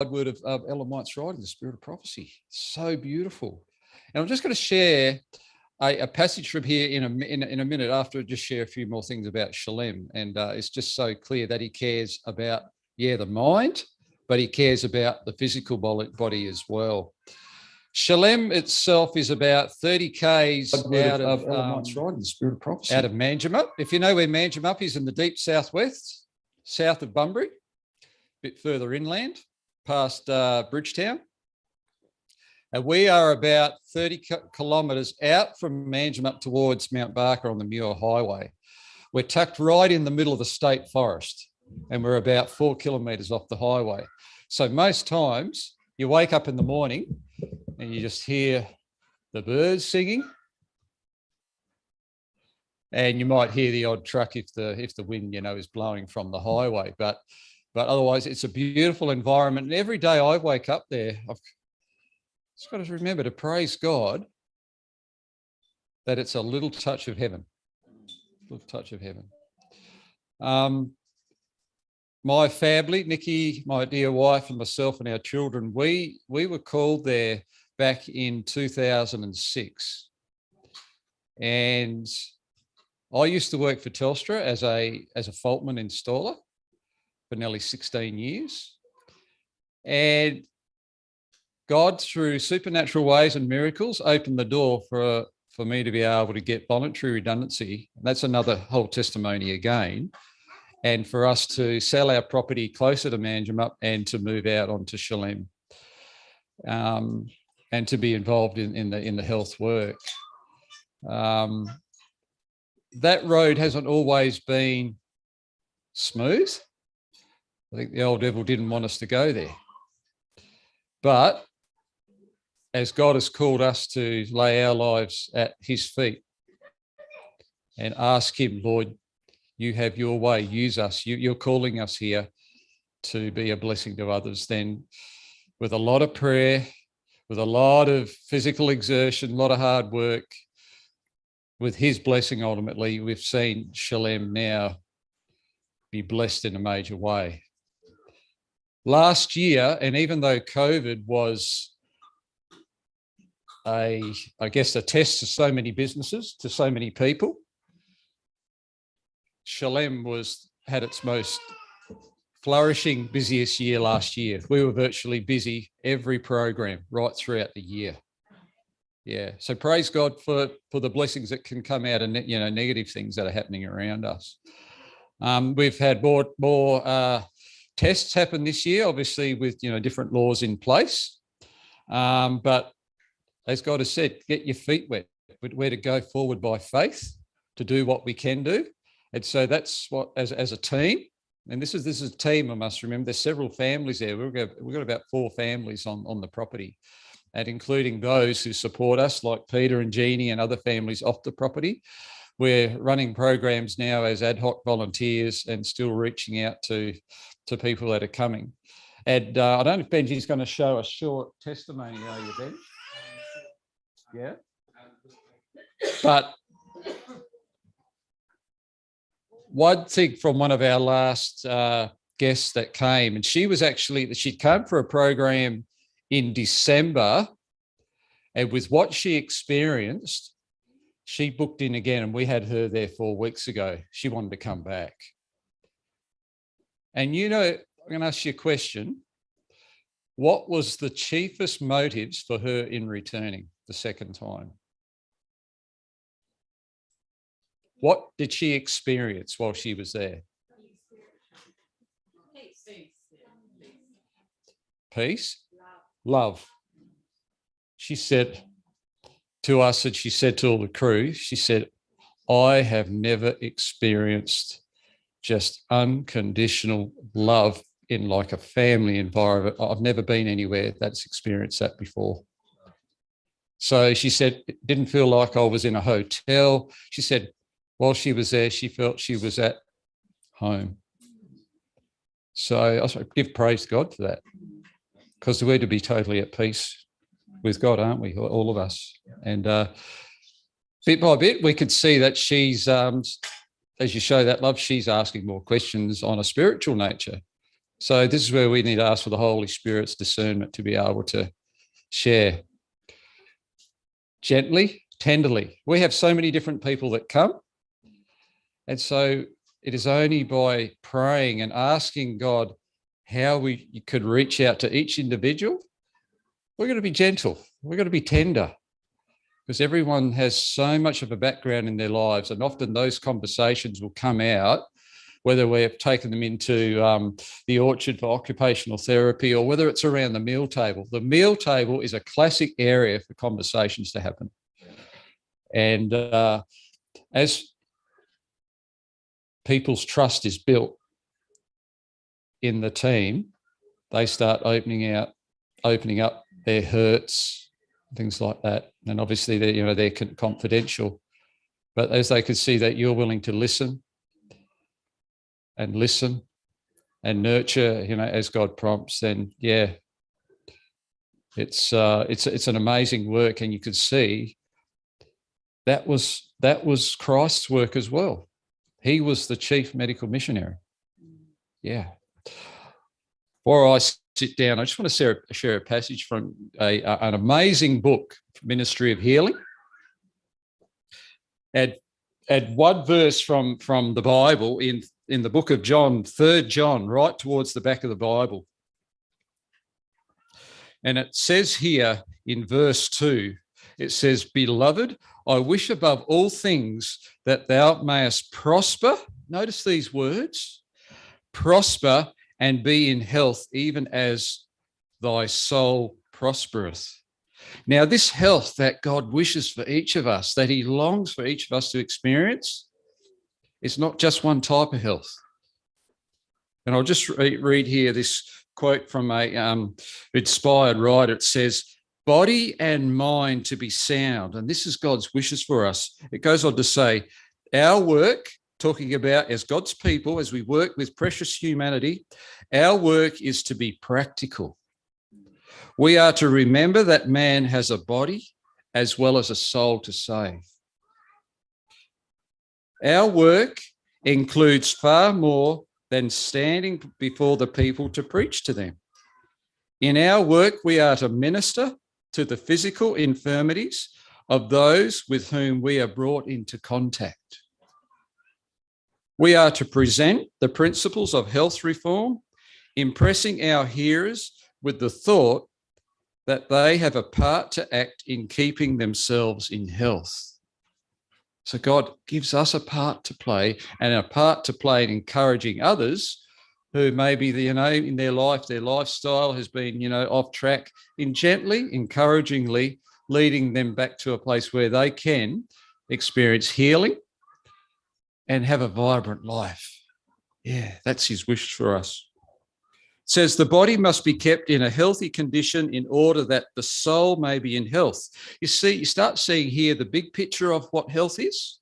word of Ellen White's writing, The Spirit of Prophecy. So beautiful. And I'm just going to share a passage from here in a minute after I just share a few more things about Shalem. And it's just so clear that he cares about, the mind, but he cares about the physical body as well. Shalem itself is about 30 k's out of Ellen White's writing, The Spirit of Prophecy. Out of Manjimup. If you know where Manjimup is, in the deep southwest, south of Bunbury, a bit further inland, past Bridgetown. And we are about 30 kilometres out from Manjimup towards Mount Barker on the Muir Highway. We're tucked right in the middle of the state forest, and we're about 4 kilometres off the highway. So most times you wake up in the morning and you just hear the birds singing, and you might hear the odd truck if the wind, is blowing from the highway. But otherwise, it's a beautiful environment. And every day I wake up there, I've just got to remember to praise God that it's a little touch of heaven. A little touch of heaven. My family, Nikki, my dear wife, and myself and our children, we were called there back in 2006. And I used to work for Telstra as a Faultman installer for nearly 16 years. And God, through supernatural ways and miracles, opened the door for me to be able to get voluntary redundancy. That's another whole testimony again. And for us to sell our property closer to Manjimup and to move out onto Shalem, and to be involved in the health work. That road hasn't always been smooth. I think the old devil didn't want us to go there. But as God has called us to lay our lives at his feet and ask him, Lord, you have your way, use us. You're calling us here to be a blessing to others. Then with a lot of prayer, with a lot of physical exertion, a lot of hard work, with his blessing ultimately, we've seen Shalem now be blessed in a major way. Last year, and even though COVID was a test to so many businesses, to so many people, Shalem had its most flourishing, busiest year last year. We were virtually busy every program right throughout the year. Yeah, so praise God for the blessings that can come out of negative things that are happening around us. We've had more tests happen this year, obviously with different laws in place. But as God has said, get your feet wet. We're to go forward by faith to do what we can do. And so that's what, as a team, and this is a team, I must remember, there's several families there. We've got about 4 families on the property, and including those who support us, like Peter and Jeannie and other families off the property. We're running programs now as ad hoc volunteers and still reaching out to people that are coming. And I don't know if Benji's going to show a short testimony, are you, Ben? Yeah. But one thing from one of our last guests that came, and she'd come for a program in December, and with what she experienced, she booked in again, and we had her there 4 weeks ago. She wanted to come back. And I'm going to ask you a question. What was the chiefest motives for her in returning the second time? What did she experience while she was there? Peace? Love. She said to us, and she said to all the crew, she said, I have never experienced just unconditional love in like a family environment. I've never been anywhere that's experienced that before. So she said, it didn't feel like I was in a hotel. She said, while she was there, she felt she was at home. So I give praise to God for that, because we're to be totally at peace with God, aren't we? All of us. And bit by bit, we could see that she's, as you show that love, she's asking more questions on a spiritual nature. So this is where we need to ask for the Holy Spirit's discernment to be able to share gently, tenderly. We have so many different people that come. And so it is only by praying and asking God how we could reach out to each individual. We're going to be gentle. We're going to be tender, because everyone has so much of a background in their lives. And often those conversations will come out, whether we've taken them into the orchard for occupational therapy or whether it's around the meal table. The meal table is a classic area for conversations to happen. And as people's trust is built in the team, they start opening up their hurts, things like that. And obviously they're confidential, but as they could see that you're willing to listen and nurture, as God prompts, then it's an amazing work. And you could see that was Christ's work as well. He was the chief medical missionary. Yeah. Before I sit down, I just want to share a passage from an amazing book, Ministry of Healing. Add one verse from the Bible in the book of John, 3 John, right towards the back of the Bible. And it says here in verse 2, it says, "Beloved, I wish above all things that thou mayest prosper." Notice these words: prosper and be in health, even as thy soul prospereth. Now, this health that God wishes for each of us, that he longs for each of us to experience, is not just one type of health. And I'll just read here this quote from a inspired writer. It says, "Body and mind to be sound." And this is God's wishes for us. It goes on to say, our work, talking about as God's people, as we work with precious humanity, our work is to be practical. We are to remember that man has a body as well as a soul to save. Our work includes far more than standing before the people to preach to them. In our work, we are to minister to the physical infirmities of those with whom we are brought into contact. We are to present the principles of health reform, impressing our hearers with the thought that they have a part to act in keeping themselves in health. So God gives us a part to play, and a part to play in encouraging others who maybe, in their life, their lifestyle has been, off track, in gently, encouragingly leading them back to a place where they can experience healing and have a vibrant life. Yeah, that's his wish for us. It says the body must be kept in a healthy condition in order that the soul may be in health. You start seeing here the big picture of what health is,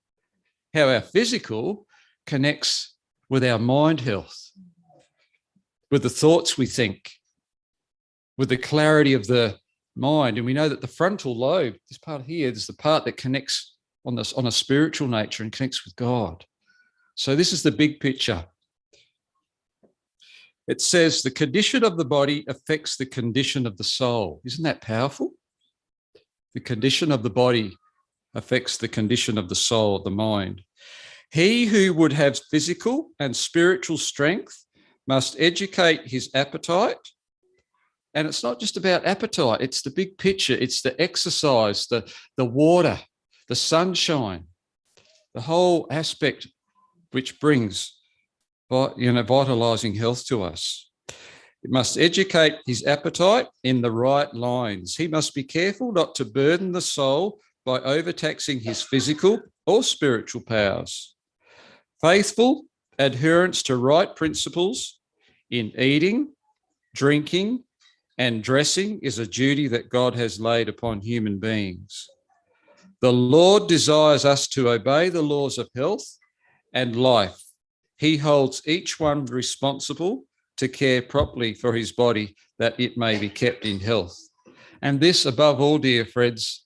how our physical connects with our mind health, with the thoughts we think, with the clarity of the mind. And we know that the frontal lobe, this part here, is the part that connects on a spiritual nature and connects with God. So this is the big picture. It says the condition of the body affects the condition of the soul. Isn't that powerful? The condition of the body affects the condition of the soul, the mind. He who would have physical and spiritual strength must educate his appetite. And it's not just about appetite, it's the big picture. It's the exercise, the water, the sunshine, the whole aspect which brings vitalizing health to us. It must educate his appetite in the right lines. He must be careful not to burden the soul by overtaxing his physical or spiritual powers. Faithful adherence to right principles in eating, drinking, and dressing is a duty that God has laid upon human beings. The Lord desires us to obey the laws of health and life. He holds each one responsible to care properly for his body, that it may be kept in health. And this, above all, dear friends,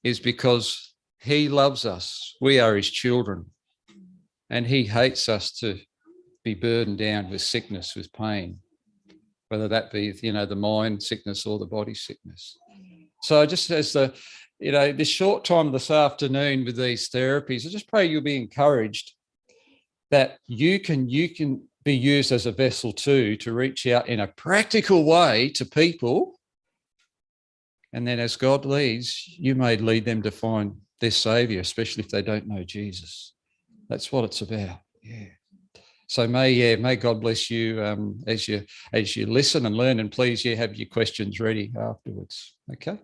is because he loves us. We are his children. And he hates us to be burdened down with sickness, with pain. whether that be, you know, the mind sickness or the body sickness. So just as the, you know, this short time this afternoon with these therapies, I just pray you'll be encouraged that you can be used as a vessel too, to reach out in a practical way to people. And then as God leads, you may lead them to find their Saviour, especially if they don't know Jesus. That's what it's about. Yeah. So may God bless you as you listen and learn, and please, have your questions ready afterwards. Okay.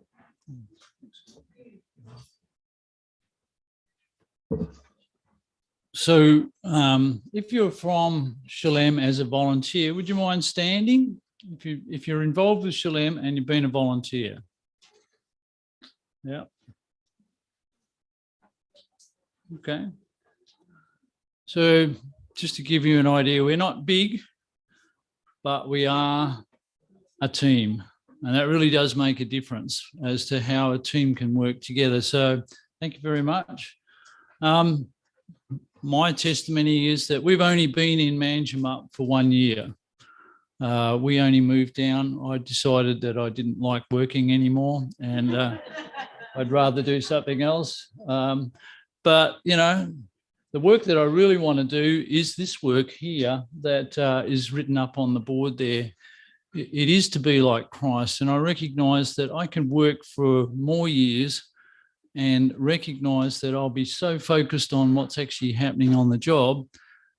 So if you're from Shalem as a volunteer, would you mind standing? If you're involved with Shalem and you've been a volunteer. Yeah. Okay. So just to give you an idea, we're not big, but we are a team. And that really does make a difference as to how a team can work together. So thank you very much. My testimony is that we've only been in Manjimup for 1 year. We only moved down. I decided that I didn't like working anymore, and I'd rather do something else. But, you know, the work that I really want to do is this work here that is written up on the board there. It is to be like Christ. And I recognise that I can work for more years and recognise that I'll be so focused on what's actually happening on the job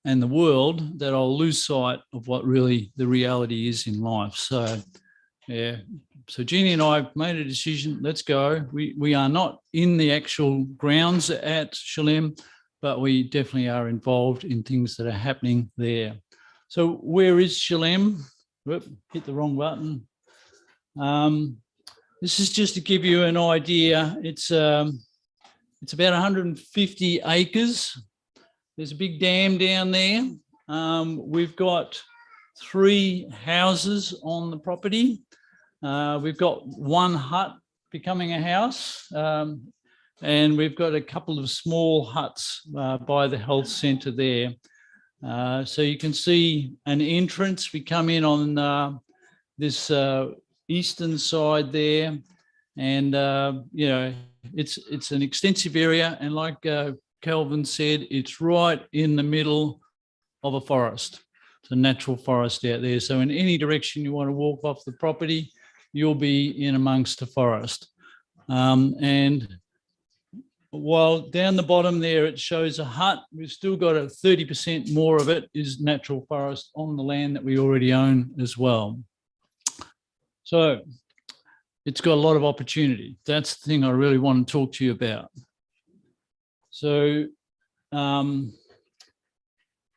and the world that I'll lose sight of what really the reality is in life. So, yeah. So Jeannie and I made a decision, let's go. We are not in the actual grounds at Shalem, but we definitely are involved in things that are happening there. So where is Shalem? Whoop, hit the wrong button. This is just to give you an idea. It's about 150 acres. There's a big dam down there. We've got 3 houses on the property. We've got 1 hut becoming a house. And we've got a couple of small huts by the health centre there. So you can see an entrance. We come in on this eastern side there, and you know, it's an extensive area, and like Kelvin said, it's right in the middle of a forest. It's a natural forest out there. So in any direction you want to walk off the property, you'll be in amongst the forest. And while down the bottom there it shows a hut, we've still got 30% more of it is natural forest on the land that we already own as well. So it's got a lot of opportunity. That's the thing I really want to talk to you about. So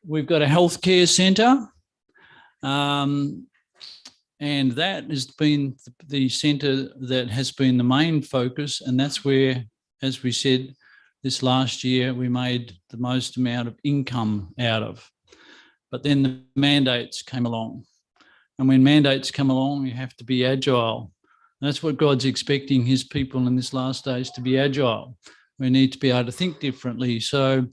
we've got a healthcare centre, and that has been the centre that has been the main focus, and that's where, as we said, this last year we made the most amount of income out of. But then the mandates came along. And when mandates come along, you have to be agile. And that's what God's expecting his people in this last days, to be agile. We need to be able to think differently. So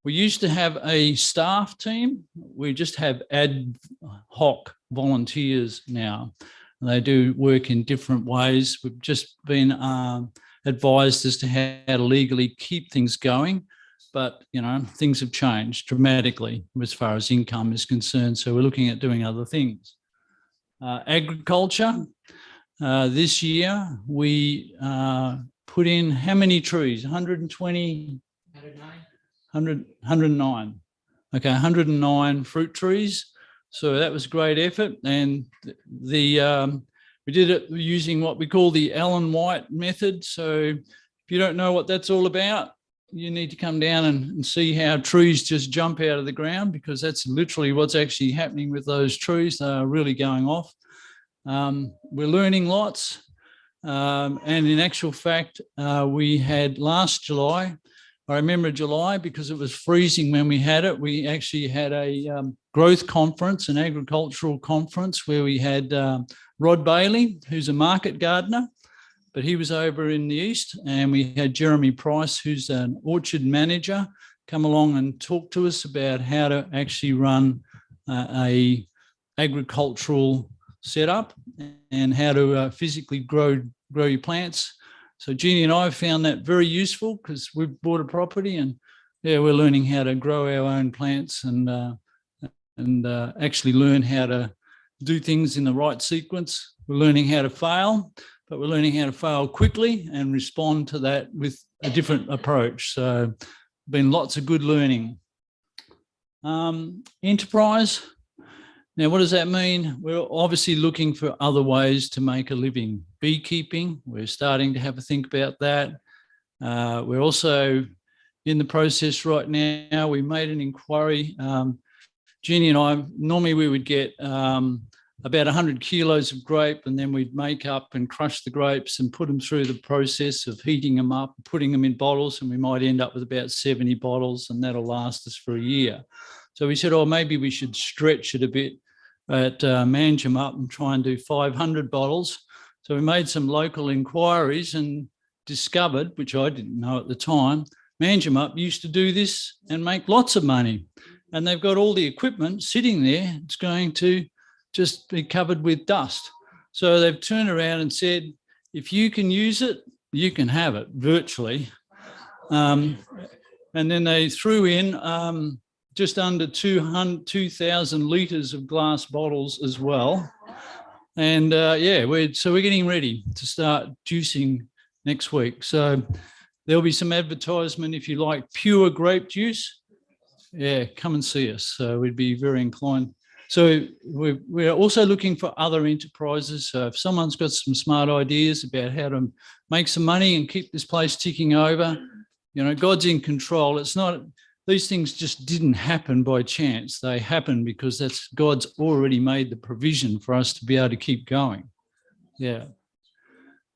we used to have a staff team. We just have ad hoc volunteers now. And they do work in different ways. We've just been advised as to how to legally keep things going. But, you know, things have changed dramatically as far as income is concerned. So we're looking at doing other things. Agriculture. This year we put in how many trees? 120? 109. Okay, 109 fruit trees. So that was a great effort. And we did it using what we call the Alan White method. So if you don't know what that's all about, you need to come down and see how trees just jump out of the ground, because that's literally what's actually happening with those trees. They're really going off. We're learning lots. And in actual fact, we had last July, I remember July because it was freezing when we had it. We actually had a growth conference, an agricultural conference, where we had Rod Bailey, who's a market gardener, but he was over in the east, and we had Jeremy Price, who's an orchard manager, come along and talk to us about how to actually run a agricultural setup and how to physically grow your plants. So Jeannie and I have found that very useful because we've bought a property and yeah, we're learning how to grow our own plants and actually learn how to do things in the right sequence. We're learning how to fail, but we're learning how to fail quickly and respond to that with a different approach. So been lots of good learning. Enterprise. Now, what does that mean? We're obviously looking for other ways to make a living. Beekeeping, we're starting to have a think about that. We're also in the process right now. We made an inquiry. Jeannie and I, normally we would get about 100 kilos of grape, and then we'd make up and crush the grapes and put them through the process of heating them up, putting them in bottles, and we might end up with about 70 bottles, and that'll last us for a year. So we said, oh, maybe we should stretch it a bit at Manjimup and try and do 500 bottles. So we made some local inquiries and discovered, which I didn't know at the time, Manjimup used to do this and make lots of money. And they've got all the equipment sitting there. It's going to just be covered with dust. So they've turned around and said, if you can use it, you can have it virtually. And then they threw in just under 2,000 litres of glass bottles as well. And yeah, we're getting ready to start juicing next week. So there'll be some advertisement if you like pure grape juice. Yeah, come and see us. So we'd be very inclined. So we're also looking for other enterprises. So if someone's got some smart ideas about how to make some money and keep this place ticking over, you know, God's in control. It's not, these things just didn't happen by chance. They happened because that's God's already made the provision for us to be able to keep going. Yeah.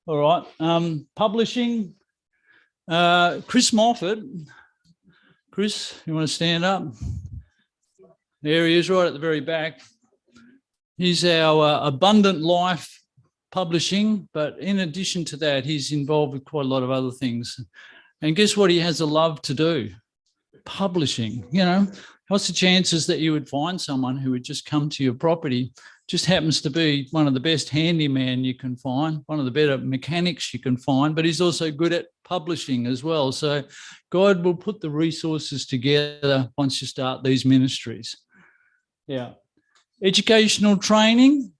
All right. Publishing. Chris Moffat. Chris, you want to stand up? There he is, right at the very back. He's our Abundant Life Publishing, but in addition to that, he's involved with quite a lot of other things. And guess what he has a love to do? Publishing. You know, what's the chances that you would find someone who would just come to your property, just happens to be one of the best handyman you can find, one of the better mechanics you can find, but he's also good at publishing as well. So God will put the resources together once you start these ministries. Yeah. Educational training.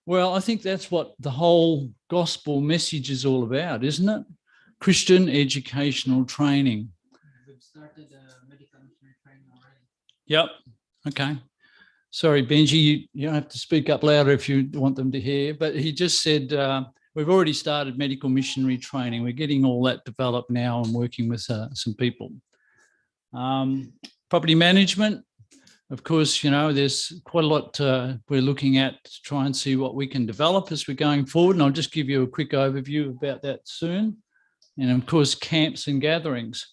Well, I think that's what the whole gospel message is all about, isn't it? Christian educational training. We've started medical missionary training already. Yep. Okay. Sorry, Benji, you don't have to speak up louder if you want them to hear, but he just said we've already started medical missionary training. We're getting all that developed now and working with some people. Property management. Of course, you know, there's quite a lot we're looking at to try and see what we can develop as we're going forward. And I'll just give you a quick overview about that soon. And of course, camps and gatherings.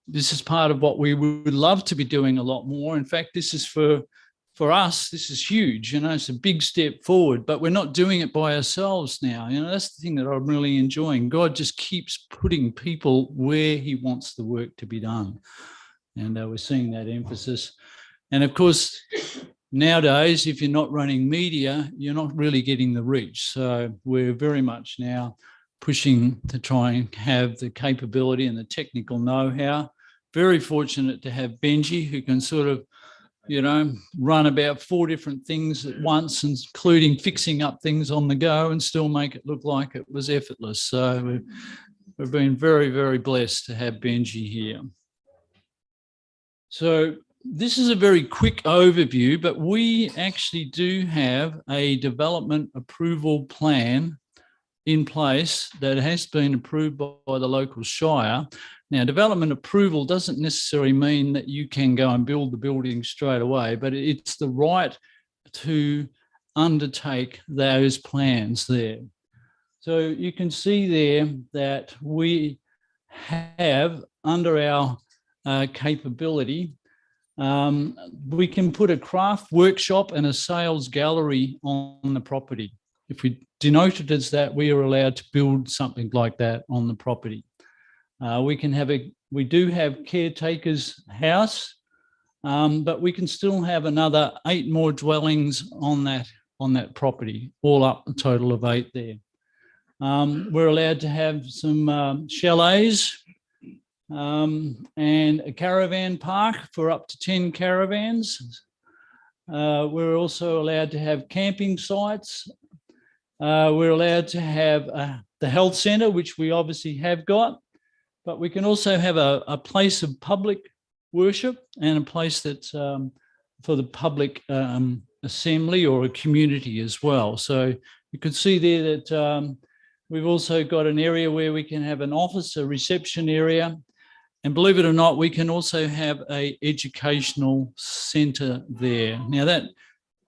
This is part of what we would love to be doing a lot more. In fact, this is for us, this is huge. You know, it's a big step forward, but we're not doing it by ourselves now. You know, that's the thing that I'm really enjoying. God just keeps putting people where he wants the work to be done. And we're seeing that emphasis. And of course, nowadays, if you're not running media, you're not really getting the reach. So we're very much now pushing to try and have the capability and the technical know-how. Very fortunate to have Benji, who can sort of, you know, run about 4 different things at once, including fixing up things on the go and still make it look like it was effortless. So we've been very, very blessed to have Benji here. So this is a very quick overview, but we actually do have a development approval plan in place that has been approved by the local shire. Now, development approval doesn't necessarily mean that you can go and build the building straight away, but it's the right to undertake those plans there. So you can see there that we have under our capability, we can put a craft workshop and a sales gallery on the property. If we denote it as that, we are allowed to build something like that on the property. We do have caretaker's house, but we can still have another 8 more dwellings on that on that property, all up a total of 8 there. We're allowed to have some chalets and a caravan park for up to 10 caravans. We're also allowed to have camping sites. We're allowed to have the health centre, which we obviously have got, but we can also have a place of public worship and a place that's for the public assembly or a community as well. So you can see there that we've also got an area where we can have an office, a reception area, and believe it or not, we can also have an educational centre there. Now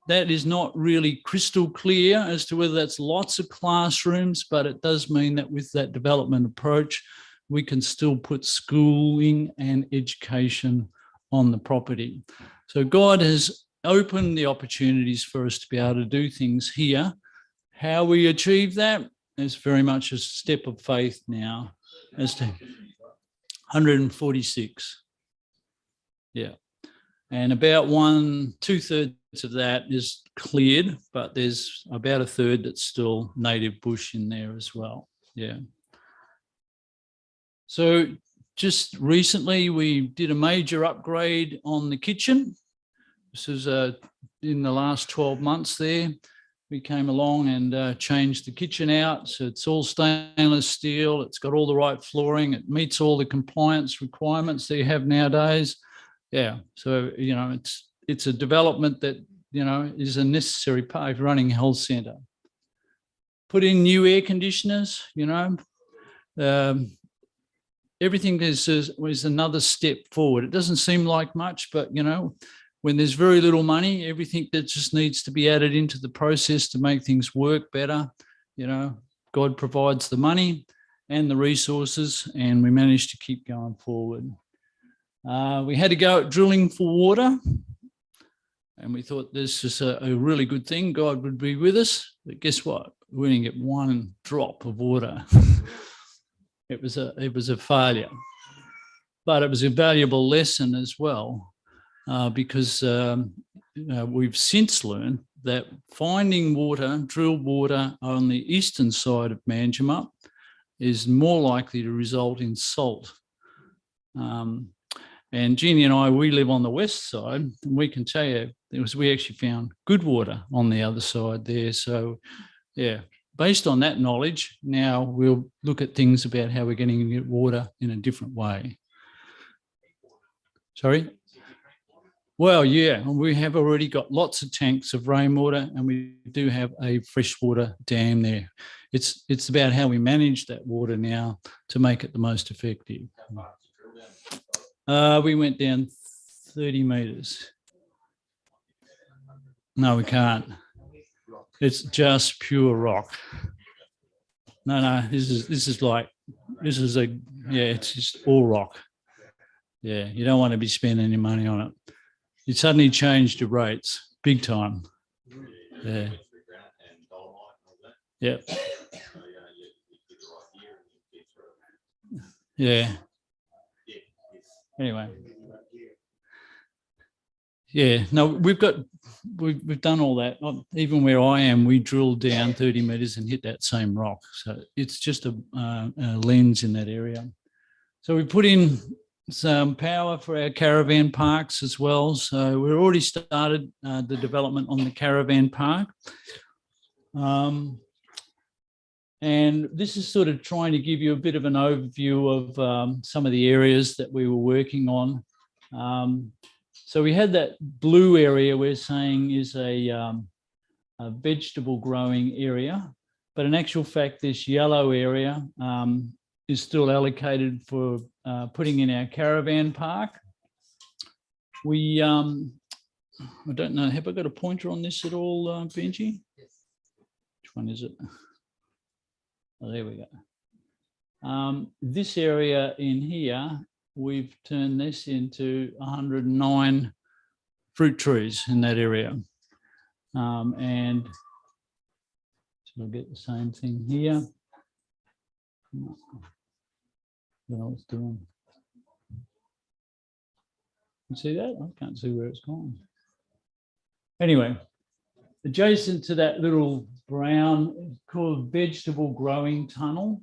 that is not really crystal clear as to whether that's lots of classrooms, but it does mean that with that development approach, we can still put schooling and education on the property. So God has opened the opportunities for us to be able to do things here. How we achieve that is very much a step of faith now as to 146. Yeah. And about 2/3 of that is cleared, but there's about 1/3 that's still native bush in there as well. Yeah. So just recently we did a major upgrade on the kitchen. This is in the last 12 months there. We came along and changed the kitchen out. So it's all stainless steel. It's got all the right flooring. It meets all the compliance requirements that you have nowadays. Yeah. So, you know, it's a development that, you know, is a necessary part of running a health centre. Put in new air conditioners, you know. Everything is another step forward. It doesn't seem like much, but, you know, when there's very little money, everything that just needs to be added into the process to make things work better, you know, God provides the money and the resources, and we managed to keep going forward. We had to go at drilling for water, and we thought this is a really good thing. God would be with us, but guess what? We didn't get one drop of water. It was a failure, but it was a valuable lesson as well. Because we've since learned that finding water, drilled water on the eastern side of Manjimup is more likely to result in salt. And Jeannie and I, we live on the west side, and we can tell you we actually found good water on the other side there. So, yeah, based on that knowledge, now we'll look at things about how we're getting to get water in a different way. Sorry? Well, yeah, we have already got lots of tanks of rainwater, and we do have a freshwater dam there. It's about how we manage that water now to make it the most effective. We went down 30 metres. No, we can't. It's just pure rock. No, this is it's just all rock. Yeah, you don't want to be spending any money on it. You suddenly changed your rates big time. Yeah. Yeah. Yeah. Anyway. Yeah. No, we've done all that. Even where I am, we drilled down 30 metres and hit that same rock. So it's just a lens in that area. So we put in some power for our caravan parks as well. So we've already started the development on the caravan park. And this is sort of trying to give you a bit of an overview of some of the areas that we were working on. So we had that blue area we're saying is a vegetable growing area, but in actual fact, this yellow area is still allocated for putting in our caravan park. We, I don't know, have I got a pointer on this at all, Benji? Yes. Which one is it? Oh, there we go. This area in here, we've turned this into 109 fruit trees in that area. And so we'll get the same thing here. I don't know what it's doing. You see that? I can't see where it's gone. Anyway, adjacent to that little brown called vegetable growing tunnel,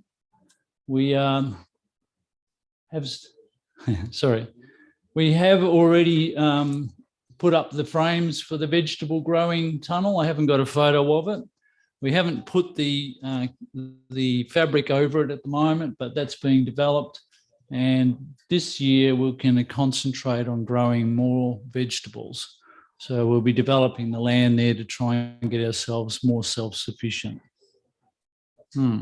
we have, sorry, we have already put up the frames for the vegetable growing tunnel. I haven't got a photo of it. We haven't put the fabric over it at the moment, but that's being developed. And this year we're going to concentrate on growing more vegetables. So we'll be developing the land there to try and get ourselves more self-sufficient. So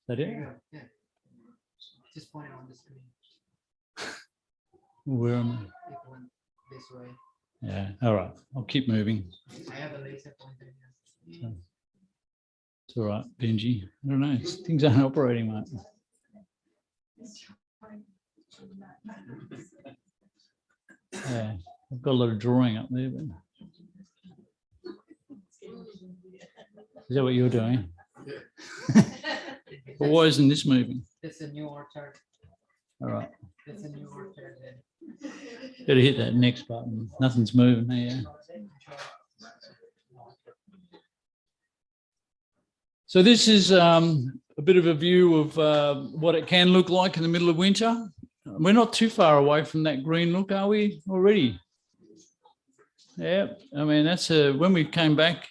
that it? Yeah. Just point on the screen. Where am I? It went this way. Yeah, all right. I'll keep moving. I have a laser pointer here. It's all right, Benji. I don't know. Things aren't operating, mate. Yeah, I've got a lot of drawing up there, but is that what you're doing? But why isn't this moving? That's a new orchard. All right. That's a new orchard then. Better hit that next button. Nothing's moving there. So this is a bit of a view of what it can look like in the middle of winter. We're not too far away from that green look, are we already? Yeah, I mean, that's when we came back,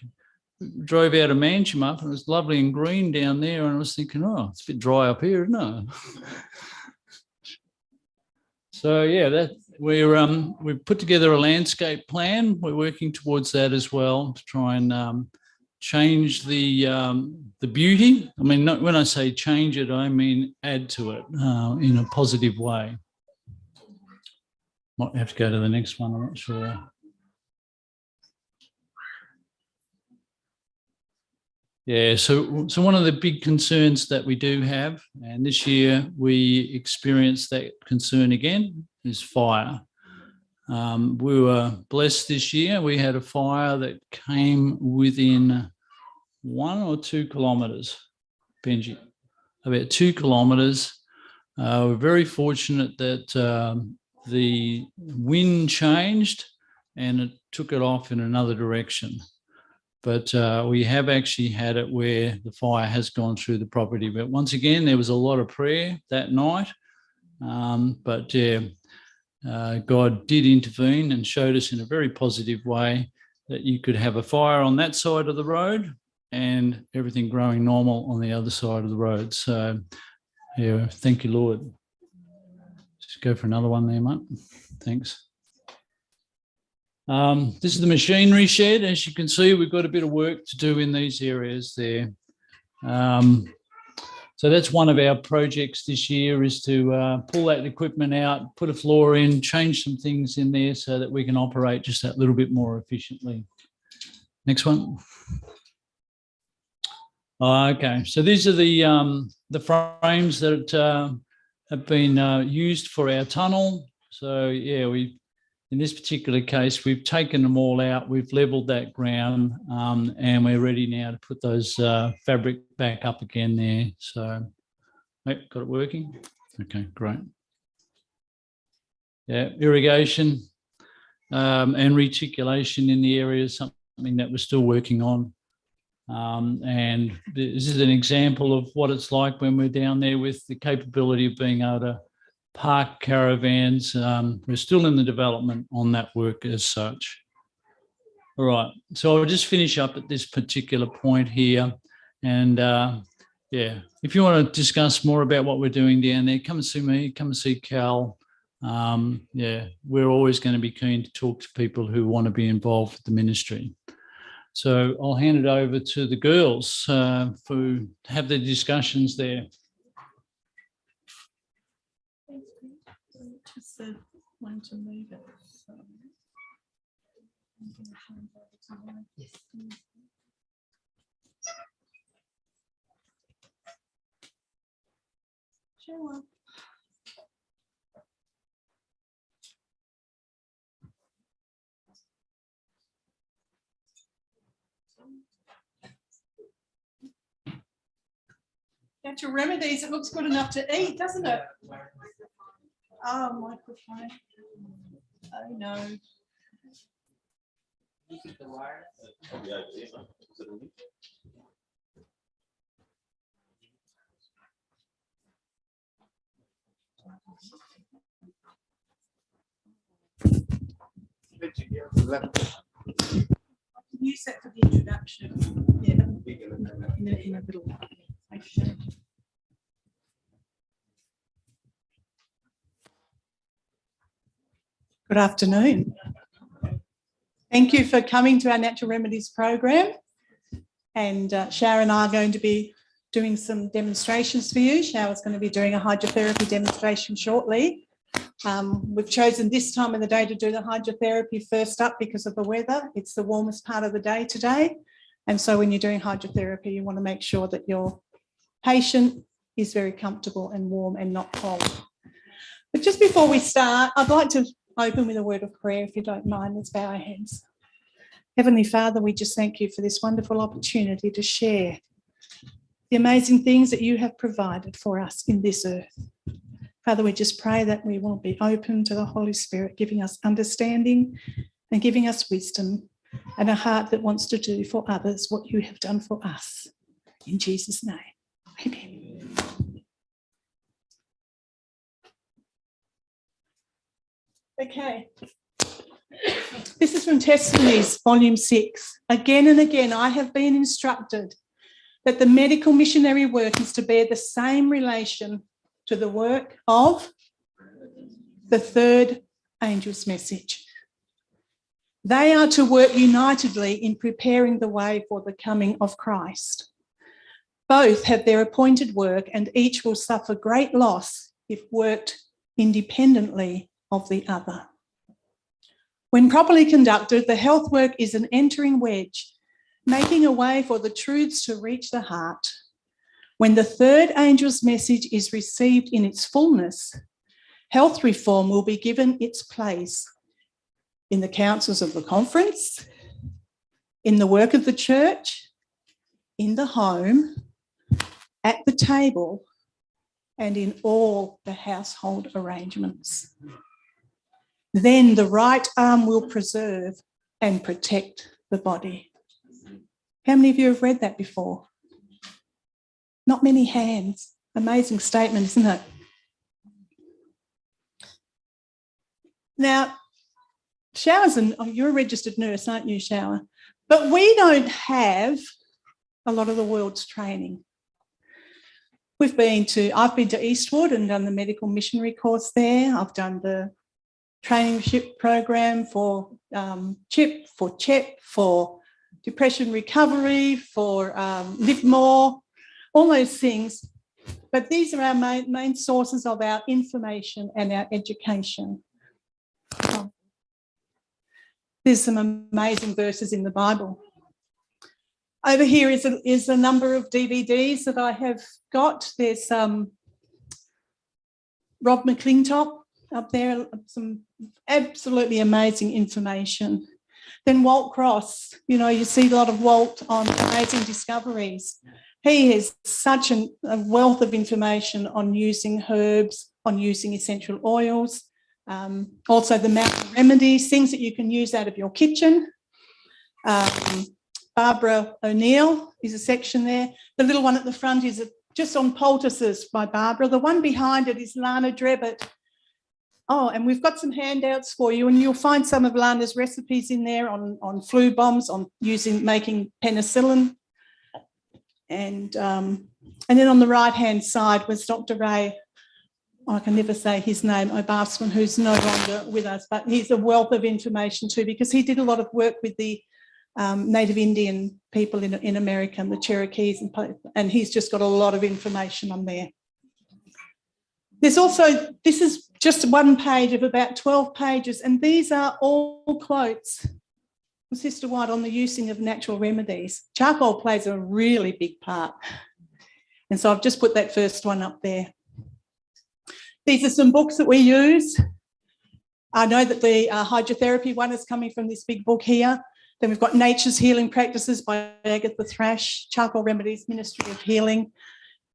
drove out of Manchima, and it was lovely and green down there, and I was thinking, oh, it's a bit dry up here, isn't it? So yeah, that we've put together a landscape plan. We're working towards that as well to try and change the beauty. I mean, when I say change it, I mean add to it in a positive way. Might have to go to the next one. I'm not sure. Yeah, so one of the big concerns that we do have, and this year we experienced that concern again, is fire. We were blessed this year. We had a fire that came within 1 or 2 kilometres, Benji, about 2 kilometres. We're very fortunate that the wind changed and it took it off in another direction. But we have actually had it where the fire has gone through the property. But once again, there was a lot of prayer that night. But yeah, God did intervene and showed us in a very positive way that you could have a fire on that side of the road and everything growing normal on the other side of the road. So yeah, thank you, Lord. Just go for another one there, mate. Thanks. This is the machinery shed. As you can see, we've got a bit of work to do in these areas there. So that's one of our projects this year, is to pull that equipment out, put a floor in, change some things in there so that we can operate just that little bit more efficiently. Next one. Okay, so these are the frames that have been used for our tunnel. So yeah, in this particular case, we've taken them all out, we've leveled that ground, and we're ready now to put those fabric back up again there. So, got it working? Okay, great. Yeah, irrigation and reticulation in the area is something that we're still working on. And this is an example of what it's like when we're down there with the capability of being able to park caravans. We're still in the development on that work as such. All right, so I'll just finish up at this particular point here. And yeah, if you want to discuss more about what we're doing down there, come and see me, come and see Cal. Yeah, we're always going to be keen to talk to people who want to be involved with the ministry. So I'll hand it over to the girls to have the discussions there. Just want to move it. So. Yes. Sure. Got your remedies. It looks good enough to eat, doesn't it? Oh, microphone. Oh, no. You keep the wire. Use that for the introduction. Yeah. In a little. Okay. Good afternoon. Thank you for coming to our Natural Remedies program. And Shower and I are going to be doing some demonstrations for you. Shower's going to be doing a hydrotherapy demonstration shortly. We've chosen this time of the day to do the hydrotherapy first up because of the weather. It's the warmest part of the day today. And so when you're doing hydrotherapy, you want to make sure that your patient is very comfortable and warm and not cold. But just before we start, I'd like to open with a word of prayer, if you don't mind. Let's bow our heads. Heavenly Father, we just thank you for this wonderful opportunity to share the amazing things that you have provided for us in this earth. Father, we just pray that we will be open to the Holy Spirit, giving us understanding and giving us wisdom and a heart that wants to do for others what you have done for us. In Jesus' name, amen. Okay. This is from Testimonies, Volume 6. Again and again, I have been instructed that the medical missionary work is to bear the same relation to the work of the third angel's message. They are to work unitedly in preparing the way for the coming of Christ. Both have their appointed work, and each will suffer great loss if worked independently of the other. When properly conducted, the health work is an entering wedge, making a way for the truths to reach the heart. When the third angel's message is received in its fullness, health reform will be given its place in the councils of the conference, in the work of the church, in the home, at the table, and in all the household arrangements. Then the right arm will preserve and protect the body. How many of you have read that before? Not many hands. Amazing statement, isn't it? Now, Shower's you're a registered nurse, aren't you, Shower? But we don't have a lot of the world's training. I've been to Eastwood and done the medical missionary course there. I've done the traineeship program for CHIP, for CHEP, for depression recovery, for Live More, all those things. But these are our main sources of our information and our education. There's some amazing verses in the Bible. Over here is a number of DVDs that I have got. There's Rob McClintock up there, some absolutely amazing information. Then Walt Cross, you see a lot of Walt on Amazing Discoveries. He has such a wealth of information on using herbs, on using essential oils, also the mountain remedies, things that you can use out of your kitchen. Barbara O'Neill is a section there. The little one at the front is just on poultices by Barbara. The one behind it is Lana Drebbett. Oh, and we've got some handouts for you, and you'll find some of Lana's recipes in there on flu bombs, on making penicillin. And then on the right-hand side was Dr. Ray, I can never say his name, O'Barsman, who's no longer with us, but he's a wealth of information too, because he did a lot of work with the Native Indian people in America, and the Cherokees, and he's just got a lot of information on there. There's also, this is just one page of about 12 pages, and these are all quotes from Sister White on the using of natural remedies. Charcoal plays a really big part. And so I've just put that first one up there. These are some books that we use. I know that the hydrotherapy one is coming from this big book here. Then we've got Nature's Healing Practices by Agatha Thrash, Charcoal Remedies, Ministry of Healing.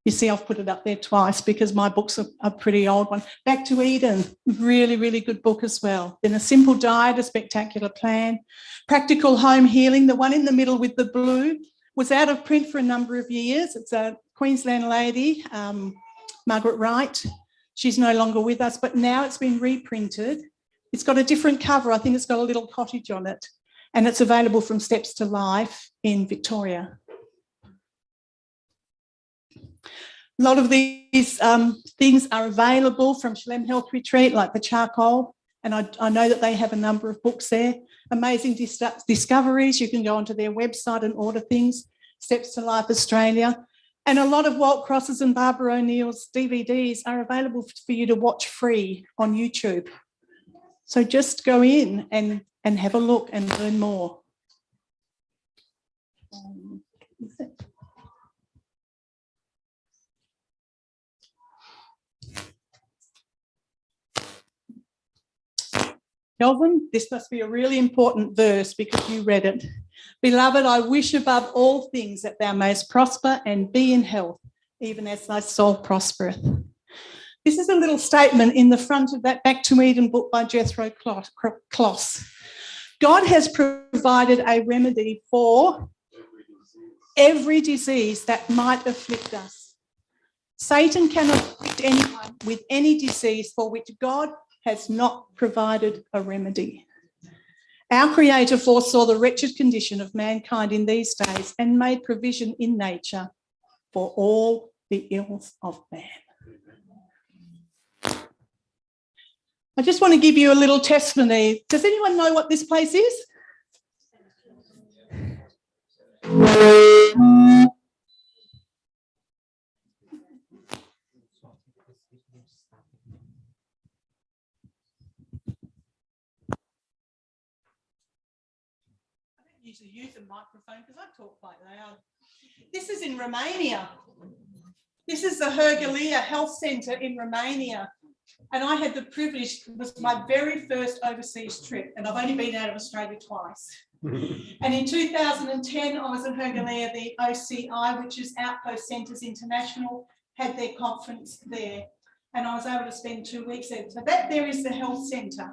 You see, I've put it up there twice because my book's a pretty old one. Back to Eden, really, really good book as well. Then A Simple Diet, A Spectacular Plan. Practical Home Healing, the one in the middle with the blue, was out of print for a number of years. It's a Queensland lady, Margaret Wright. She's no longer with us, but now it's been reprinted. It's got a different cover. I think it's got a little cottage on it, and it's available from Steps to Life in Victoria. A lot of these things are available from Shalem Health Retreat, like the charcoal, and I know that they have a number of books there. Amazing Discoveries, you can go onto their website and order things. Steps to Life Australia. And a lot of Walt Cross's and Barbara O'Neill's DVDs are available for you to watch free on YouTube. So just go in and have a look and learn more. Kelvin, this must be a really important verse because you read it. Beloved, I wish above all things that thou mayest prosper and be in health, even as thy soul prospereth. This is a little statement in the front of that Back to Eden book by Jethro Kloss. God has provided a remedy for every disease that might afflict us. Satan cannot afflict anyone with any disease for which God has not provided a remedy. Our Creator foresaw the wretched condition of mankind in these days and made provision in nature for all the ills of man. I just want to give you a little testimony. Does anyone know what this place is? Usually use a microphone because I talk quite loud. This is in Romania. This is the Hergalia Health Centre in Romania. And I had the privilege, it was my very first overseas trip, and I've only been out of Australia twice. And in 2010, I was at Hergalia, the OCI, which is Outpost Centres International, had their conference there. And I was able to spend 2 weeks there. So that there is the health centre.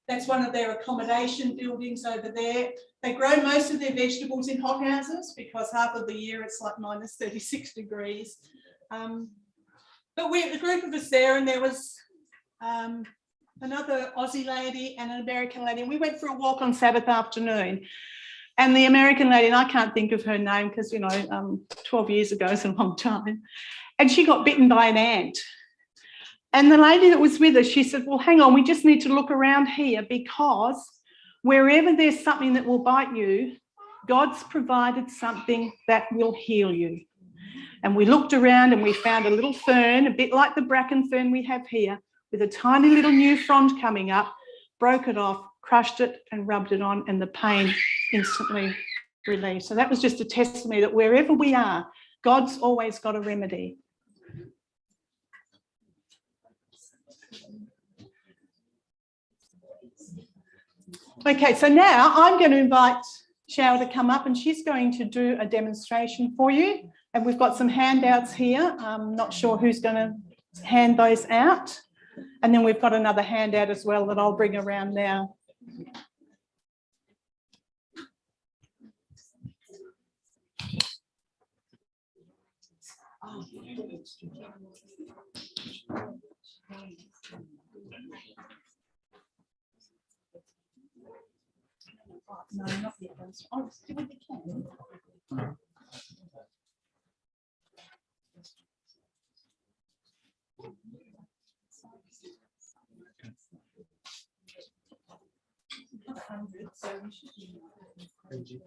That's one of their accommodation buildings over there. They grow most of their vegetables in hothouses because half of the year it's like minus 36 degrees. But a group of us there, and there was another Aussie lady and an American lady, and we went for a walk on Sabbath afternoon. And the American lady, and I can't think of her name because, 12 years ago is a long time, and she got bitten by an ant. And the lady that was with us, she said, well, hang on, we just need to look around here because wherever there's something that will bite you, God's provided something that will heal you. And we looked around and we found a little fern, a bit like the bracken fern we have here, with a tiny little new frond coming up, broke it off, crushed it and rubbed it on, and the pain instantly relieved. So that was just a testimony that wherever we are, God's always got a remedy. Okay, so now I'm going to invite Cheryl to come up and she's going to do a demonstration for you. And we've got some handouts here. I'm not sure who's going to hand those out. And then we've got another handout as well that I'll bring around now. No, not yet. Oh, still with the can. Thank you.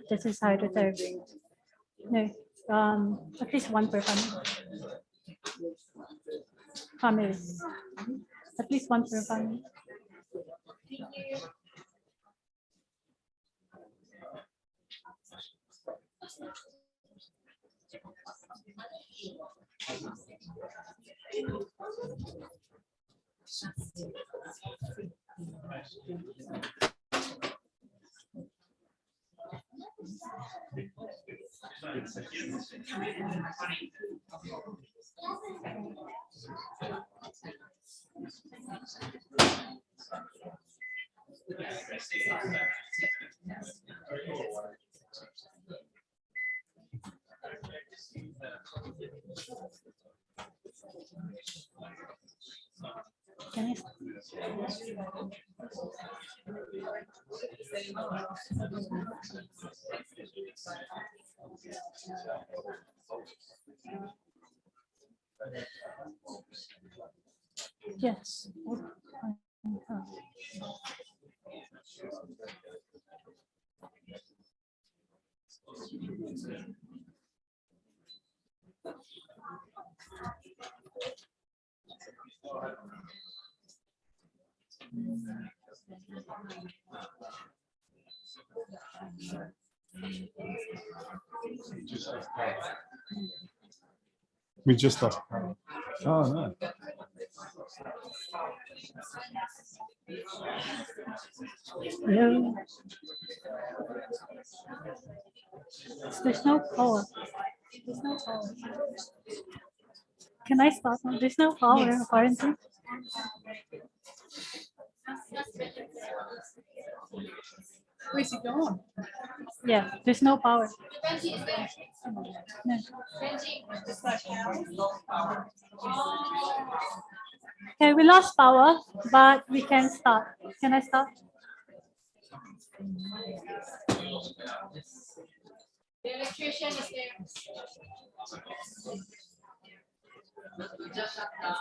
This is how to serve. No, at least one per family. At least one per family. Can I Yes. We just lost. Oh, no. Hello. There's no power. There's no power. Can I start now? There's no power apparently. Where's it gone? Yeah, there's no power. No. Okay, we lost power, but we can start. Can I start? The electrician is there. Just shut down.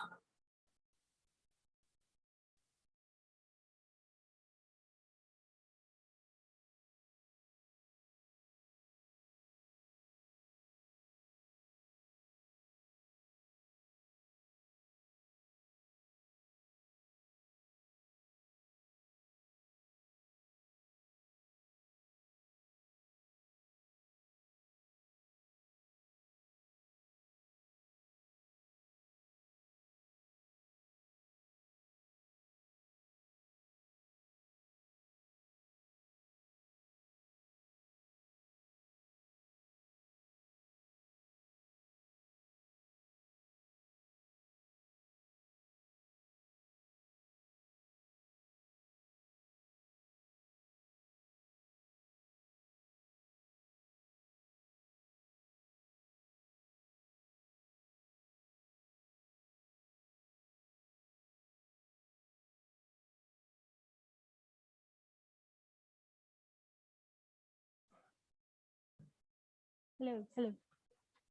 Hello, hello.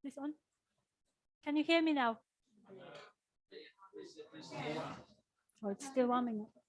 This on? Can you hear me now? Oh, it's still warming up.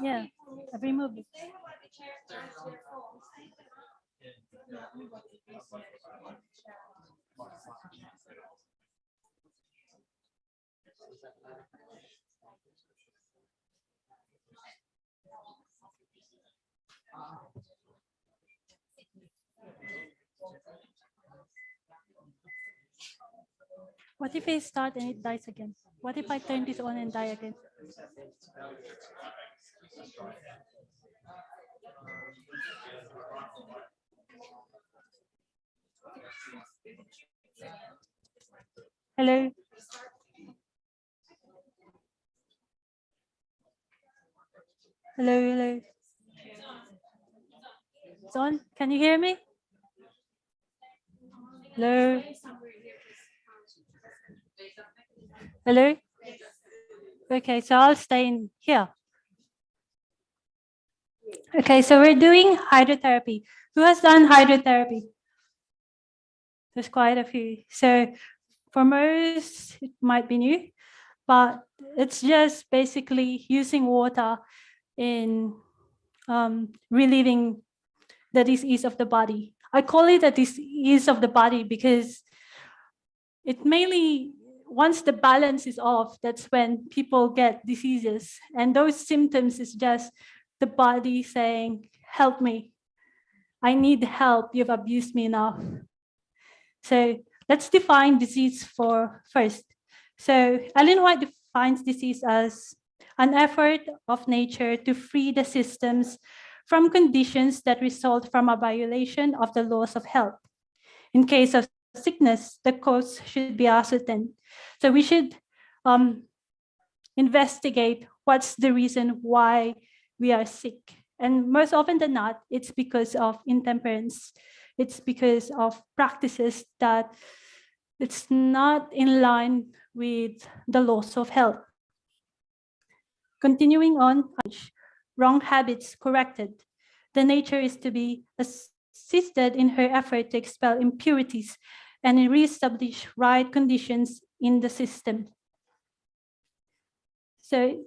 Yeah, I've removed it. What if I start and it dies again? What if I turn this on and die again? Hello? Hello, hello. It's on. Can you hear me? Hello? Hello? Okay, so I'll stay in here. Okay, so we're doing hydrotherapy. Who has done hydrotherapy? There's quite a few. So For most, it might be new, but it's just basically using water in relieving the disease of the body. I call it a disease of the body because it mainly, once the balance is off, that's when people get diseases. And those symptoms is just the body saying, help me. I need help. You've abused me enough. So let's define disease first. So Ellen White defines disease as an effort of nature to free the systems from conditions that result from a violation of the laws of health. In case of sickness, the cause should be ascertained. So we should investigate what's the reason why we are sick. And most often than not, it's because of intemperance. It's because of practices that it's not in line with the laws of health. Continuing on, wrong habits corrected. The nature is to be assisted in her effort to expel impurities and reestablish right conditions in the system. So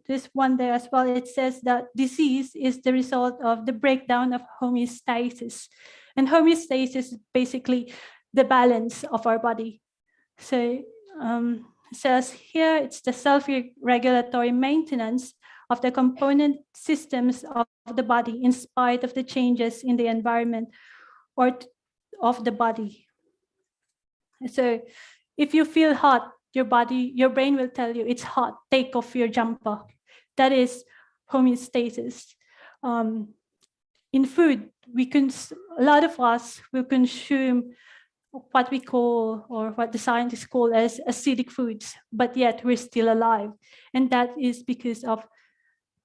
this one there as well, it says that disease is the result of the breakdown of homeostasis. And homeostasis is basically the balance of our body. So it says here, it's the self-regulatory maintenance of the component systems of the body in spite of the changes in the environment or of the body. So if you feel hot, your brain will tell you it's hot, take off your jumper. That is homeostasis. In food, a lot of us will consume what we call, or what the scientists call as acidic foods, but yet we're still alive. And that is because of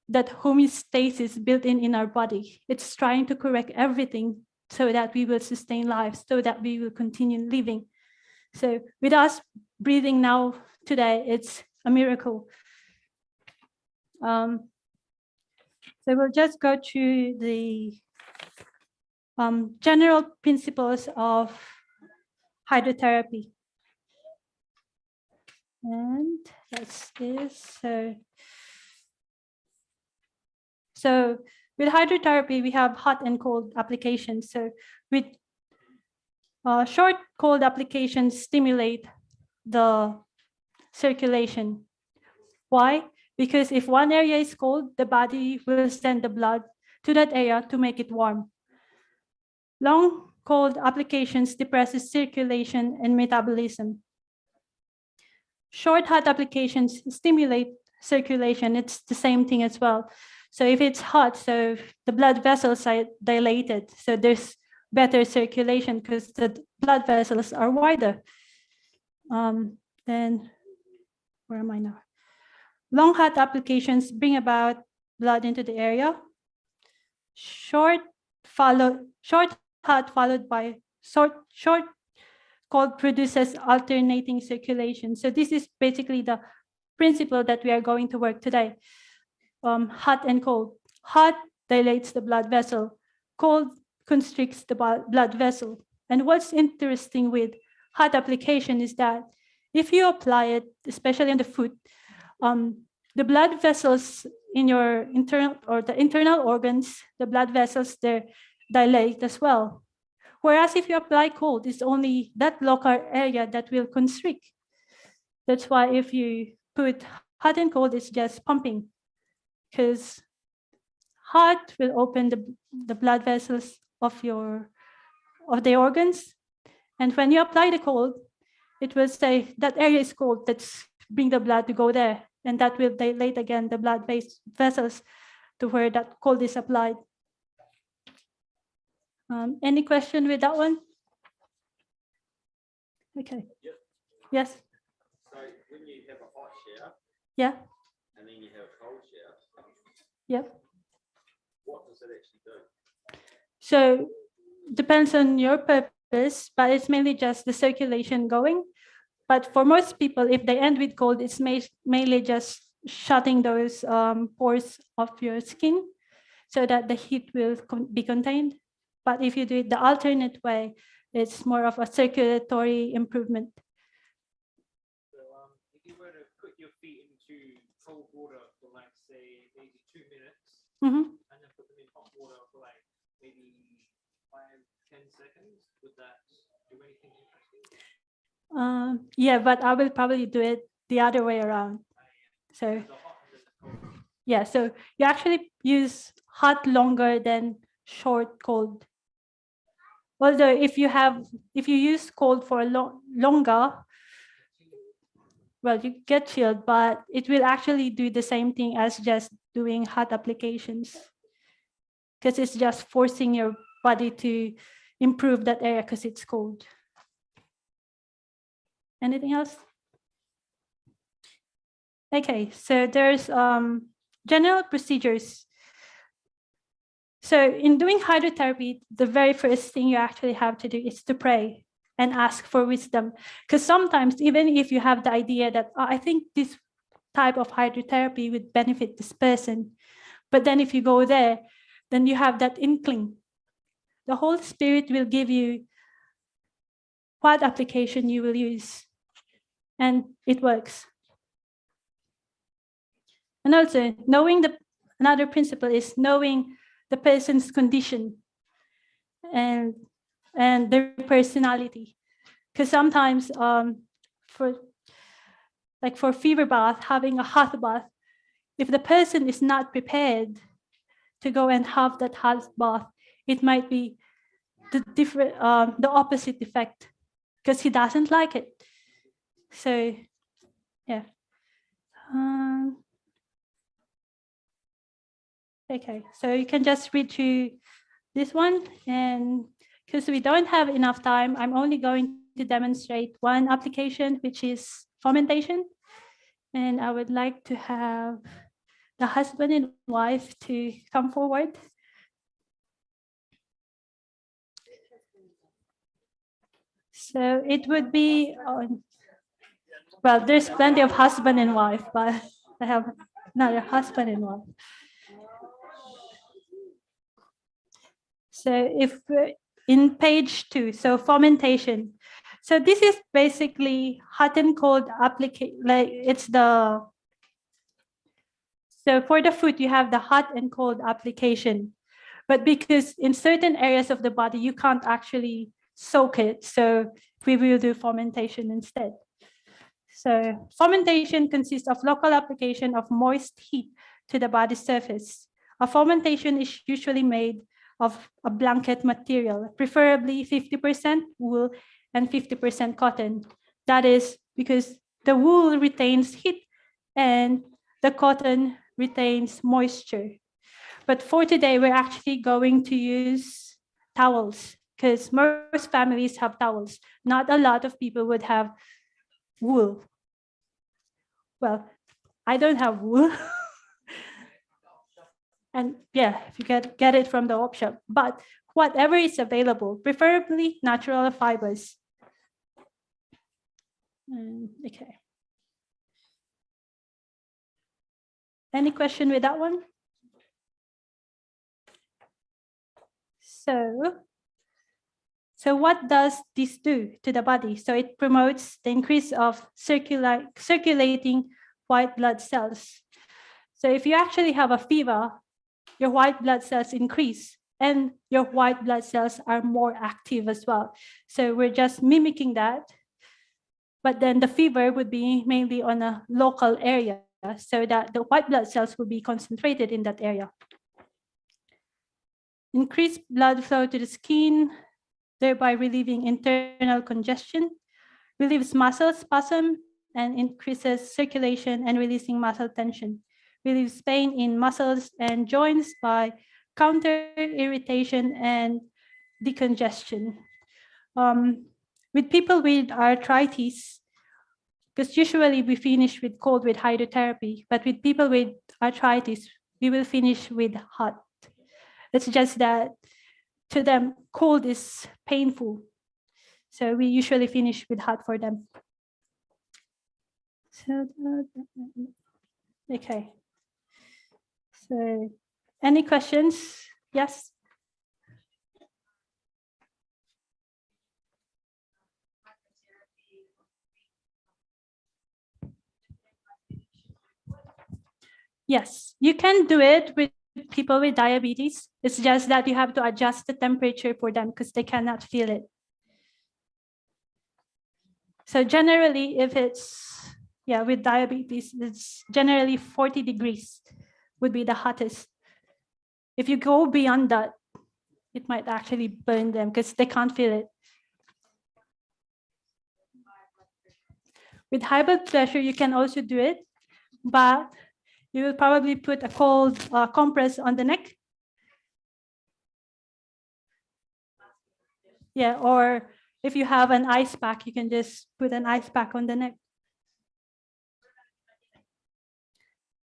that homeostasis built in our body. It's trying to correct everything so that we will sustain life, so that we will continue living. So with us breathing now today, it's a miracle. So we'll just go to the general principles of hydrotherapy. And that's this. So with hydrotherapy, we have hot and cold applications. So with short cold applications stimulate the circulation. Why? Because if one area is cold, the body will send the blood to that area to make it warm. Long cold applications depresses circulation and metabolism. Short hot applications stimulate circulation. It's the same thing as well. So if it's hot, so the blood vessels are dilated. So there's better circulation because the blood vessels are wider. Then, where am I now? Long hot applications bring about blood into the area. Short hot followed by short cold produces alternating circulation. So this is basically the principle that we are going to work today. Hot and cold. Hot dilates the blood vessel. Cold constricts the blood vessel. And what's interesting with hot application is that if you apply it, especially on the foot, the blood vessels in your internal organs, the blood vessels there dilate as well. Whereas if you apply cold, it's only that local area that will constrict. That's why if you put hot and cold, it's just pumping, because hot will open the blood vessels of the organs. And when you apply the cold, it will say that area is cold, let's bring the blood to go there. And that will dilate again the blood vessels to where that cold is applied. Any question with that one? Okay. Yep. Yes. So when you have a hot shower, Yeah. and then you have a cold shower, Yep. what does it actually do? So depends on your purpose, but it's mainly just the circulation going. But for most people, if they end with cold, it's mainly just shutting those pores of your skin so that the heat will be contained. But if you do it the alternate way, it's more of a circulatory improvement. maybe 2 minutes, Mhm. and then put them in hot water for like maybe 5-10 seconds. Would that do anything interesting? Yeah, but I will probably do it the other way around. So The hot and then the cold. yeah, so you actually use hot longer than short cold. Although if you use cold for longer, well, you get chilled, but it will actually do the same thing as just doing hot applications, because it's just forcing your body to improve that area because it's cold. Anything else? Okay, so there's general procedures. So in doing hydrotherapy, the very first thing you actually have to do is to pray and ask for wisdom. Because sometimes, even if you have the idea that, "Oh, I think this type of hydrotherapy would benefit this person," but then if you go there, then you have that inkling. The Holy Spirit will give you what application you will use, and it works. And also, another principle is knowing the person's condition and their personality. Because sometimes for fever bath, having a hot bath, if the person is not prepared to go and have that hot bath, it might be the opposite effect, because he doesn't like it. So yeah. Okay, so you can just read through this one, and because we don't have enough time, I'm only going to demonstrate one application, which is fomentation. And I would like to have the husband and wife to come forward. So it would be, well, there's plenty of husband and wife, but I have another husband and wife. So if in page 2, so fomentation. So this is basically hot and cold application, like so for the foot, you have the hot and cold application. But because in certain areas of the body, you can't actually soak it, so we will do fomentation instead. So fomentation consists of local application of moist heat to the body surface. A fomentation is usually made of a blanket material, preferably 50% wool and 50% cotton. That is because the wool retains heat and the cotton retains moisture. But for today, we're actually going to use towels, because most families have towels. Not a lot of people would have wool. Well, I don't have wool. And yeah, if you get it from the op shop, but whatever is available, preferably natural fibers. Okay. Any question with that one? So what does this do to the body? So it promotes the increase of circulating white blood cells. So if you actually have a fever, your white blood cells increase and your white blood cells are more active as well. So we're just mimicking that. But then the fever would be mainly on a local area, so that the white blood cells will be concentrated in that area. Increased blood flow to the skin, thereby relieving internal congestion, relieves muscle spasm, and increases circulation and releasing muscle tension. Relieves pain in muscles and joints by counter irritation and decongestion. With people with arthritis, because usually we finish with cold with hydrotherapy, but with people with arthritis, we will finish with hot. It's just that to them, cold is painful. So we usually finish with hot for them. So, okay. So any questions? Yes? Yes, you can do it with people with diabetes. It's just that you have to adjust the temperature for them because they cannot feel it. So generally, if it's, yeah, with diabetes, it's generally 40 degrees would be the hottest. If you go beyond that, it might actually burn them because they can't feel it. With high blood pressure, you can also do it, but you will probably put a cold compress on the neck. Yeah, or if you have an ice pack, you can just put an ice pack on the neck.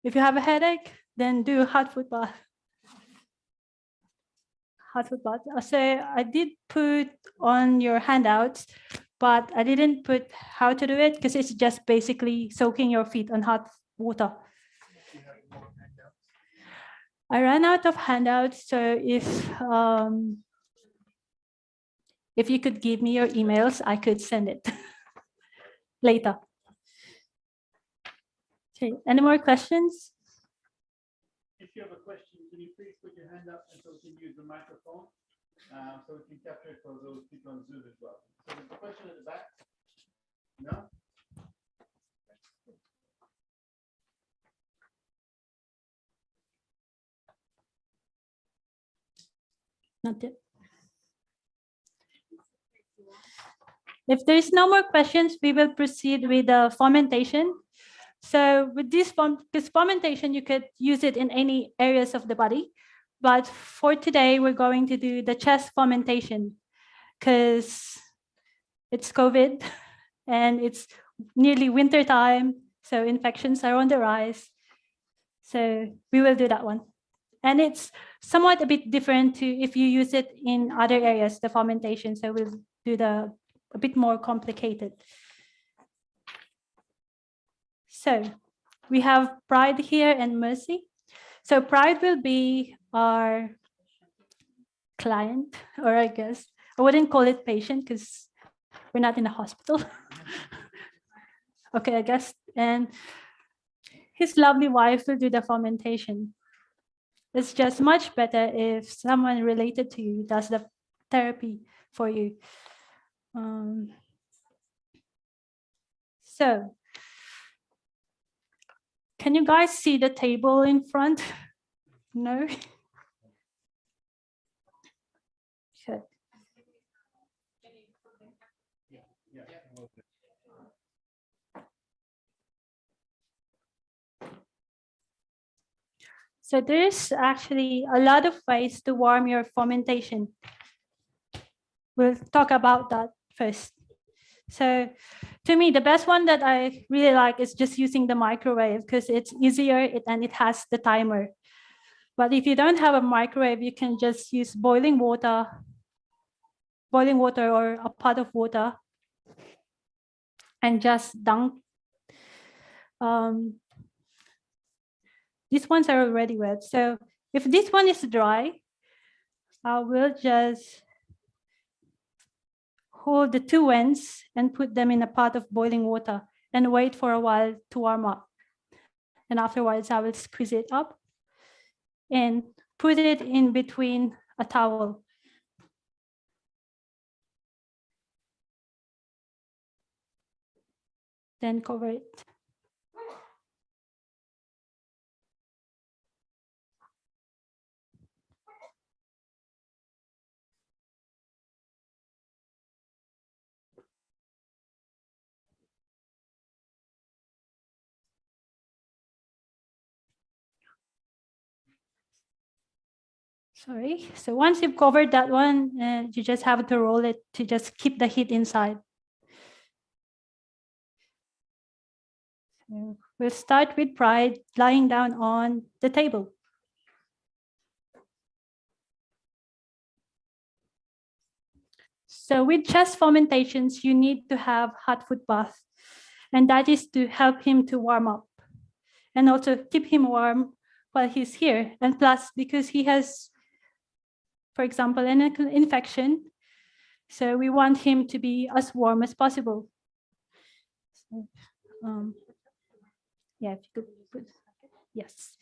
If you have a headache, then do hot foot bath. Hot foot bath. So I did put on your handouts, but I didn't put how to do it because it's just basically soaking your feet on hot water. I ran out of handouts, so if you could give me your emails, I could send it later. Okay, any more questions? If you have a question, can you please put your hand up and so we can use the microphone? So we can capture it for those people on Zoom as well. So there's a question at the back? No? Not yet. If there is no more questions, we will proceed with the fermentation. So with this fermentation, you could use it in any areas of the body. But for today, we're going to do the chest fermentation because it's COVID and it's nearly winter time. So infections are on the rise. So we will do that one. And it's somewhat a bit different to if you use it in other areas, the fermentation. So we'll do a bit more complicated. So we have Pride here and Mercy. So Pride will be our client, or I guess, I wouldn't call it patient because we're not in a hospital. Okay, I guess. And his lovely wife will do the fermentation. It's just much better if someone related to you does the therapy for you. So, can you guys see the table in front? No? Okay. So there's actually a lot of ways to warm your fermentation. We'll talk about that first. So to me, the best one that I really like is just using the microwave because it's easier and it has the timer. But if you don't have a microwave, you can just use boiling water or a pot of water and just dunk. These ones are already wet. So if this one is dry, I will just hold the two ends and put them in a pot of boiling water and wait for a while to warm up. And afterwards, I will squeeze it up and put it in between a towel. Then cover it. Sorry. So once you've covered that one, you just have to roll it to just keep the heat inside. So we'll start with Pride lying down on the table. So with chest fermentations, you need to have hot foot bath, and that is to help him to warm up and also keep him warm while he's here. And plus, because he has, for example, an infection, so we want him to be as warm as possible. So, yeah, if you could put, yes.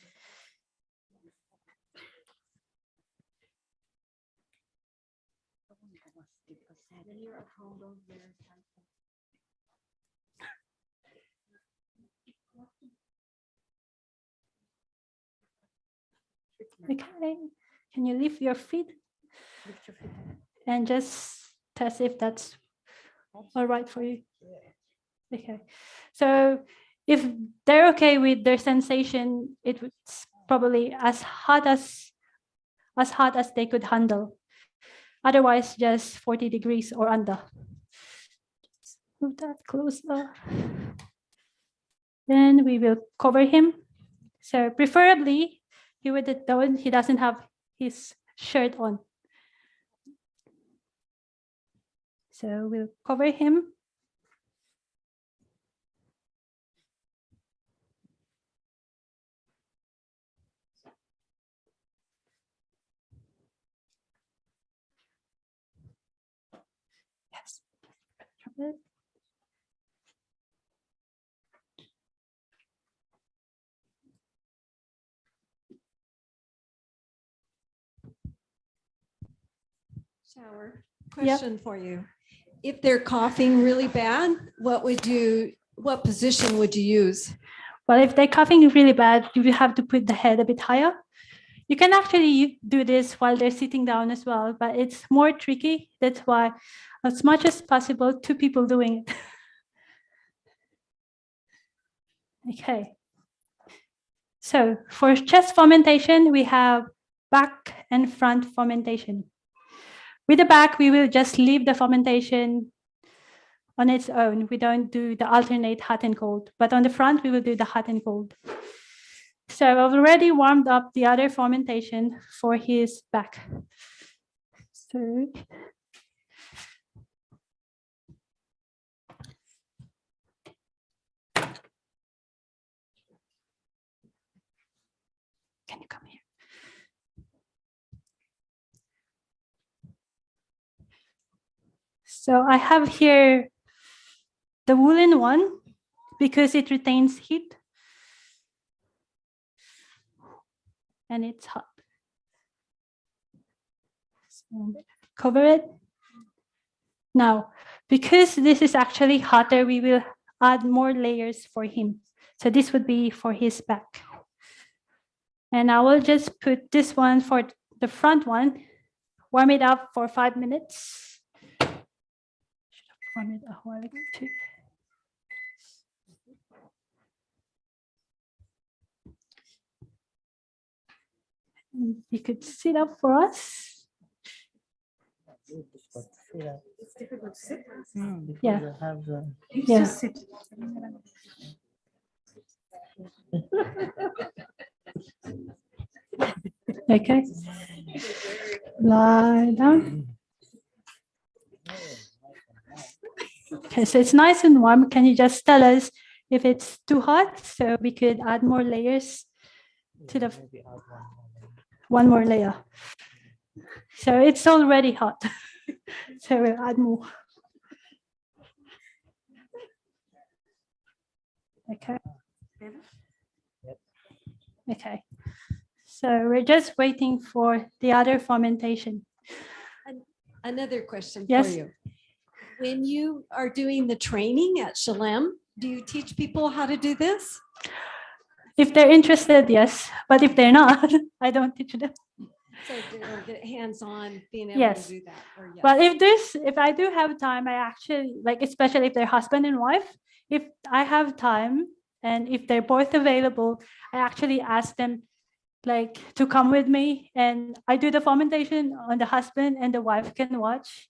Okay, can you lift your feet? And just test if that's all right for you. Okay, so if they're okay with their sensation, it's probably as hot as they could handle. Otherwise, just 40 degrees or under. Just move that closer. Then we will cover him. So preferably, he doesn't have his shirt on. So we'll cover him. Yes. Shower. Yep. Question for you. If they're coughing really bad, what position would you use? Well, if they're coughing really bad, you will have to put the head a bit higher. You can actually do this while they're sitting down as well, but it's more tricky. That's why, as much as possible, 2 people doing it. Okay. So for chest fomentation, we have back and front fomentation. With the back, we will just leave the fomentation on its own. We don't do the alternate hot and cold, but on the front, we will do the hot and cold. So I've already warmed up the other fomentation for his back. So can you come here? So I have here the woolen one because it retains heat and it's hot. So cover it. Now, because this is actually hotter, we will add more layers for him. So this would be for his back. And I will just put this one for the front one, warm it up for 5 minutes. Should have warmed it a while ago too. And you could sit up for us. It's difficult to sit. Yeah. You Yeah. just sit. Okay. Lie down. Okay, so it's nice and warm. Can you just tell us if it's too hot so we could add more layers to the one more layer? So it's already hot. So we'll add more. Okay. Okay. So we're just waiting for the other fermentation. Another question for Yes. you. When you are doing the training at Shalem, do you teach people how to do this? If they're interested, yes. But if they're not, I don't teach them. So they'll get hands-on being able Yes. to do that. Or yes. Well, if I do have time, I actually like, especially if they're husband and wife, if I have time and if they're both available, I actually ask them like to come with me and I do the fermentation on the husband and the wife can watch.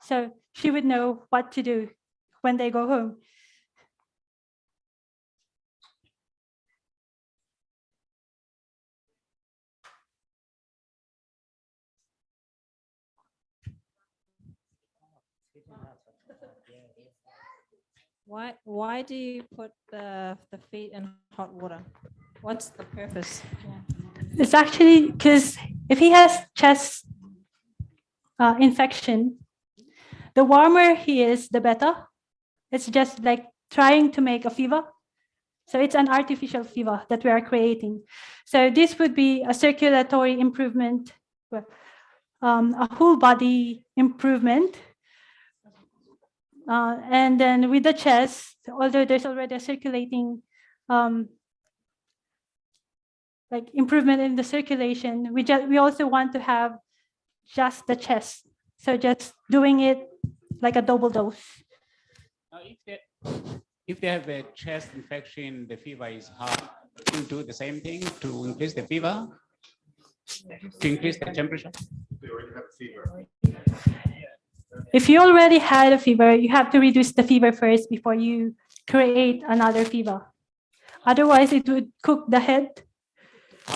So she would know what to do when they go home. Why do you put the feet in hot water? What's the purpose? It's actually because if he has chest infection, the warmer he is, the better. It's just like trying to make a fever. So it's an artificial fever that we are creating. So this would be a circulatory improvement a whole body improvement. And then with the chest, although there's already a circulating like improvement in the circulation, we also want to have just the chest. So just doing it like a double dose. If they have a chest infection, the fever is high, you do the same thing to increase the fever, to increase the temperature. If you already had a fever, you have to reduce the fever first before you create another fever. Otherwise, it would cook the head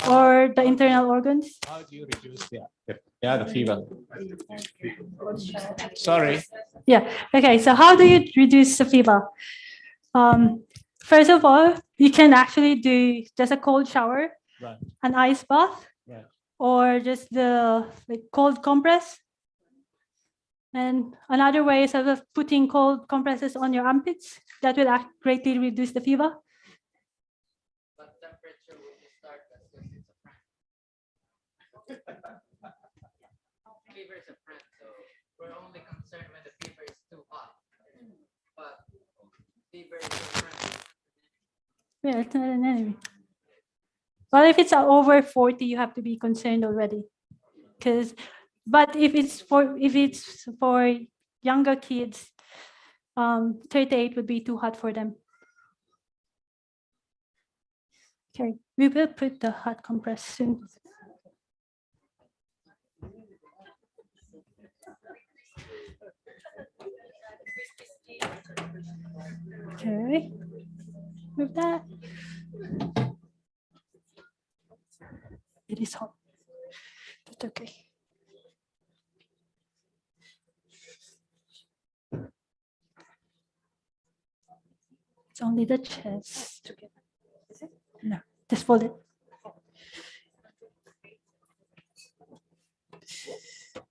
or the internal organs. How do you reduce the fever? Sorry. Yeah. Okay. So how do you reduce the fever? First of all, you can actually do just a cold shower, Right. an ice bath, Right. or just the cold compress. And another way is of putting cold compresses on your armpits. That will greatly reduce the fever. But temperature will be start because it's a prank. Fever is a prank, so we're only concerned when the fever is too hot. But fever is a prank. Yeah, it's not an enemy. Well, if it's over 40, you have to be concerned already. But if it's for younger kids, 38 would be too hot for them. Okay, we will put the hot compress soon. Okay, move that. It is hot. That's okay. It's only the chest. No, just fold it.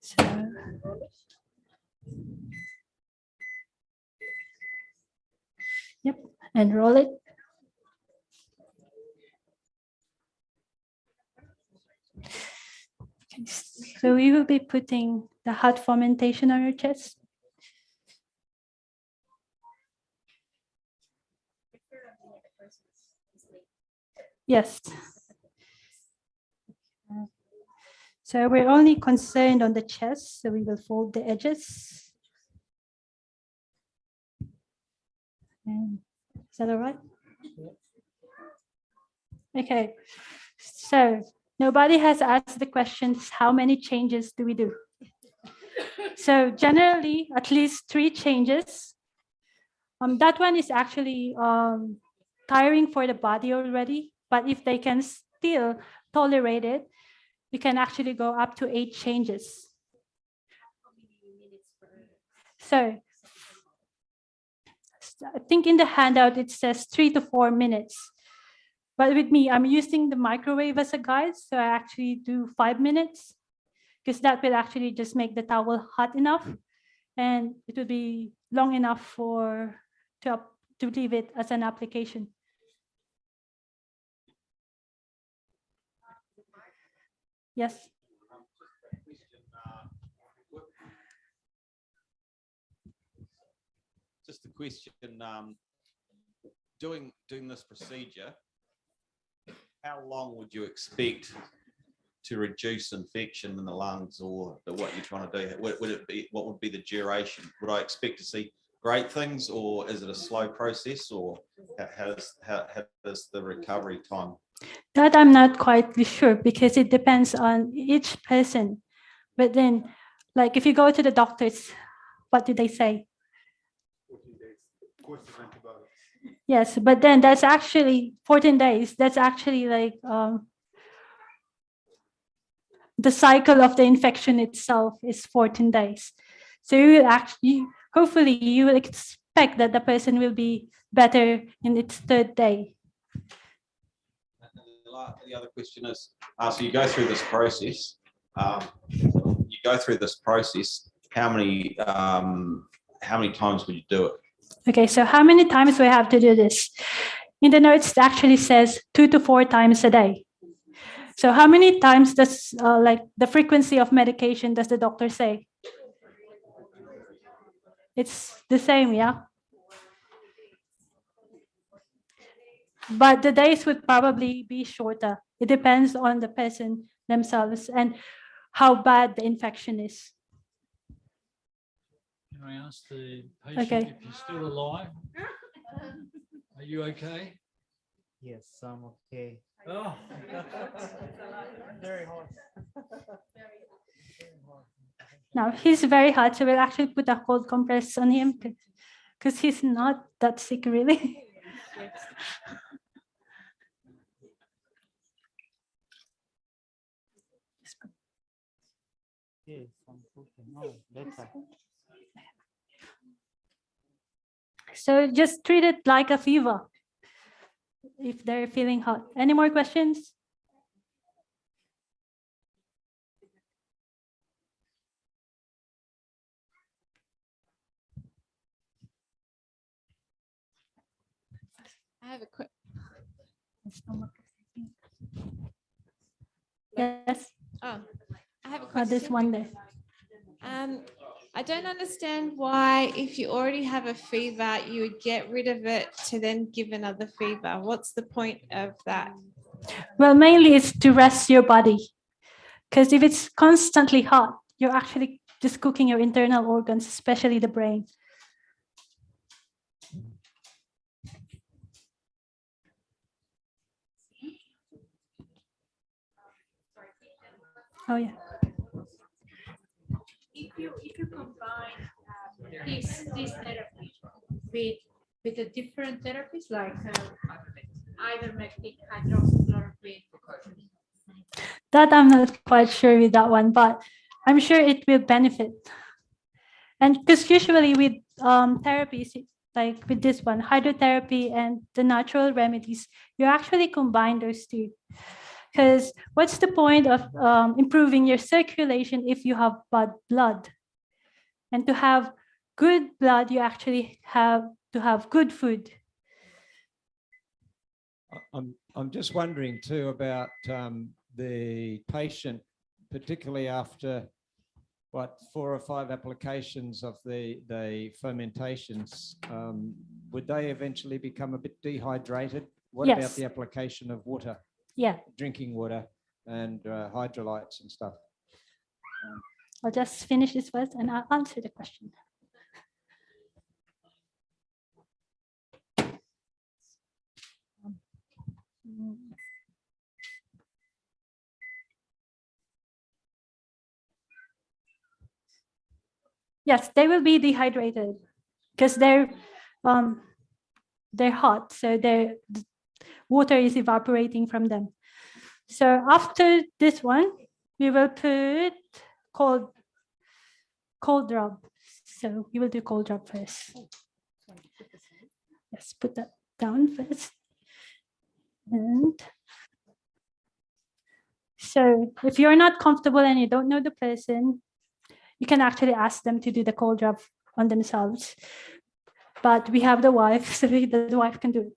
So, yep, and roll it. Okay, so we will be putting the hot fermentation on your chest. Yes. So we're only concerned on the chest, so we will fold the edges. And is that all right? Okay, so nobody has asked the questions, how many changes do we do? So generally, at least 3 changes. That one is actually tiring for the body already, but if they can still tolerate it, you can actually go up to 8 changes. So I think in the handout, it says 3 to 4 minutes. But with me, I'm using the microwave as a guide. So I actually do 5 minutes because that will actually just make the towel hot enough. And it will be long enough to leave it as an application. Yes. Just a question, doing this procedure, how long would you expect to reduce infection in the lungs, or what you're trying to do? Would it be, what would be the duration? Would I expect to see great things, or is it a slow process, or how does the recovery time? That I'm not quite sure because it depends on each person. But then, like if you go to the doctors, what do they say? 14 days. Course of antibiotics. Yes, but then that's actually 14 days. That's actually like the cycle of the infection itself is 14 days. So you will actually, hopefully you will expect that the person will be better in its 3rd day. The other question is, so you go through this process, how many times would you do it? Okay, so how many times do I have to do this? In the notes, it actually says 2 to 4 times a day. So how many times does like the frequency of medication does the doctor say? It's the same, yeah? But the days would probably be shorter. It depends on the person themselves and how bad the infection is. Can I ask the patient Okay. if he's still alive? Are you okay? Yes, I'm okay. Oh. Very hard. Now he's very hot, so we'll actually put a cold compress on him because he's not that sick really. Yes, I'm okay. No, better. So just treat it like a fever if they're feeling hot. Any more questions? I have a quick. Yes, Oh, I have a question. this one there. I don't understand why, if you already have a fever, you would get rid of it to then give another fever. What's the point of that? Well, mainly it's to rest your body. Because if it's constantly hot, you're actually just cooking your internal organs, especially the brain. Oh, yeah. If you combine this therapy with a different therapies like ivermectin, hydroxychloroquine. That I'm not quite sure with that one, but I'm sure it will benefit. And because usually with therapies, like with this one, hydrotherapy and the natural remedies, you actually combine those two. Because what's the point of improving your circulation if you have bad blood? And to have good blood, you actually have to have good food. I'm just wondering too about the patient, particularly after 4 or 5 applications of the fermentations, would they eventually become a bit dehydrated? What about Yes. the application of water, Yeah, drinking water and hydrolytes and stuff? I'll just finish this first and I'll answer the question. Yes, they will be dehydrated because they're hot, so the water is evaporating from them. So after this one, we will put cold drop. So we will do cold drop first. Let's put that down first. And so if you're not comfortable and you don't know the person, you can actually ask them to do the cold drop on themselves. But we have the wife, so the wife can do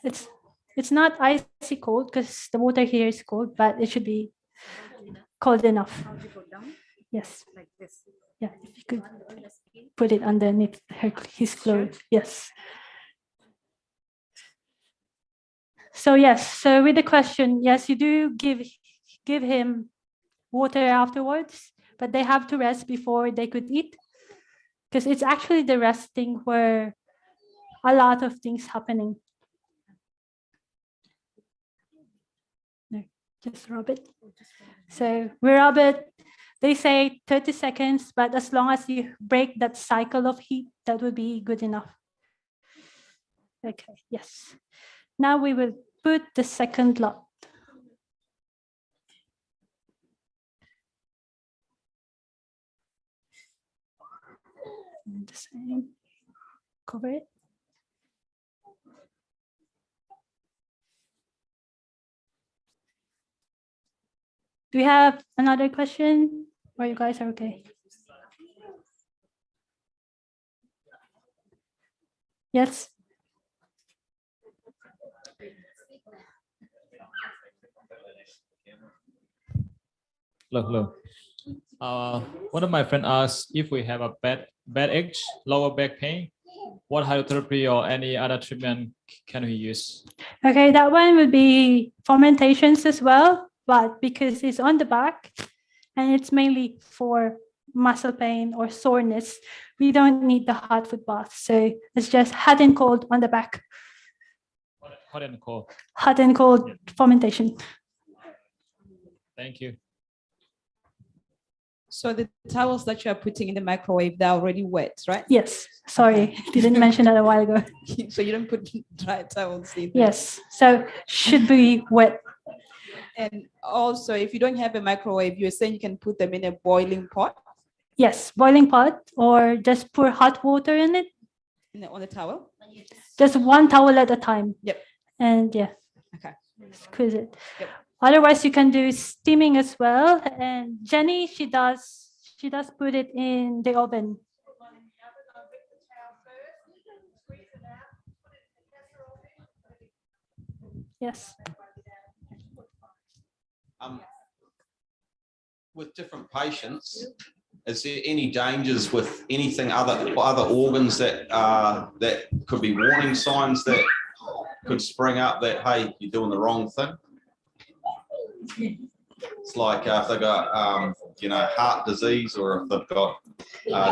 it. It's not icy cold because the water here is cold, but it should be cold enough. Yes. Like this. Yeah, if you could put it underneath his clothes. Yes. So yes, so with the question, yes, you do give him water afterwards, but they have to rest before they could eat, because it's actually the resting where a lot of things happening. No, just rub it. So we rub it. They say 30 seconds, but as long as you break that cycle of heat, that would be good enough. Okay, yes. Now we will put the second lot. And the same. Cover it. Do we have another question? Or you guys are okay? Yes. Look. One of my friends asked if we have a bad ache, lower back pain, what hydrotherapy or any other treatment can we use? Okay, that one would be fomentations as well, but because it's on the back and it's mainly for muscle pain or soreness, we don't need the hot foot bath. So it's just hot and cold on the back, Hot and cold. hot and cold fomentation. Thank you. So the towels that you are putting in the microwave, they're already wet, right? Yes, sorry, didn't mention that a while ago. So you don't put dry towels in there. Yes, so should be wet. And also, if you don't have a microwave, you're saying you can put them in a boiling pot Yes, boiling pot or just pour hot water in it. on the towel. Just one towel at a time. Yep. And yeah. Okay. Squeeze it. Yep. Otherwise, you can do steaming as well. And Jenny, she does put it in the oven. Yes. With different patients, is there any dangers with anything other organs that could be warning signs that could spring up that, hey, you're doing the wrong thing? It's like if they've got heart disease, or if they've got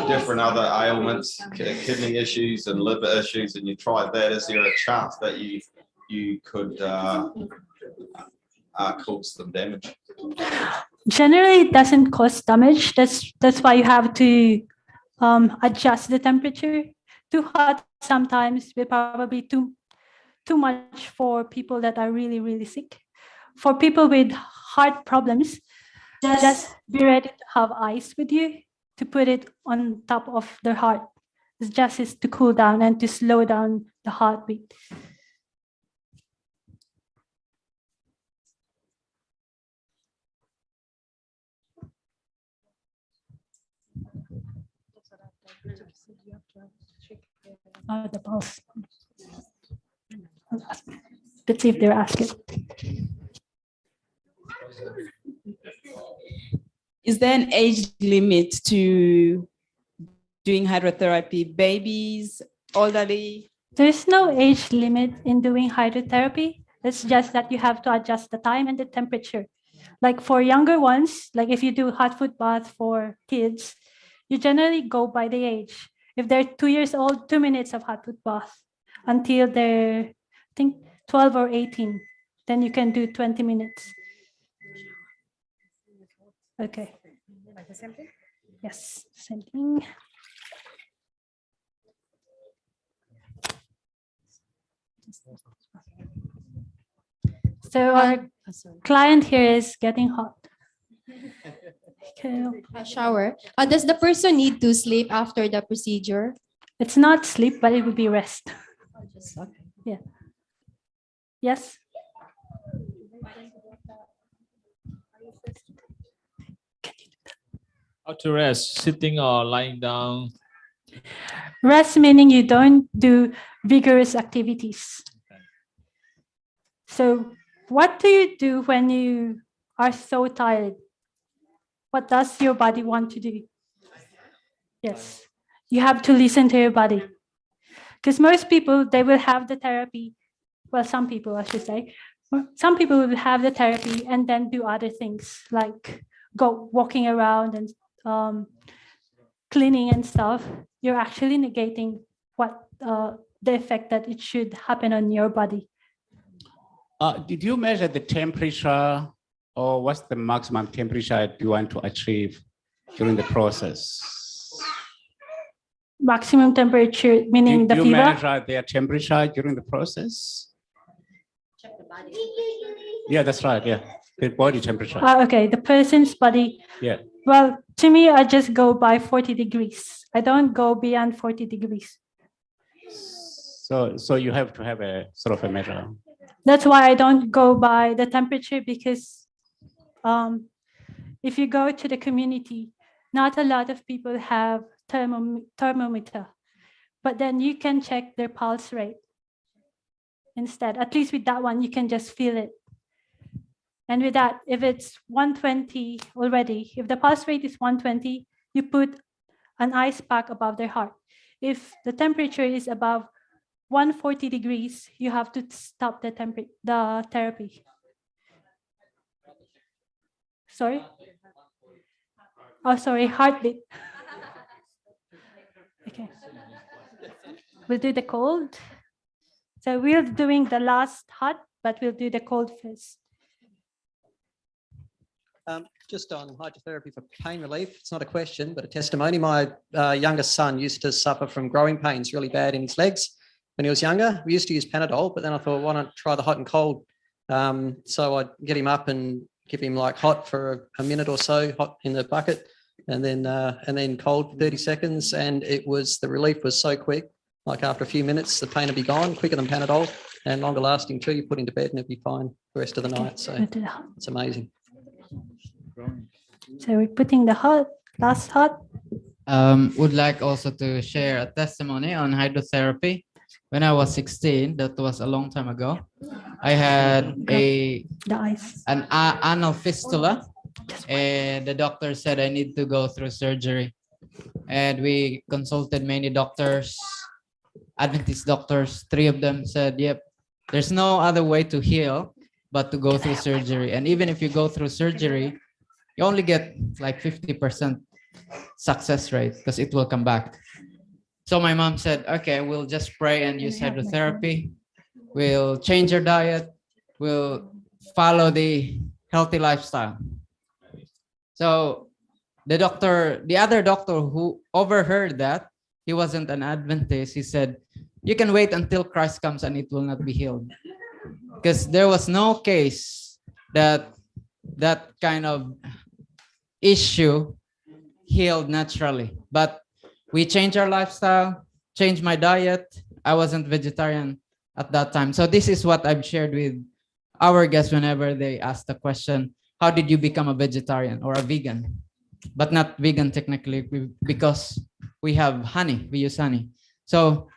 different other ailments, kidney issues and liver issues, and you tried that, is there a chance that you could cause them damage? Generally, it doesn't cause damage. That's why you have to adjust the temperature. Too hot sometimes will probably too much for people that are really, really sick. For people with heart problems, just be ready to have ice with you to put it on top of their heart. It's just to cool down and to slow down the heartbeat. The pulse. Let's see if they're asking. Is there an age limit to doing hydrotherapy? Babies, elderly? There's no age limit in doing hydrotherapy. It's just that you have to adjust the time and the temperature. Like for younger ones, like if you do hot foot bath for kids, you generally go by the age. If they're 2 years old, 2 minutes of hot foot bath until they're, I think, 12 or 18. Then you can do 20 minutes. Okay. Yes, same thing. So our client here is getting hot. Okay. A shower. Does the person need to sleep after the procedure? It's not sleep, but it would be rest. Yeah. Yes. How to rest, sitting or lying down? Rest meaning you don't do vigorous activities. So what do you do when you are so tired? What does your body want to do? Yes, you have to listen to your body. Because most people, they will have the therapy. Well, some people, I should say. Some people will have the therapy and then do other things like go walking around and cleaning and stuff. You're actually negating what the effect that it should happen on your body. Did you measure the temperature, or what's the maximum temperature you want to achieve during the process? Maximum temperature, meaning the Did fever? you measure their temperature during the process? Check the body. Yeah, that's right. Yeah, the body temperature. Okay, the person's body. Yeah. Well, to me, I just go by 40 degrees. I don't go beyond 40 degrees. So you have to have a sort of a measure. That's why I don't go by the temperature, because if you go to the community, not a lot of people have thermometer, but then you can check their pulse rate instead. At least with that one, you can just feel it. And with that, if it's 120 already, if the pulse rate is 120, you put an ice pack above their heart. If the temperature is above 140 degrees, you have to stop the therapy. Sorry? Oh, sorry, heartbeat. Okay. We'll do the cold. So we're doing the last hot, but we'll do the cold first. Just on hydrotherapy for pain relief, it's not a question, but a testimony. My youngest son used to suffer from growing pains really bad in his legs when he was younger. We used to use Panadol, but then I thought, why not try the hot and cold? So I'd get him up and give him like hot for a minute or so, hot in the bucket, and then cold for 30 seconds. And the relief was so quick, like after a few minutes, the pain would be gone, quicker than Panadol, and longer lasting too. You put him to bed and it'd be fine the rest of the night. So it's amazing. So we're putting the last hot. Would like also to share a testimony on hydrotherapy. When I was 16, that was a long time ago, I had an anal fistula, and the doctor said I need to go through surgery. And we consulted many doctors, Adventist doctors. 3 of them said, yep, there's no other way to heal but to go through surgery. And even if you go through surgery, you only get like 50% success rate because it will come back. So my mom said, okay, we'll just pray and use hydrotherapy. We'll change your diet. We'll follow the healthy lifestyle. So the other doctor who overheard that, he wasn't an Adventist. He said, you can wait until Christ comes and it will not be healed. Because there was no case that kind of issue healed naturally. But we changed our lifestyle, changed my diet. I wasn't vegetarian at that time. So this is what I've shared with our guests whenever they ask the question, how did you become a vegetarian or a vegan? But not vegan technically because we have honey, we use honey. So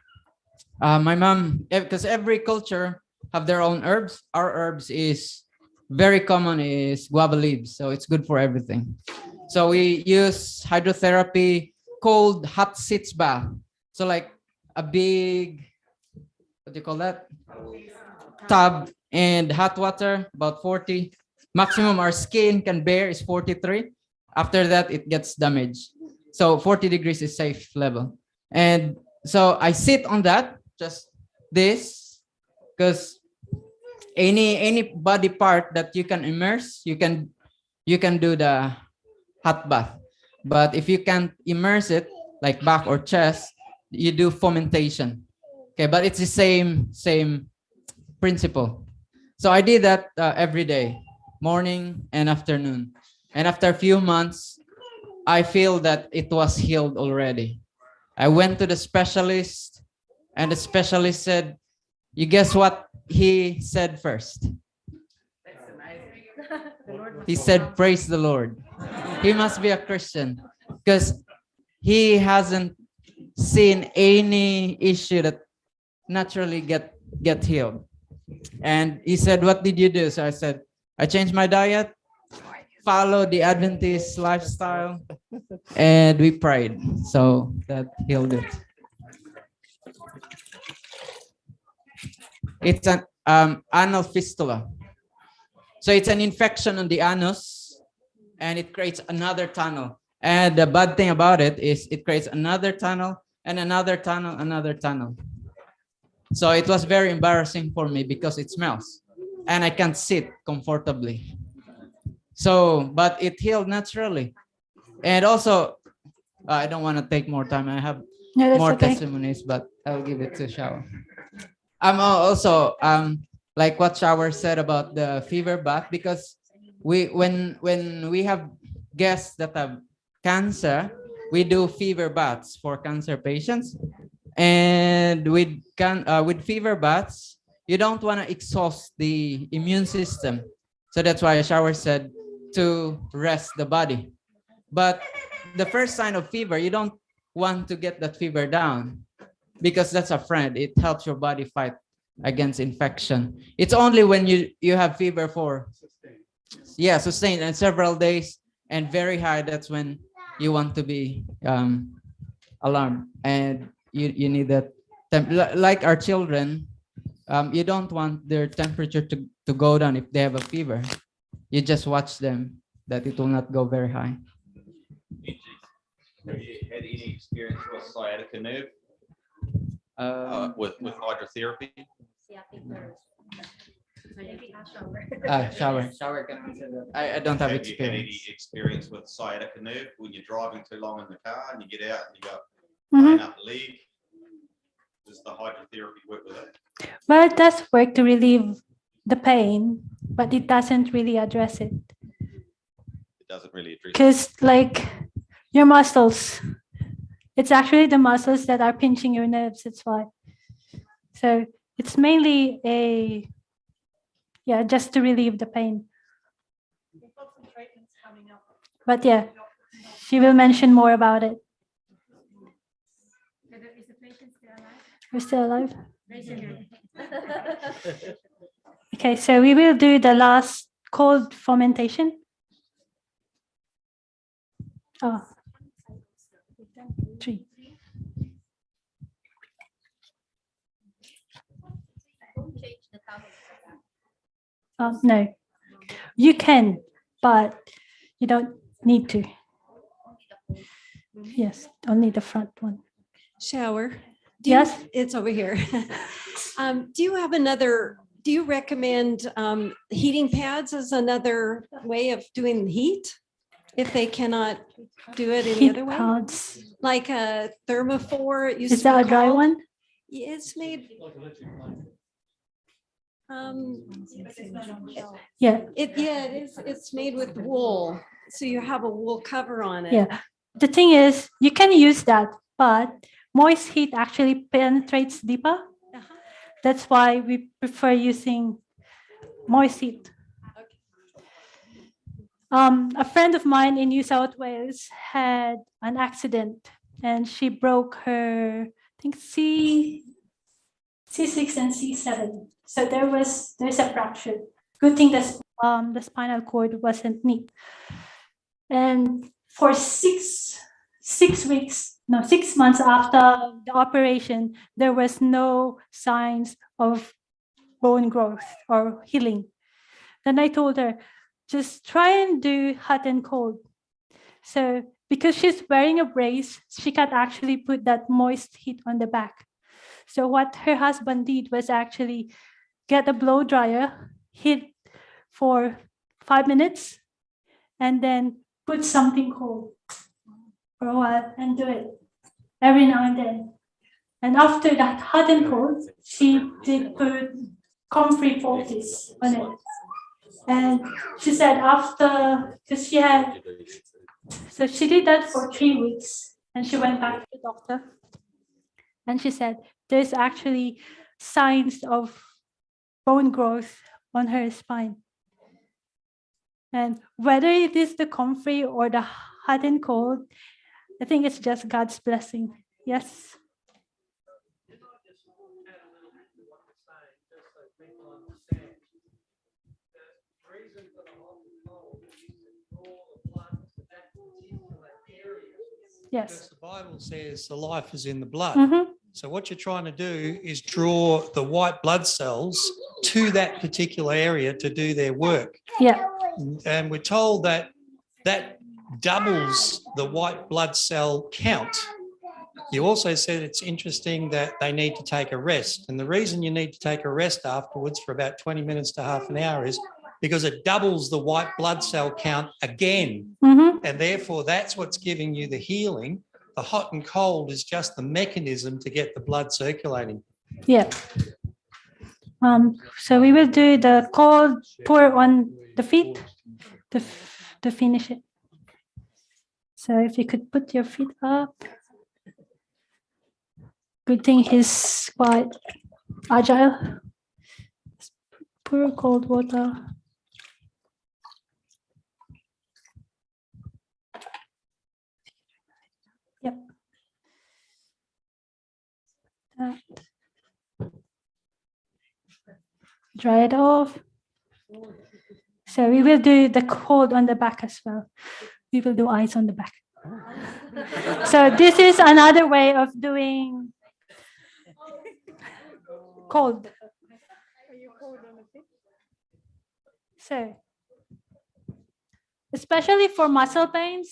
my mom, because every culture have their own herbs. Our herbs is very common is guava leaves. So it's good for everything. So we use hydrotherapy, cold, hot sitz bath. So like a big, what do you call that? Tub and hot water, about 40. Maximum our skin can bear is 43. After that, it gets damaged. So 40 degrees is safe level. And so I sit on that, just this, because any body part that you can immerse, you can do the hot bath. But if you can't immerse it, like back or chest, you do fomentation. Okay, but it's the same principle. So I did that every day, morning and afternoon. And after a few months, I feel that it was healed already. I went to the specialist, and the specialist said, you guess what he said first? He said, praise the Lord. He must be a Christian because he hasn't seen any issue that naturally get healed. And he said, what did you do? So I said, I changed my diet, follow the Adventist lifestyle, and we prayed. So that healed it. It's an anal fistula. So it's an infection on the anus, and it creates another tunnel. And the bad thing about it is it creates another tunnel and another tunnel, another tunnel. So it was very embarrassing for me because it smells and I can't sit comfortably. So, but it healed naturally. And also, I don't want to take more time. I have more testimonies, but I'll give it to Shower. I'm also, like what Shower said about the fever bath, because when we have guests that have cancer, we do fever baths for cancer patients. And with fever baths, you don't want to exhaust the immune system. So that's why Shower said to rest the body. But the first sign of fever, you don't want to get that fever down because that's a friend. It helps your body fight against infection. It's only when you have fever for Yeah, sustained and several days and very high. That's when you want to be alarmed, and you need that like our children. You don't want their temperature to go down if they have a fever. You just watch them that it will not go very high. Have you had any experience with sciatica nerve with hydrotherapy? Shower can answer that. I don't have You had experience. any experience with sciatica nerve when you're driving too long in the car and you get out and you go Mhm. pain up the leg? Does the hydrotherapy work with it? Well, it does work to relieve the pain, but it doesn't really address it. It doesn't really address it. Because, like, your muscles, it's actually the muscles that are pinching your nerves. That's why. So it's mainly just to relieve the pain. But yeah, she will mention more about it. We're still alive. Okay, so we will do the last cold fermentation. Oh, 3. No, you can, but you don't need to. Yes, only the front one. Shower. Yes? It's over here. Do you recommend heating pads as another way of doing heat? If they cannot do it any Heat other way? pads. Like a thermophore? It used Is to be that a dry called. one? Yeah, it's made. Yeah. It is. It's made with wool, so you have a wool cover on it. Yeah. The thing is, you can use that, but moist heat actually penetrates deeper. That's why we prefer using moist heat. A friend of mine in New South Wales had an accident and she broke her, I think C6 and C7. So there's a fracture. Good thing the spinal cord wasn't knee. And for 6 months after the operation, there was no signs of bone growth or healing. Then I told her, just try and do hot and cold. So because she's wearing a brace, she can actually put that moist heat on the back. So what her husband did was actually get a blow dryer, heat for 5 minutes, and then put something cold for a while and do it every now and then. And after that hot and cold, she did put comfrey poultice on it. And she said because she did that for 3 weeks and she went back to the doctor. And she said, there's actually signs of bone growth on her spine. And whether it is the comfrey or the hot and cold, I think it's just God's blessing. Yes. Yes. Because the Bible says the life is in the blood. Mhm. So what you're trying to do is draw the white blood cells to that particular area to do their work. Yeah. And we're told that doubles the white blood cell count. You also said it's interesting that they need to take a rest. And the reason you need to take a rest afterwards for about 20 minutes to half an hour is because it doubles the white blood cell count again. Mhm. And therefore, that's what's giving you the healing. The hot and cold is just the mechanism to get the blood circulating. Yeah. So we will do the cold pour on the feet to finish it. So if you could put your feet up. Good thing he's quite agile. Pour cold water. Yep. Dry it off. So we will do the cold on the back as well. We will do ice on the back. So this is another way of doing cold. So, especially for muscle pains,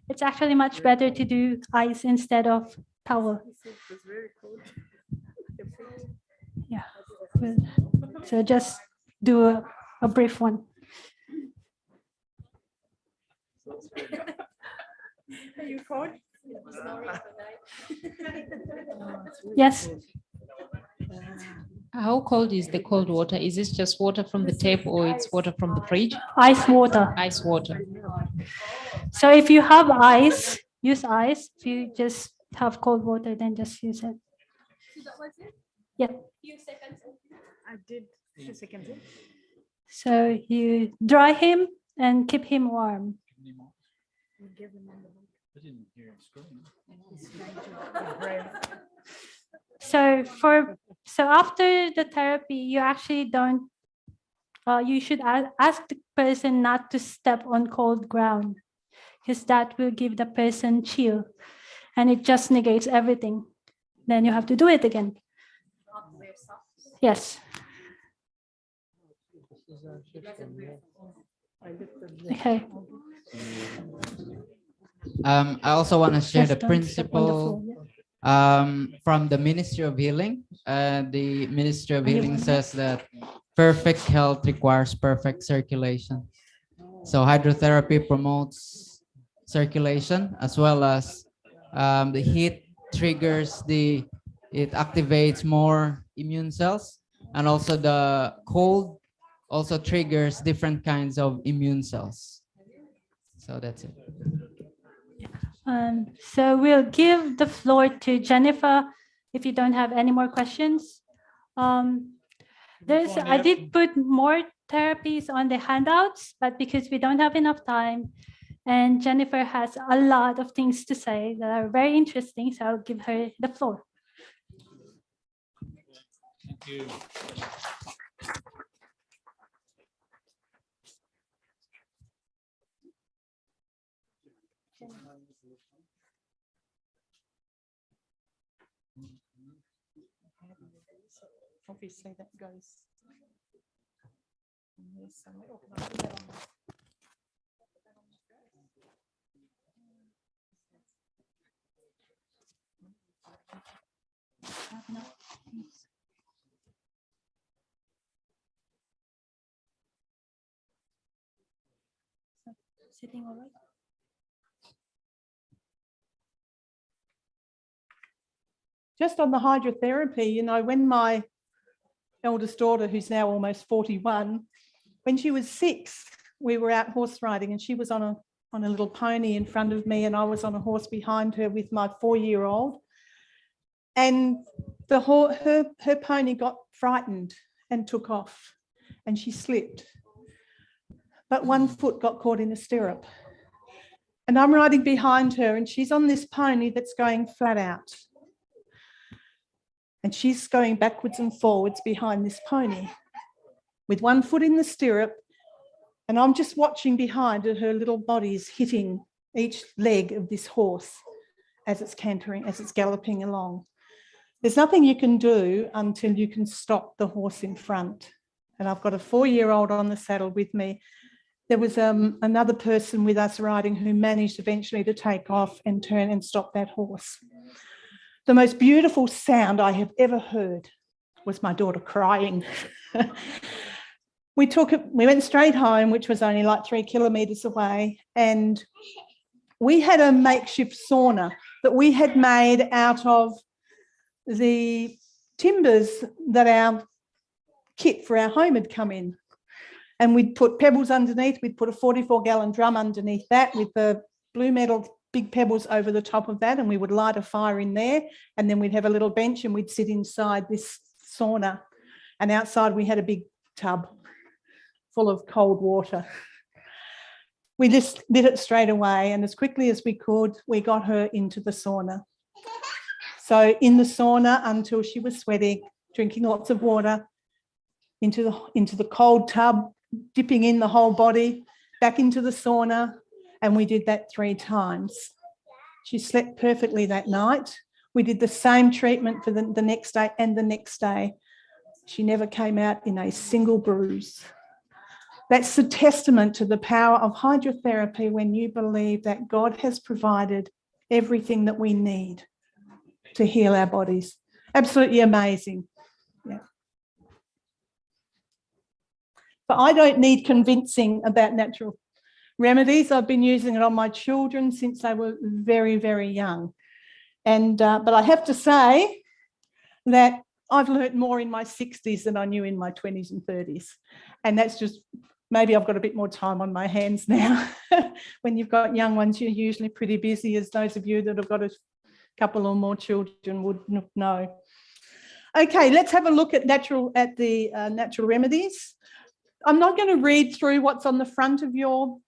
it's actually much better to do ice instead of towel. Yeah. So just do a brief one. Are you cold? Yes. How cold is the cold water? Is this just water from the tap or it's water from the fridge? Ice water. Ice water. So if you have ice, use ice. If you just have cold water, then just use it. Yeah. I did 2 seconds. So you dry him and keep him warm. So after the therapy, you actually don't. You should ask the person not to step on cold ground, because that will give the person chill, and it just negates everything. Then you have to do it again. Yes. Okay. I also want to share the Just don't step on the principle floor, from the Ministry of Healing. The Ministry of Healing says that perfect health requires perfect circulation. So hydrotherapy promotes circulation, as well as the heat triggers it activates more immune cells, and also the cold also triggers different kinds of immune cells. So that's it. So we'll give the floor to Jennifer if you don't have any more questions. I did put more therapies on the handouts, but because we don't have enough time, and Jennifer has a lot of things to say that are very interesting, so I'll give her the floor. Thank you. Obviously that goes. Sitting all right? Just on the hydrotherapy, you know, when my eldest daughter, who's now almost 41, when she was 6, we were out horse riding, and she was on a little pony in front of me, and I was on a horse behind her with my 4-year-old. And her pony got frightened and took off, and she slipped. But one foot got caught in a stirrup. And I'm riding behind her, and she's on this pony that's going flat out. And she's going backwards and forwards behind this pony with one foot in the stirrup. And I'm just watching behind her little body's hitting each leg of this horse as it's cantering, as it's galloping along. There's nothing you can do until you can stop the horse in front. And I've got a 4-year-old on the saddle with me. There was another person with us riding who managed eventually to take off and turn and stop that horse. The most beautiful sound I have ever heard was my daughter crying. We went straight home, which was only like 3 kilometres away, and we had a makeshift sauna that we had made out of the timbers that our kit for our home had come in. And we'd put pebbles underneath. We'd put a 44-gallon drum underneath that with the blue metal big pebbles over the top of that, and we would light a fire in there, and then we'd have a little bench and we'd sit inside this sauna, and outside we had a big tub full of cold water. We just did it straight away, and as quickly as we could, we got her into the sauna. So in the sauna until she was sweating, drinking lots of water, into the cold tub, dipping in the whole body, back into the sauna, and we did that 3 times. She slept perfectly that night. We did the same treatment for the next day and the next day. She never came out in a single bruise. That's the testament to the power of hydrotherapy when you believe that God has provided everything that we need to heal our bodies. Absolutely amazing. Yeah. But I don't need convincing about natural remedies. I've been using it on my children since they were very, very young. And but I have to say that I've learnt more in my 60s than I knew in my 20s and 30s. And that's just, maybe I've got a bit more time on my hands now. When you've got young ones, you're usually pretty busy, as those of you that have got a couple or more children would know. Okay, let's have a look at the natural remedies. I'm not going to read through what's on the front of your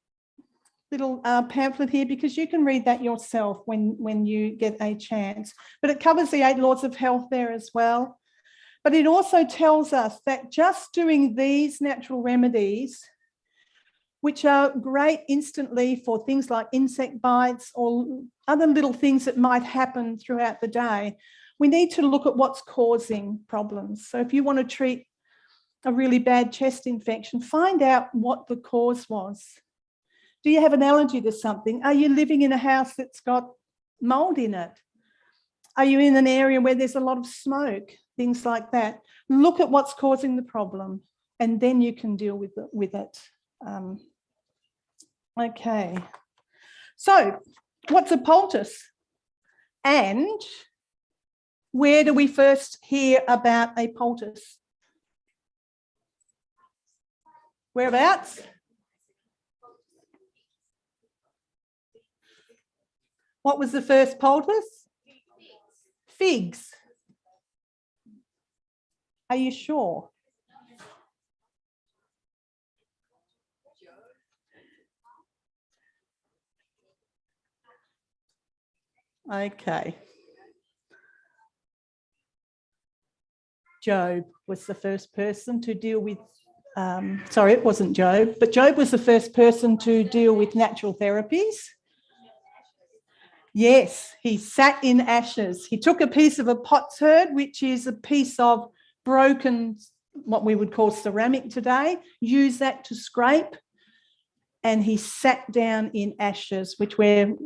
little pamphlet here, because you can read that yourself when you get a chance. But it covers the 8 laws of health there as well. But it also tells us that just doing these natural remedies, which are great instantly for things like insect bites or other little things that might happen throughout the day, we need to look at what's causing problems. So if you want to treat a really bad chest infection, find out what the cause was. Do you have an allergy to something? Are you living in a house that's got mold in it? Are you in an area where there's a lot of smoke? Things like that. Look at what's causing the problem, and then you can deal with it. Okay. So what's a poultice? And where do we first hear about a poultice? Whereabouts? What was the first poultice? Figs. Are you sure? Okay. Job was the first person to deal with, sorry, it wasn't Job, but Job was the first person to deal with natural therapies. Yes, he sat in ashes. He took a piece of a potsherd, which is a piece of broken, what we would call ceramic today, used that to scrape, and he sat down in ashes, which we're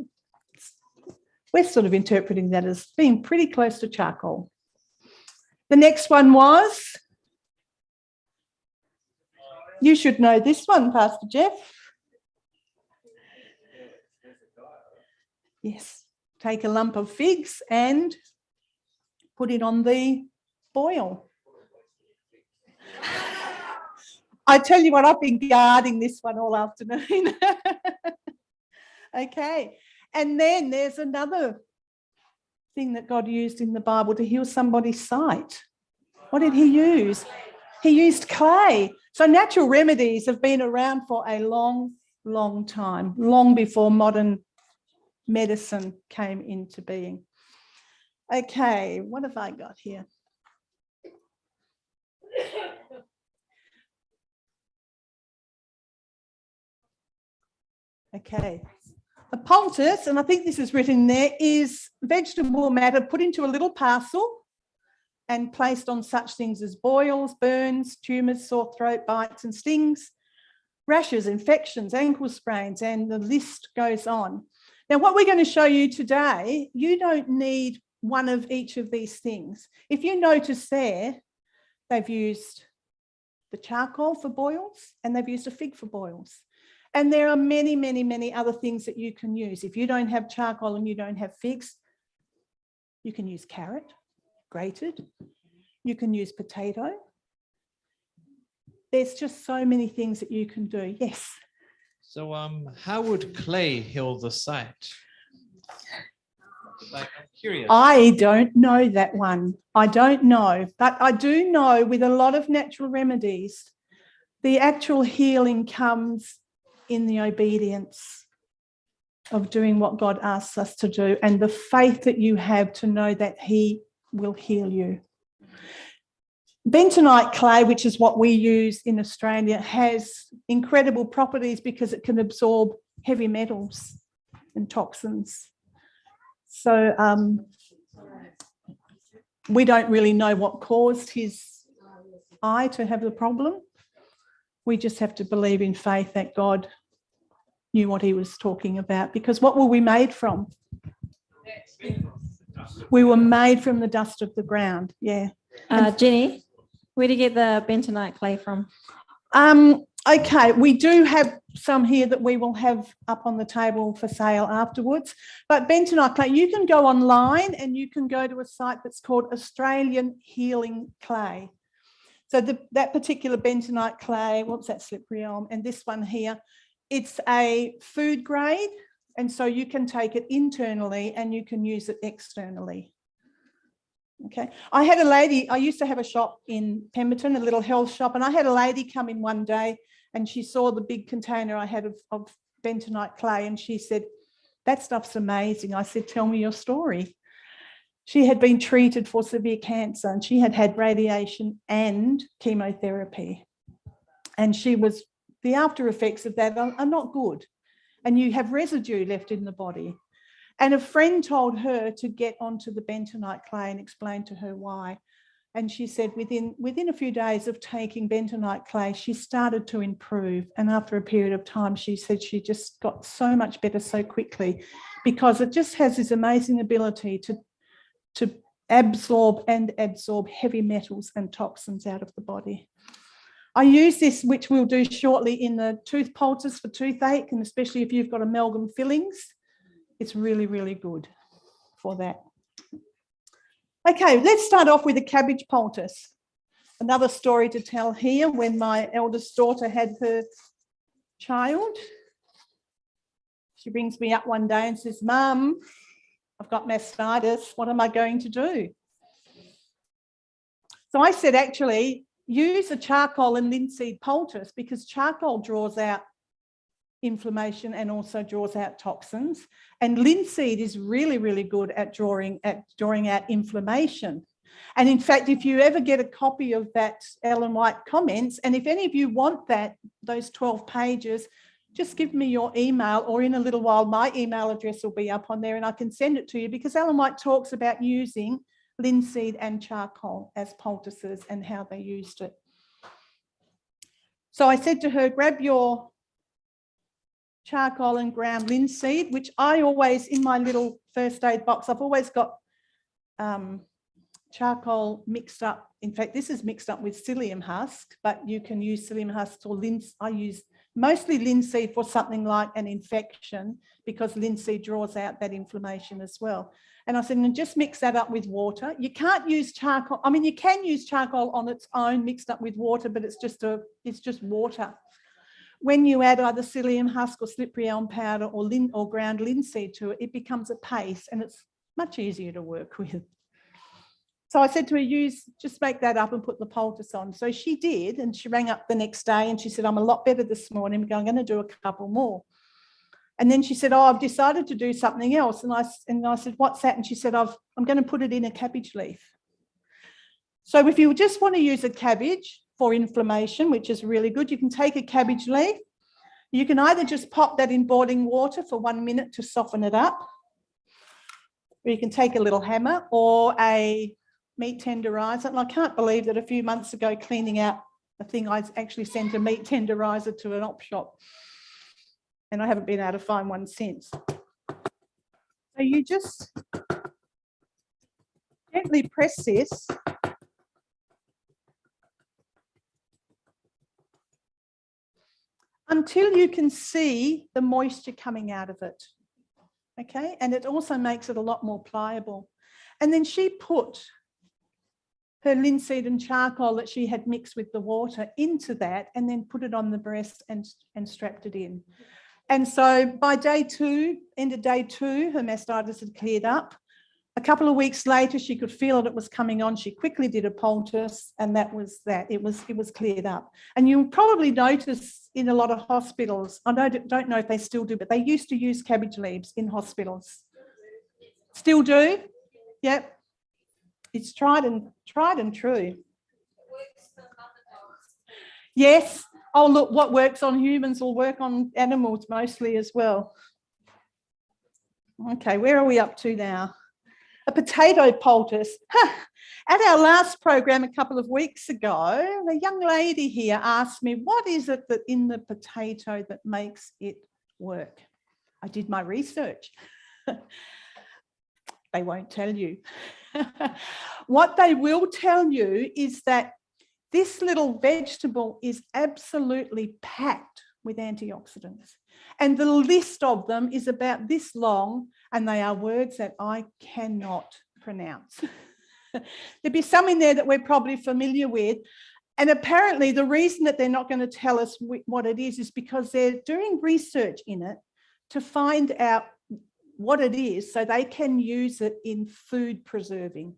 sort of interpreting that as being pretty close to charcoal. The next one was, you should know this one, Pastor Jeff. Yes, take a lump of figs and put it on the boil. I tell you what, I've been guarding this one all afternoon. Okay, and then there's another thing that God used in the Bible to heal somebody's sight. What did he use? He used clay. So natural remedies have been around for a long, long time, long before modern medicine came into being. Okay, what have I got here? Okay, a poultice, and I think this is written there, is vegetable matter put into a little parcel and placed on such things as boils, burns, tumours, sore throat, bites and stings, rashes, infections, ankle sprains, and the list goes on. Now, what we're going to show you today, you don't need one of each of these things. If you notice there, they've used the charcoal for boils and they've used a fig for boils. And there are many, many, many other things that you can use. If you don't have charcoal and you don't have figs, you can use carrot, grated. You can use potato. There's just so many things that you can do. Yes. So how would clay heal the sight? Like, I'm curious. I don't know that one. I don't know. But I do know with a lot of natural remedies, the actual healing comes in the obedience of doing what God asks us to do and the faith that you have to know that he will heal you. bentonite clay, which is what we use in Australia, has incredible properties because it can absorb heavy metals and toxins. So we don't really know what caused his eye to have the problem. We just have to believe in faith that God knew what he was talking about, because what were we made from? We were made from the dust of the ground, yeah. Jenny, where do you get the bentonite clay from? Okay, we do have some here that we will have up on the table for sale afterwards. But bentonite clay, you can go online and you can go to a site that's called Australian Healing Clay. So that particular bentonite clay, what's that, slippery elm, and this one here, it's a food grade, and so you can take it internally and you can use it externally. Okay, I had a lady, I used to have a shop in Pemberton, a little health shop, and I had a lady come in one day and she saw the big container I had of bentonite clay and she said, "That stuff's amazing." I said, "Tell me your story." She had been treated for severe cancer and she had had radiation and chemotherapy. And the after effects of that are not good. And you have residue left in the body. And a friend told her to get onto the bentonite clay and explain to her why. And she said within a few days of taking bentonite clay, she started to improve. And after a period of time, she said she just got so much better so quickly because it just has this amazing ability to absorb heavy metals and toxins out of the body. I use this, which we'll do shortly, in the tooth poultice for toothache, and especially if you've got amalgam fillings. It's really, really good for that. Okay, let's start off with a cabbage poultice. Another story to tell here. When my eldest daughter had her child, she brings me up one day and says, "Mum, I've got mastitis. What am I going to do?" So I said, actually, use a charcoal and linseed poultice, because charcoal draws out inflammation and also draws out toxins. And linseed is really, really good at drawing out inflammation. And in fact, if you ever get a copy of that Ellen White comments, and if any of you want those 12 pages, just give me your email, or in a little while, my email address will be up on there and I can send it to you, because Ellen White talks about using linseed and charcoal as poultices and how they used it. So I said to her, grab your charcoal and ground linseed, which I always, in my little first aid box, I've always got charcoal mixed up. In fact, this is mixed up with psyllium husk, but you can use psyllium husk or linseed. I use mostly linseed for something like an infection, because linseed draws out that inflammation as well. And I said, and just mix that up with water. You can't use charcoal. I mean, you can use charcoal on its own mixed up with water, but it's just water. When you add either psyllium husk or slippery elm powder or ground linseed to it, it becomes a paste and it's much easier to work with. So I said to her, just make that up and put the poultice on. So she did, and she rang up the next day and she said, "I'm a lot better this morning. I'm going to do a couple more." And then she said, "Oh, I've decided to do something else." And I said, "What's that?" And she said, I'm going to put it in a cabbage leaf. So if you just want to use a cabbage for inflammation, which is really good, you can take a cabbage leaf. You can either just pop that in boiling water for 1 minute to soften it up, or you can take a little hammer or a meat tenderizer. And I can't believe that a few months ago, cleaning out a thing, I actually sent a meat tenderizer to an op shop, and I haven't been able to find one since. So you just gently press this until you can see the moisture coming out of it. Okay, and it also makes it a lot more pliable. And then she put her linseed and charcoal that she had mixed with the water into that, and then put it on the breast and strapped it in. And so by end of day two, her mastitis had cleared up. A couple of weeks later, she could feel it was coming on. She quickly did a poultice, and that was that. It was cleared up. And you'll probably notice in a lot of hospitals, I don't know if they still do, but they used to use cabbage leaves in hospitals. Still do? Yep. It's tried and true. Yes. Oh, look, what works on humans will work on animals mostly as well. Okay, where are we up to now? A potato poultice. At our last program a couple of weeks ago, the young lady here asked me, what is it that in the potato that makes it work? I did my research. They won't tell you. What they will tell you is that this little vegetable is absolutely packed with antioxidants. And the list of them is about this long, and they are words that I cannot pronounce. There'd be some in there that we're probably familiar with. And apparently the reason that they're not going to tell us what it is because they're doing research in it to find out what it is so they can use it in food preserving.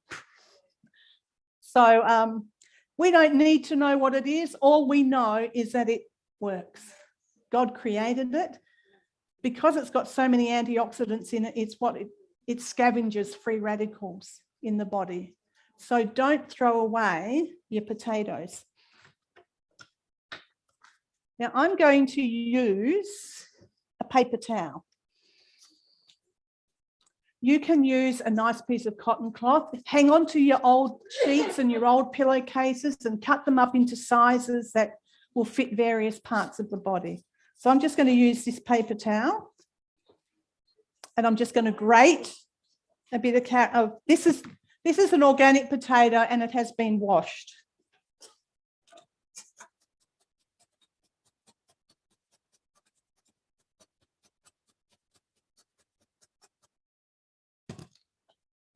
So we don't need to know what it is. All we know is that it works. God created it. Because it's got so many antioxidants in it, it scavenges free radicals in the body. So don't throw away your potatoes. Now I'm going to use a paper towel. You can use a nice piece of cotton cloth, hang on to your old sheets and your old pillowcases and cut them up into sizes that will fit various parts of the body. So I'm just going to use this paper towel and I'm just going to grate a bit of carrot. Oh, this is an organic potato and it has been washed.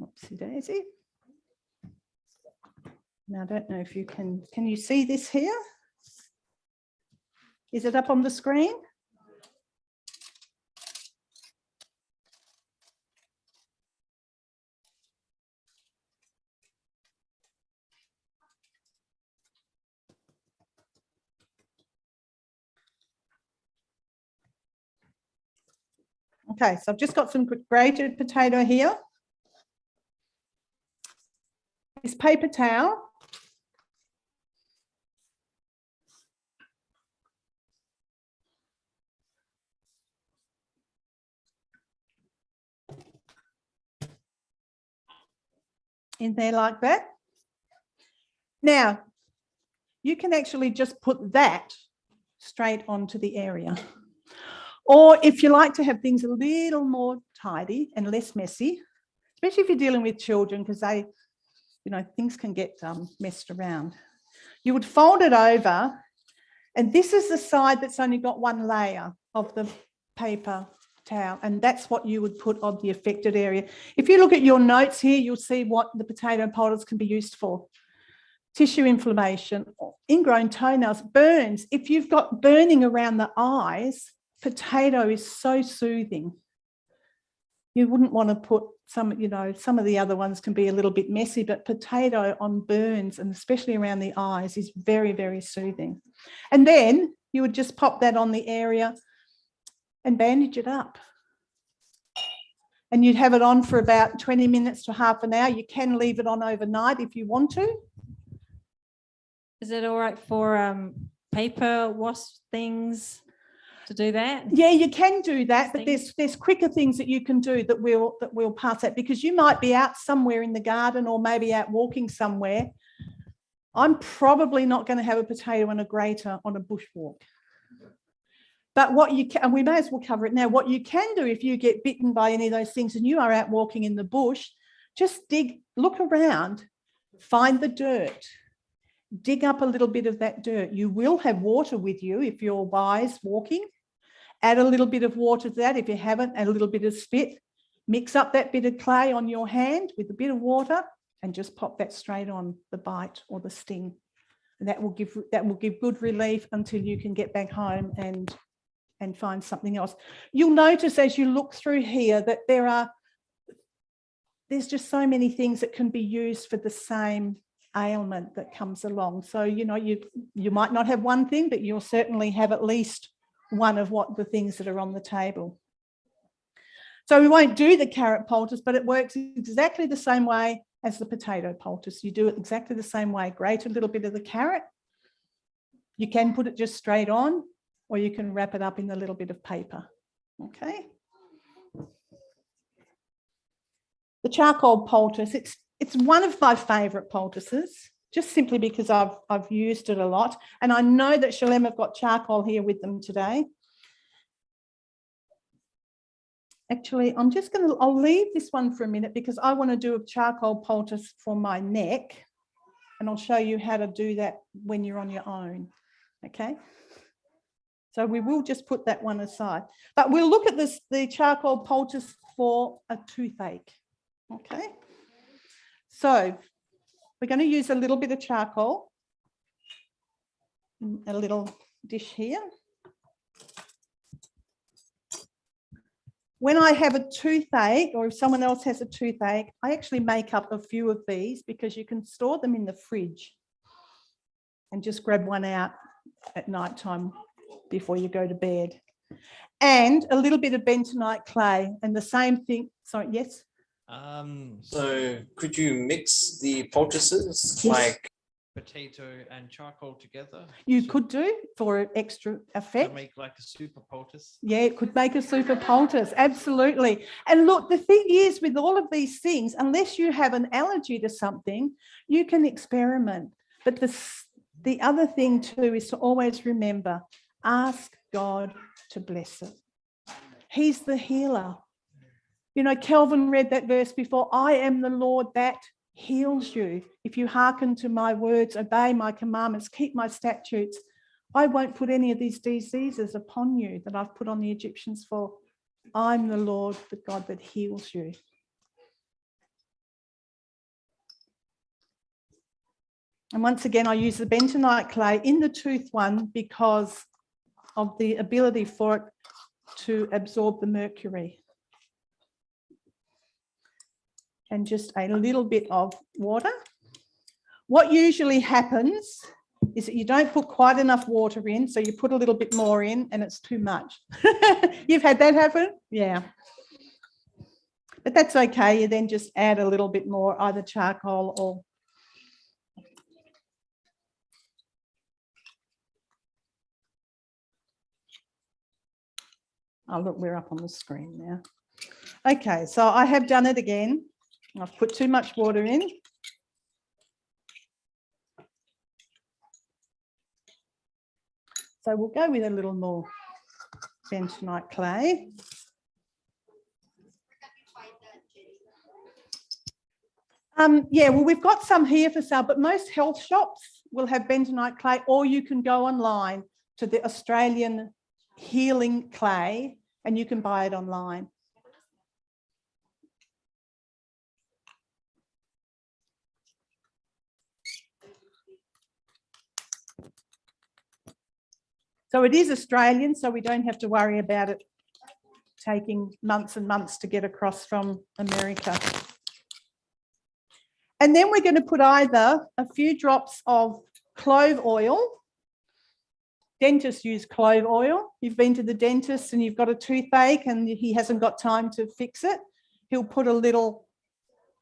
Oopsie daisy. Now I don't know if you can you see this here? Is it up on the screen? Okay, so I've just got some grated potato here. This paper towel. In there like that. Now, you can actually just put that straight onto the area. Or if you like to have things a little more tidy and less messy, especially if you're dealing with children, because they, things can get messed around. You would fold it over, and this is the side that's only got one layer of the paper towel, and that's what you would put on the affected area. If you look at your notes here, you'll see what the potato poultice can be used for. Tissue inflammation, ingrown toenails, burns. If you've got burning around the eyes, potato is so soothing. You wouldn't want to put some of the other ones can be a little bit messy, but potato on burns, and especially around the eyes, is very, very soothing. And then you would just pop that on the area and bandage it up. And you'd have it on for about 20 minutes to half an hour. You can leave it on overnight if you want to. Is it all right for paper wash things to do that? Yeah, you can do that, but there's quicker things that you can do that will pass that, because you might be out somewhere in the garden or maybe out walking somewhere. I'm probably not going to have a potato and a grater on a bushwalk. But what you can, and we may as well cover it now, what you can do if you get bitten by any of those things and you are out walking in the bush, just look around, find the dirt, dig up a little bit of that dirt. You will have water with you if you're wise walking. Add a little bit of water to that. If you haven't, add a little bit of spit. Mix up that bit of clay on your hand with a bit of water and just pop that straight on the bite or the sting. And that will give good relief until you can get back home and find something else. You'll notice as you look through here that there's just so many things that can be used for the same ailment that comes along. So, you might not have one thing, but you'll certainly have at least one of the things that are on the table. So we won't do the carrot poultice, but it works exactly the same way as the potato poultice. You do it exactly the same way. Grate a little bit of the carrot, You can put it just straight on, or you can wrap it up in a little bit of paper. Okay. The charcoal poultice, it's one of my favourite poultices, just simply because I've used it a lot. And I know that Shalem have got charcoal here with them today. Actually, I'll leave this one for a minute because I want to do a charcoal poultice for my neck. And I'll show you how to do that when you're on your own. Okay. So we will just put that one aside. But we'll look at the charcoal poultice for a toothache. Okay. So we're going to use a little bit of charcoal, in a little dish here. When I have a toothache, or if someone else has a toothache, I actually make up a few of these because you can store them in the fridge and just grab one out at night time before you go to bed. And a little bit of bentonite clay, and the same thing. Sorry, yes? So could you mix the poultices Yes. like potato and charcoal together You could do for extra to effect. make like a super poultice? Yeah, it could make a super poultice, absolutely. And look, the thing is with all of these things, unless you have an allergy to something, you can experiment. But the other thing too is to always remember, ask God to bless it. He's the healer. You know, Kelvin read that verse before, I am the Lord that heals you. If you hearken to my words, obey my commandments, keep my statutes, I won't put any of these diseases upon you that I've put on the Egyptians for. I'm the Lord, the God that heals you. And once again, I use the bentonite clay in the tooth one because of the ability for it to absorb the mercury. And just a little bit of water. What usually happens is that you don't put quite enough water in, so you put a little bit more in and it's too much. You've had that happen? Yeah. But that's okay. You then just add a little bit more, either charcoal or oh, look, we're up on the screen now. Okay, so I have done it again. I've put too much water in. So we'll go with a little more bentonite clay. Yeah, well, we've got some here for sale, but most health shops will have bentonite clay, or you can go online to the Australian Healing Clay and you can buy it online. So it is Australian, so we don't have to worry about it taking months and months to get across from America. And then we're going to put either a few drops of clove oil. Dentists use clove oil. You've been to the dentist and you've got a toothache and he hasn't got time to fix it. He'll put a bit of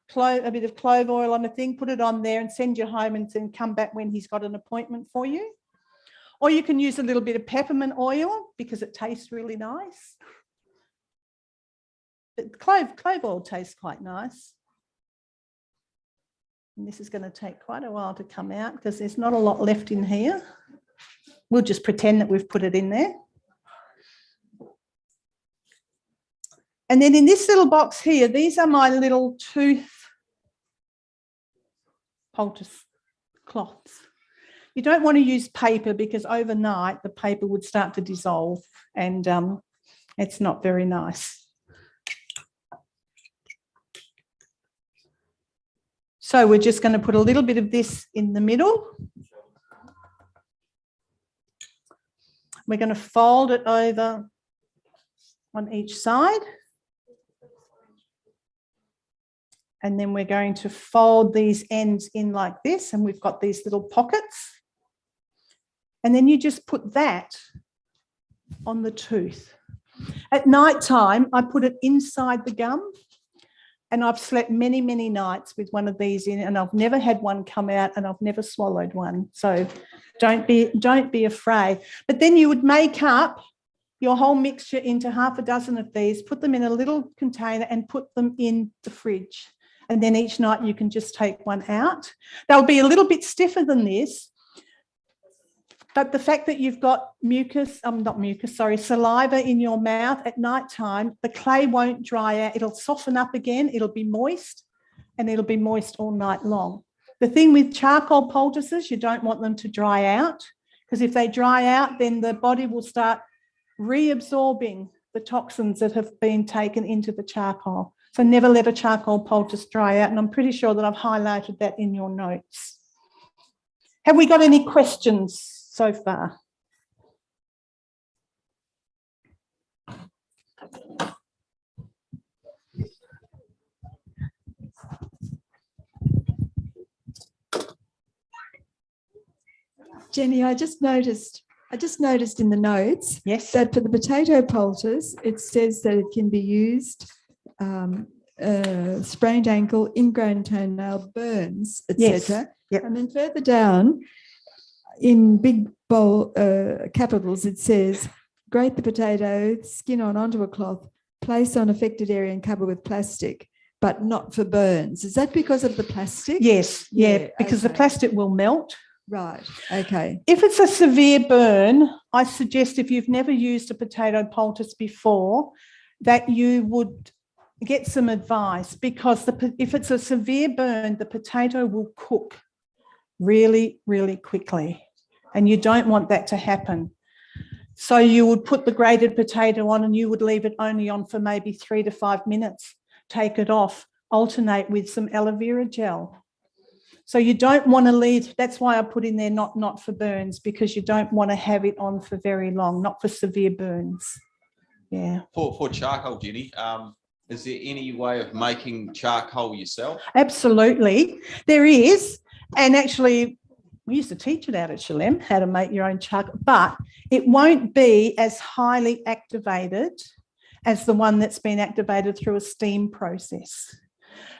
clove oil on a thing, put it on there and send you home and then come back when he's got an appointment for you. Or you can use a little bit of peppermint oil because it tastes really nice. But clove oil tastes quite nice. And this is going to take quite a while to come out because there's not a lot left in here. We'll just pretend that we've put it in there. And then in this little box here, these are my little tooth poultice cloths. You don't want to use paper because overnight the paper would start to dissolve and it's not very nice. So we're just going to put a little bit of this in the middle. We're going to fold it over on each side. And then we're going to fold these ends in like this, and we've got these little pockets. And then you just put that on the tooth. At night time, I put it inside the gum And I've slept many, many nights with one of these in, and I've never had one come out, and I've never swallowed one. So don't be afraid. But then you would make up your whole mixture into half a dozen of these, put them in a little container and put them in the fridge. And then each night you can just take one out. They'll be a little bit stiffer than this, but the fact that you've got saliva in your mouth at night time, the clay won't dry out. It'll soften up again. It'll be moist, and it'll be moist all night long. The thing with charcoal poultices, you don't want them to dry out, because if they dry out, then the body will start reabsorbing the toxins that have been taken into the charcoal. So never let a charcoal poultice dry out. And I'm pretty sure that I've highlighted that in your notes. Have we got any questions so far? Jenny, I just noticed in the notes, yes, that for the potato poultice, it says that it can be used sprained ankle, ingrown toenail, burns, etc. Yep. And then further down, in big bold capitals, it says, grate the potato, skin onto a cloth, place on affected area and cover with plastic, but not for burns. Is that because of the plastic? Yes, yeah, because the plastic will melt. Right, okay. If it's a severe burn, I suggest, if you've never used a potato poultice before, that you would get some advice, because if it's a severe burn, the potato will cook really, really quickly, and you don't want that to happen. So you would put the grated potato on, and you would leave it only on for maybe 3 to 5 minutes, take it off, alternate with some aloe vera gel. So you don't want to leave, that's why I put in there not for burns, because you don't want to have it on for very long, not for severe burns. Yeah. For charcoal, Jenny, is there any way of making charcoal yourself? Absolutely, there is. And actually, we used to teach it out at Shalem, how to make your own charcoal, but it won't be as highly activated as the one that's been activated through a steam process.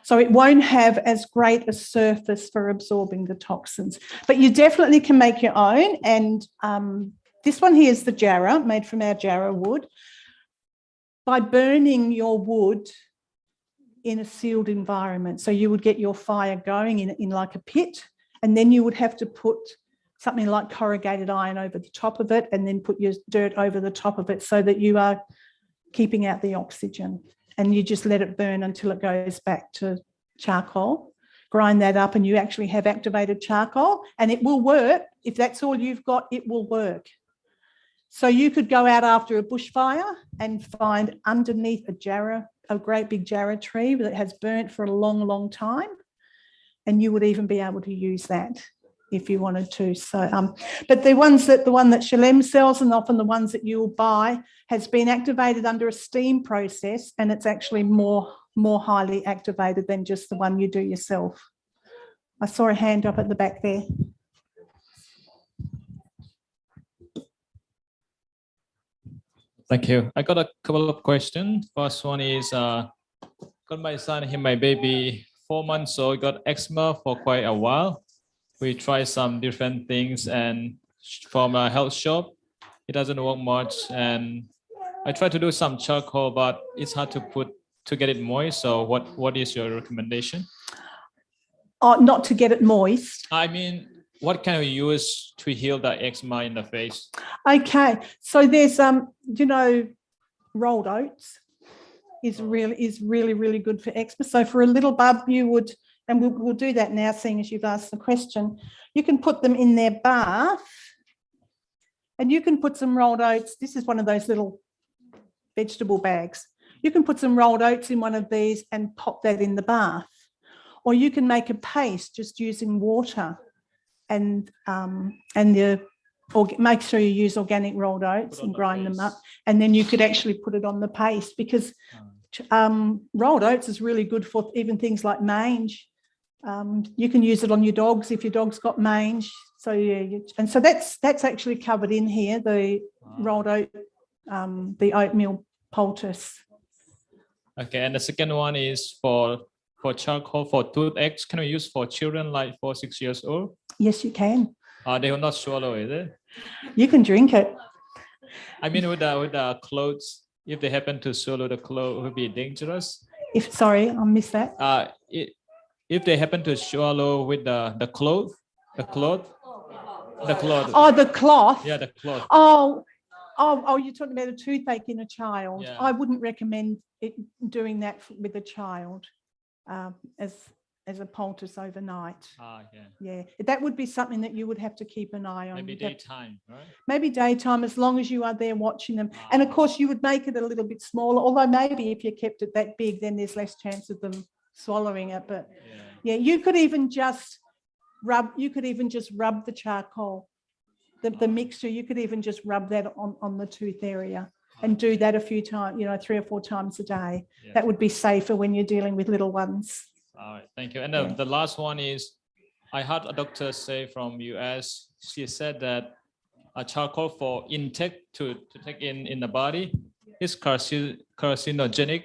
So it won't have as great a surface for absorbing the toxins, but you definitely can make your own. And this one here is the jarrah, made from our jarrah wood. By burning your wood in a sealed environment, so you would get your fire going in like a pit, and then you would have to put something like corrugated iron over the top of it, and then put your dirt over the top of it, so that you are keeping out the oxygen. And you just let it burn until it goes back to charcoal. Grind that up and you actually have activated charcoal, and it will work. If that's all you've got, it will work. So you could go out after a bushfire and find underneath a great big jarrah tree that has burnt for a long, long time, and you would even be able to use that if you wanted to. So, but the one that Shalem sells, and often the ones that you'll buy, has been activated under a steam process, and it's actually more highly activated than just the one you do yourself. I saw a hand up at the back there. Thank you. I got a couple of questions. First one is, got my son, he my baby 4 months old, got eczema for quite a while. We tried some different things, and from a health shop, it doesn't work much. And I tried to do some charcoal, but it's hard to get it moist. So what is your recommendation? Oh, not to get it moist. I mean, what can we use to heal the eczema in the face? Okay, so there's rolled oats is really good for eczema. So for a little bub, you would, and we'll do that now, seeing as you've asked the question, you can put them in their bath, and you can put some rolled oats. This is one of those little vegetable bags. You can put some rolled oats in one of these and pop that in the bath. Or you can make a paste just using water, and make sure you use organic rolled oats and grind them up, and then you could actually put it on the paste, because rolled oats is really good for even things like mange. You can use it on your dogs if your dog's got mange. So yeah, and so that's actually covered in here, the rolled oat, the oatmeal poultice. Okay, and the second one is for charcoal for toothaches. Can we use for children like 4, 6 years old? Yes, you can. They will not swallow, is it? You can drink it. I mean, with the clothes, if they happen to swallow the clothes, it would be dangerous. Sorry, I missed that. If they happen to swallow with the cloth. Oh, the cloth. Yeah, the cloth. Oh, you're talking about a toothache in a child. Yeah. I wouldn't recommend doing that with a child as a poultice overnight. Yeah, that would be something that you would have to keep an eye on. Maybe You'd have- daytime, right? Maybe daytime, as long as you are there watching them. And of course, you would make it a little bit smaller, although maybe if you kept it that big, then there's less chance of them swallowing it. But yeah, you could even just rub the charcoal, the mixture. You could even just rub that on the tooth area and do that a few times, 3 or 4 times a day. Yeah. That would be safer when you're dealing with little ones. All right, thank you. And the last one is, I heard a doctor say from US, she said that a charcoal for intake to take in the body is carcinogenic.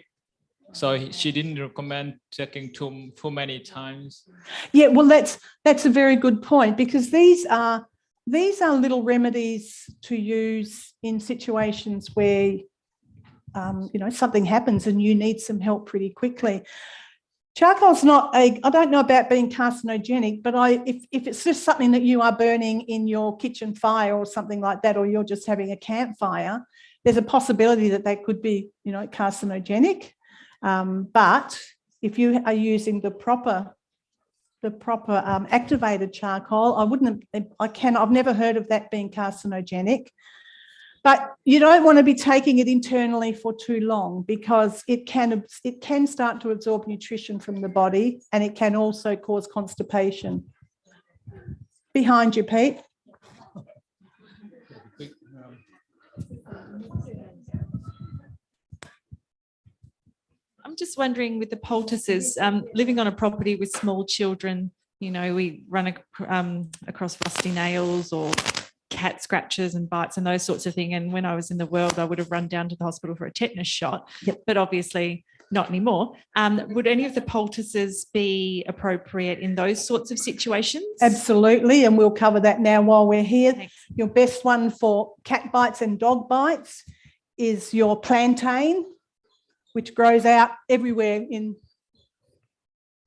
So she didn't recommend taking too many times. Yeah, well, that's a very good point, because these are little remedies to use in situations where something happens and you need some help pretty quickly. Charcoal's I don't know about being carcinogenic, but if it's just something that you are burning in your kitchen fire or something like that, or you're just having a campfire, there's a possibility that could be, carcinogenic. But if you are using the proper activated charcoal, I've never heard of that being carcinogenic. But you don't want to be taking it internally for too long, because it can start to absorb nutrition from the body, and it can also cause constipation. Behind you, Pete. I'm just wondering, with the poultices, living on a property with small children, we run across rusty nails or cat scratches and bites and those sorts of things. And when I was in the world, I would have run down to the hospital for a tetanus shot, but obviously not anymore. Would any of the poultices be appropriate in those sorts of situations? Absolutely, and we'll cover that now while we're here. Thanks. Your best one for cat bites and dog bites is your plantain, which grows out everywhere in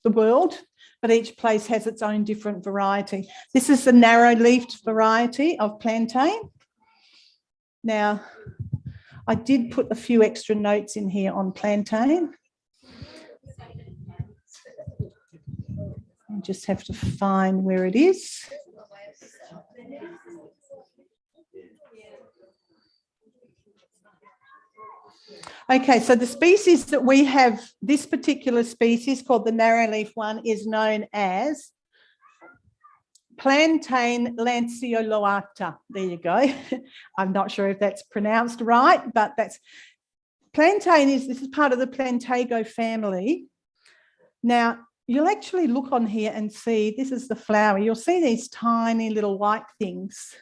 the world, but each place has its own different variety. This is the narrow-leafed variety of plantain. Now, I did put a few extra notes in here on plantain. I just have to find where it is. Okay, so the species that we have, this particular species called the narrowleaf one, is known as Plantain lanceolata. There you go. I'm not sure if that's pronounced right, but plantain this is part of the Plantago family. Now, you'll actually look on here and see, this is the flower. You'll see these tiny little white things.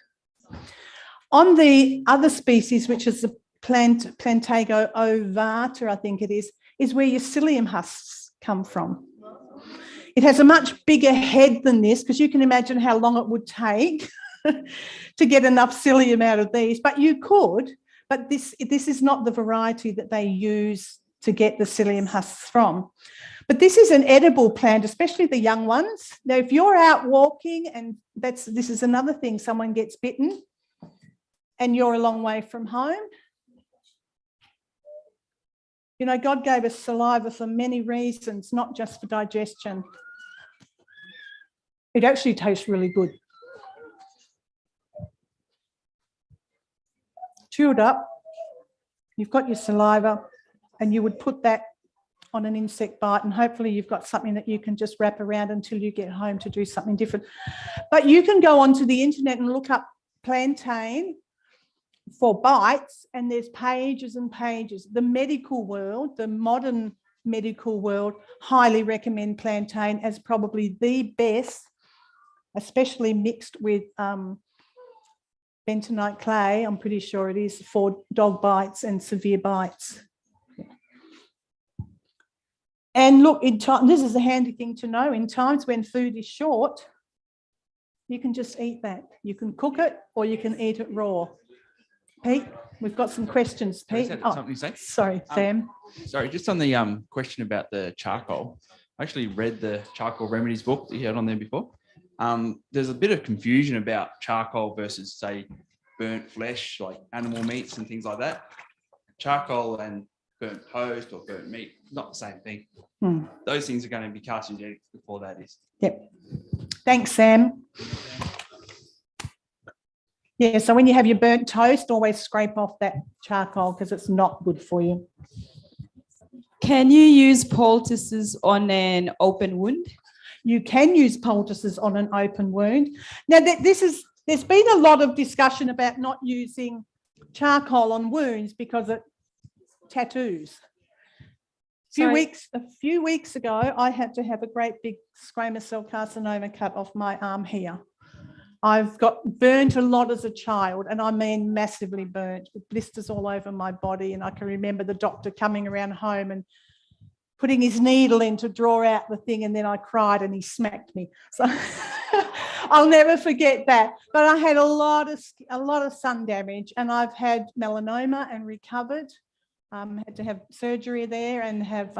On the other species, which is the Plantago ovata, I think it is where your psyllium husks come from. It has a much bigger head than this, because you can imagine how long it would take to get enough psyllium out of these. But you could, but this is not the variety that they use to get the psyllium husks from. But this is an edible plant, especially the young ones. Now, if you're out walking, and this is another thing, someone gets bitten and you're a long way from home. God gave us saliva for many reasons, not just for digestion. It actually tastes really good. Chewed up, you've got your saliva, and you would put that on an insect bite, and hopefully you've got something that you can just wrap around until you get home to do something different. But you can go onto the internet and look up plantain for bites, and there's pages and pages. The medical world, the modern medical world, highly recommend plantain as probably the best, especially mixed with bentonite clay, I'm pretty sure it is, for dog bites and severe bites. And look, in time, this is a handy thing to know, in times when food is short, you can just eat that. You can cook it or you can eat it raw. Pete, we've got some questions. Pete. Oh, Something to say? sorry, Sam. Sorry, just on the question about the charcoal. I actually read the charcoal remedies book that you had on there before. There's a bit of confusion about charcoal versus, say, burnt flesh, like animal meats and things like that. Charcoal and burnt toast or burnt meat, not the same thing. Those things are going to be carcinogenic before that is. Yep. Thanks, Sam. Yeah, so when you have your burnt toast, always scrape off that charcoal because it's not good for you. Can you use poultices on an open wound? You can use poultices on an open wound. Now, there's been a lot of discussion about not using charcoal on wounds because it tattoos. A few weeks ago, I had to have a great big squamous cell carcinoma cut off my arm here. I've got burnt a lot as a child, and I mean massively burnt, with blisters all over my body. And I can remember the doctor coming around home and putting his needle in to draw out the thing, and then I cried and he smacked me. So I'll never forget that. But I had a lot of sun damage, and I've had melanoma and recovered. Had to have surgery there and have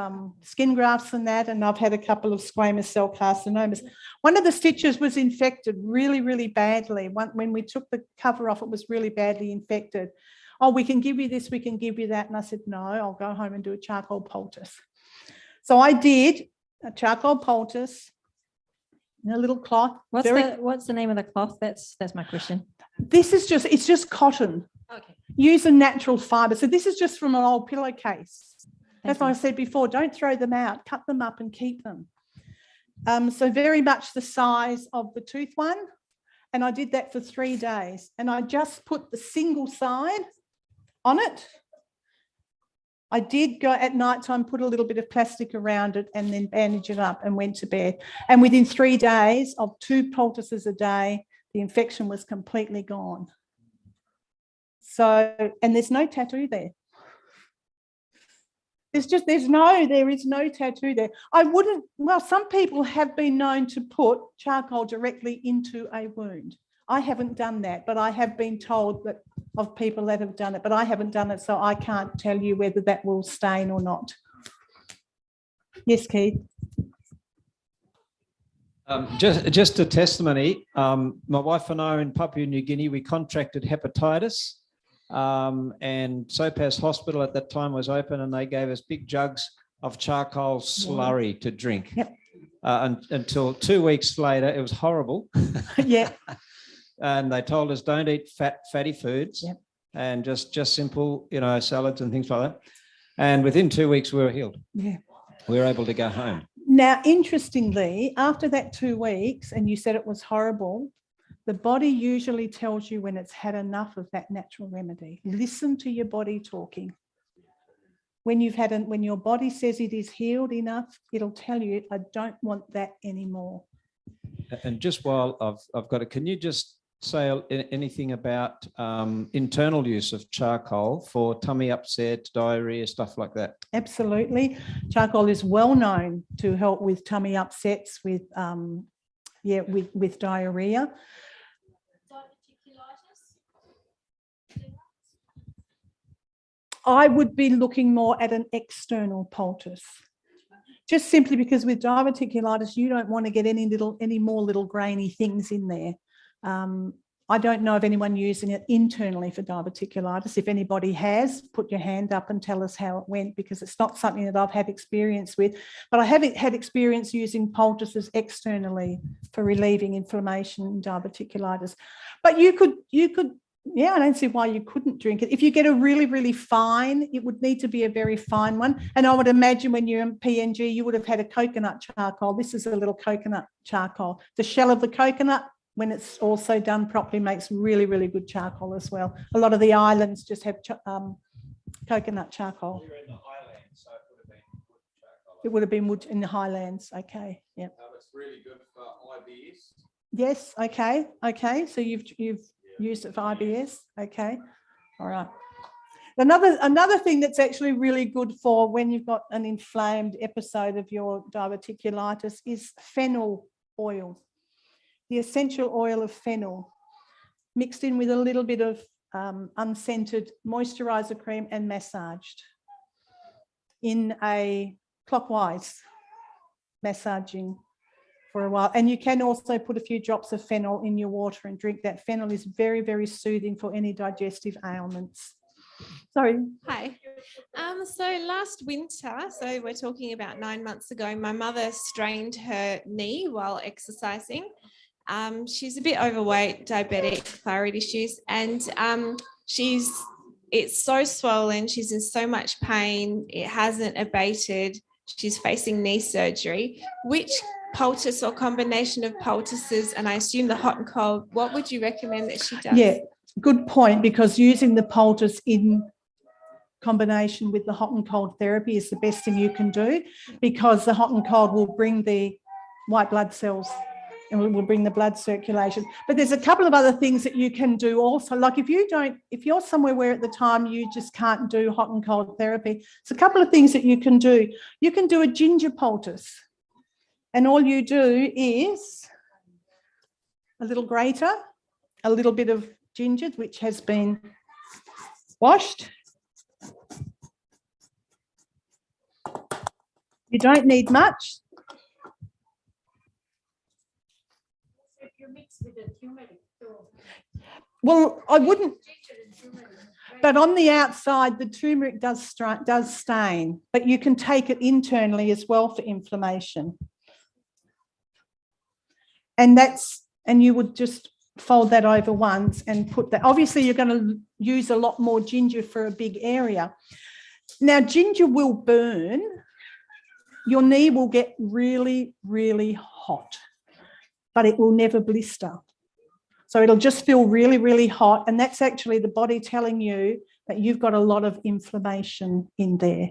skin grafts and that, and I've had a couple of squamous cell carcinomas. One of the stitches was infected really, really badly. When we took the cover off, it was really badly infected. Oh, we can give you this, we can give you that. And I said, no, I'll go home and do a charcoal poultice. So I did a charcoal poultice in a little cloth. What's the name of the cloth? That's my question. It's just cotton. Okay. Use a natural fibre. So this is just from an old pillowcase. That's why I said before, don't throw them out, cut them up and keep them. So very much the size of the tooth one. And I did that for 3 days. And I just put the single side on it. I did go at night time, put a little bit of plastic around it and then bandage it up and went to bed. And within 3 days of 2 poultices a day, the infection was completely gone. So, and there's no tattoo there. There is no tattoo there. Some people have been known to put charcoal directly into a wound. I haven't done that, but I have been told that of people that have done it, but I haven't done it, so I can't tell you whether that will stain or not. Yes, Keith. Just a testimony. My wife and I are in Papua New Guinea. We contracted hepatitis, and Sopas Hospital at that time was open, and they gave us big jugs of charcoal slurry to drink. Yep. Until 2 weeks later, it was horrible. Yeah. And they told us don't eat fatty foods. Yep. And just simple, salads and things like that. And within 2 weeks, we were healed. Yeah. We were able to go home. Now, interestingly, after that 2 weeks, and you said it was horrible, the body usually tells you when it's had enough of that natural remedy. Listen to your body talking. When your body says it is healed enough, it'll tell you, I don't want that anymore. And just while I've got it, can you just say anything about internal use of charcoal for tummy upset, diarrhea, stuff like that? Absolutely. Charcoal is well known to help with tummy upsets, with diarrhea. I would be looking more at an external poultice. Just simply because with diverticulitis, you don't want to get any more little grainy things in there. I don't know of anyone using it internally for diverticulitis. If anybody has, put your hand up and tell us how it went, because it's not something that I've had experience with. But I haven't had experience using poultices externally for relieving inflammation in diverticulitis. But you could, yeah, I don't see why you couldn't drink it. If you get a really, really fine, it would need to be a very fine one. And I would imagine when you're in PNG, you would have had a coconut charcoal. This is a little coconut charcoal. The shell of the coconut, when it's also done properly, makes really, really good charcoal as well. A lot of the islands just have coconut charcoal. You're in the highlands, so it would have been wood charcoal. It would have been wood in the highlands. Okay, yeah. It's really good for IBS. Yes. Okay. So you've used it for IBS. Okay. All right. Another thing that's actually really good for when you've got an inflamed episode of your diverticulitis is fennel oil. The essential oil of fennel mixed in with a little bit of unscented moisturizer cream and massaged in a clockwise massaging for a while. And you can also put a few drops of fennel in your water and drink that. Fennel is very, very soothing for any digestive ailments. Sorry. Hi. So last winter, so we're talking about 9 months ago, my mother strained her knee while exercising. She's a bit overweight, diabetic, thyroid issues, and it's so swollen. She's in so much pain. It hasn't abated. She's facing knee surgery. Which poultice or combination of poultices, and I assume the hot and cold, what would you recommend that she does? Yeah, good point, because using the poultice in combination with the hot and cold therapy is the best thing you can do, because the hot and cold will bring the white blood cells and will bring the blood circulation. But there's a couple of other things that you can do also. Like if you're somewhere where at the time you just can't do hot and cold therapy, there's a couple of things that you can do. You can do a ginger poultice. And all you do is a little grater, a little bit of ginger, which has been washed. You don't need much. If you mix with the turmeric, Well, I wouldn't, but on the outside, the turmeric does stain, but you can take it internally as well for inflammation. And you would just fold that over once and put that. Obviously, you're going to use a lot more ginger for a big area. Now, ginger will burn. Your knee will get really, really hot, but it will never blister. So it'll just feel really, really hot. And that's actually the body telling you that you've got a lot of inflammation in there.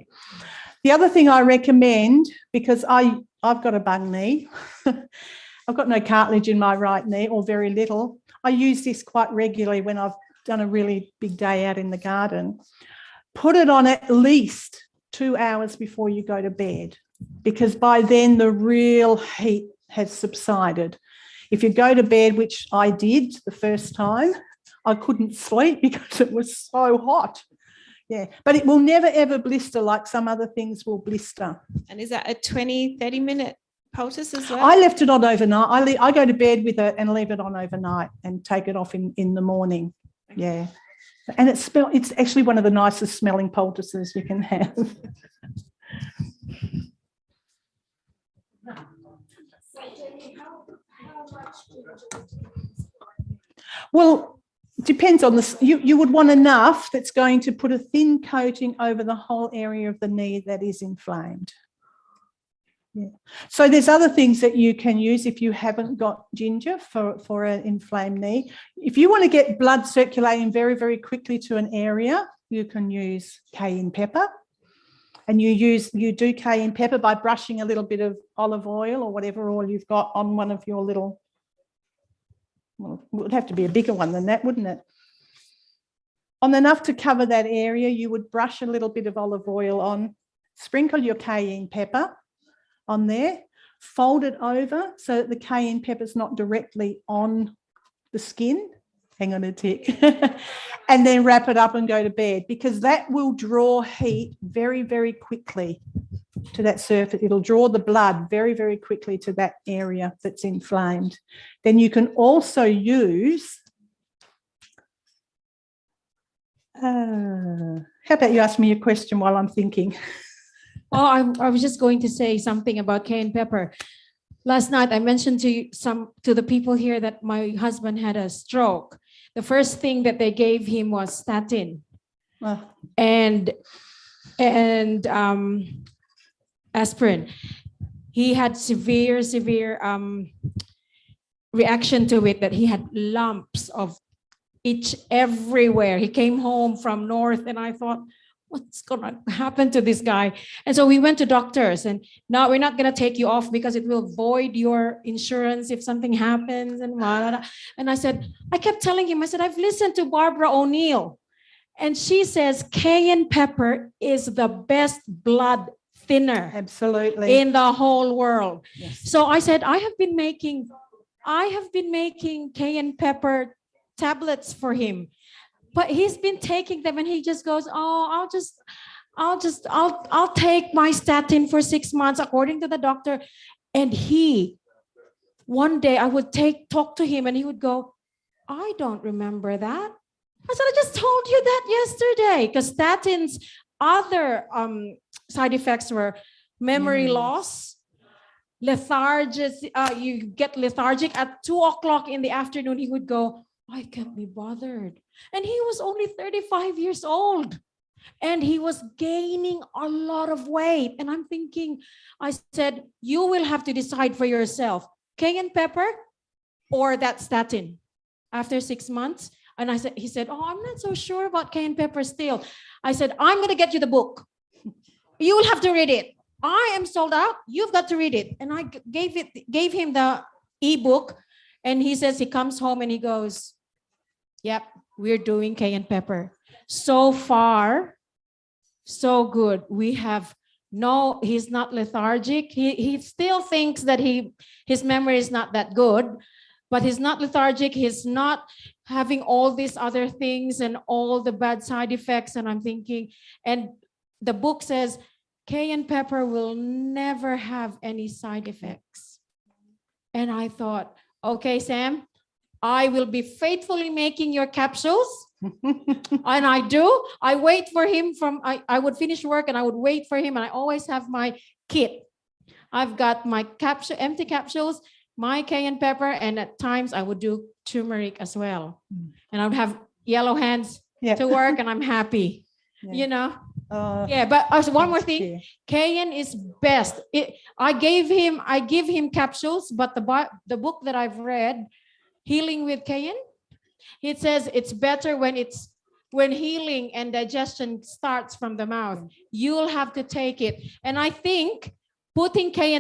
The other thing I recommend, because I've got a bung knee, I've got no cartilage in my right knee, or very little. I use this quite regularly when I've done a really big day out in the garden. Put it on at least 2 hours before you go to bed, because by then the real heat has subsided. If you go to bed, which I did the first time, I couldn't sleep because it was so hot. Yeah, but it will never, ever blister like some other things will blister. And is that a 20, 30-minute poultice as well? I left it on overnight. I go to bed with it and leave it on overnight and take it off in the morning. Yeah. And it's actually one of the nicest smelling poultices you can have. Well, depends on this. You would want enough that's going to put a thin coating over the whole area of the knee that is inflamed. Yeah. So there's other things that you can use if you haven't got ginger for an inflamed knee. If you want to get blood circulating very, very quickly to an area, you can use cayenne pepper. And you do cayenne pepper by brushing a little bit of olive oil or whatever oil you've got on one of your little, well, it would have to be a bigger one than that, wouldn't it? On enough to cover that area, you would brush a little bit of olive oil on, sprinkle your cayenne pepper on there, fold it over so that the cayenne pepper is not directly on the skin. Hang on a tick. And then wrap it up and go to bed, because that will draw heat very, very quickly to that surface. It'll draw the blood very, very quickly to that area that's inflamed. Then you can also use, how about you ask me a question while I'm thinking? Oh, I was just going to say something about cayenne pepper. Last night, I mentioned to the people here that my husband had a stroke. The first thing that they gave him was statin, and aspirin. He had severe reaction to it, that he had lumps of itch everywhere. He came home from north, and I thought, what's going to happen to this guy? And so we went to doctors, and now we're not going to take you off because it will void your insurance if something happens. And I said, I kept telling him, I said, I've listened to Barbara O'Neill, And she says cayenne pepper is the best blood thinner. Absolutely. In the whole world. Yes. So I said, I have been making cayenne pepper tablets for him, but he's been taking them and he just goes, oh, I'll take my statin for 6 months according to the doctor. And one day I would talk to him and he would go, I don't remember that. I said, I just told you that yesterday, because statins' other side effects were memory loss, lethargic. You get lethargic at 2:00 in the afternoon. He would go, I can't be bothered. And he was only 35 years old. And he was gaining a lot of weight. And I'm thinking, I said, you will have to decide for yourself, cayenne pepper or that statin after 6 months. And he said, oh, I'm not so sure about cayenne pepper still. I said, I'm going to get you the book. You will have to read it. I am sold out. You've got to read it. And I gave him the ebook. And he says, he comes home and he goes, yep, we're doing cayenne pepper. So far, so good. He's not lethargic. He still thinks that his memory is not that good, but he's not lethargic. He's not having all these other things and all the bad side effects. And I'm thinking, and the book says, cayenne pepper will never have any side effects. And I thought, okay, Sam, I will be faithfully making your capsules. And I do. I wait for him I would finish work and I would wait for him. And I always have my kit. I've got my empty capsules, my cayenne pepper, and at times I would do turmeric as well. And I would have yellow hands to work and I'm happy, you know? But one more thing, cayenne is best. I give him capsules, but the book that I've read, Healing with Cayenne, it says it's better when healing and digestion starts from the mouth. You'll have to take it. And I think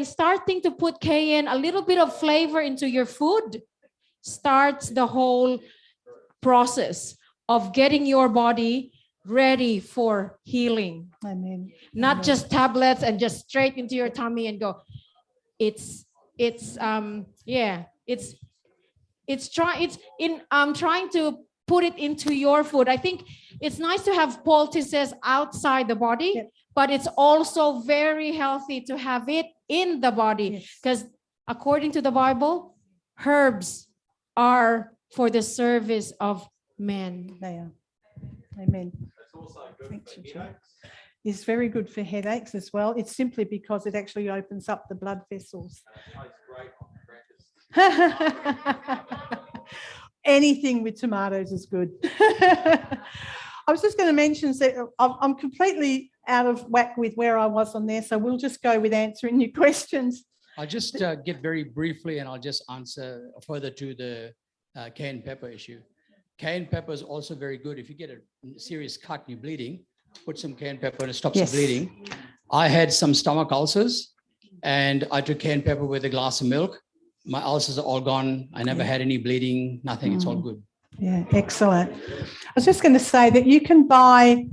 starting to put cayenne, a little bit of flavor into your food starts the whole process of getting your body ready for healing. Amen. Not just tablets and just straight into your tummy and go. I'm trying to put it into your food. I think it's nice to have poultices outside the body, but it's also very healthy to have it in the body, because according to the Bible, herbs are for the service of men. They are. Amen. It's very good for headaches as well. It's simply because it actually opens up the blood vessels. Anything with tomatoes is good. I was just going to mention that I'm completely out of whack with where I was on there, so we'll just go with answering your questions. I'll just get very briefly and I'll just answer further to the cayenne pepper issue. Cayenne pepper is also very good. If you get a serious cut and you're bleeding, put some cayenne pepper and it stops the bleeding. I had some stomach ulcers and I took cayenne pepper with a glass of milk. My ulcers are all gone. I never had any bleeding, nothing. It's all good. Yeah, excellent. I was just going to say that you can buy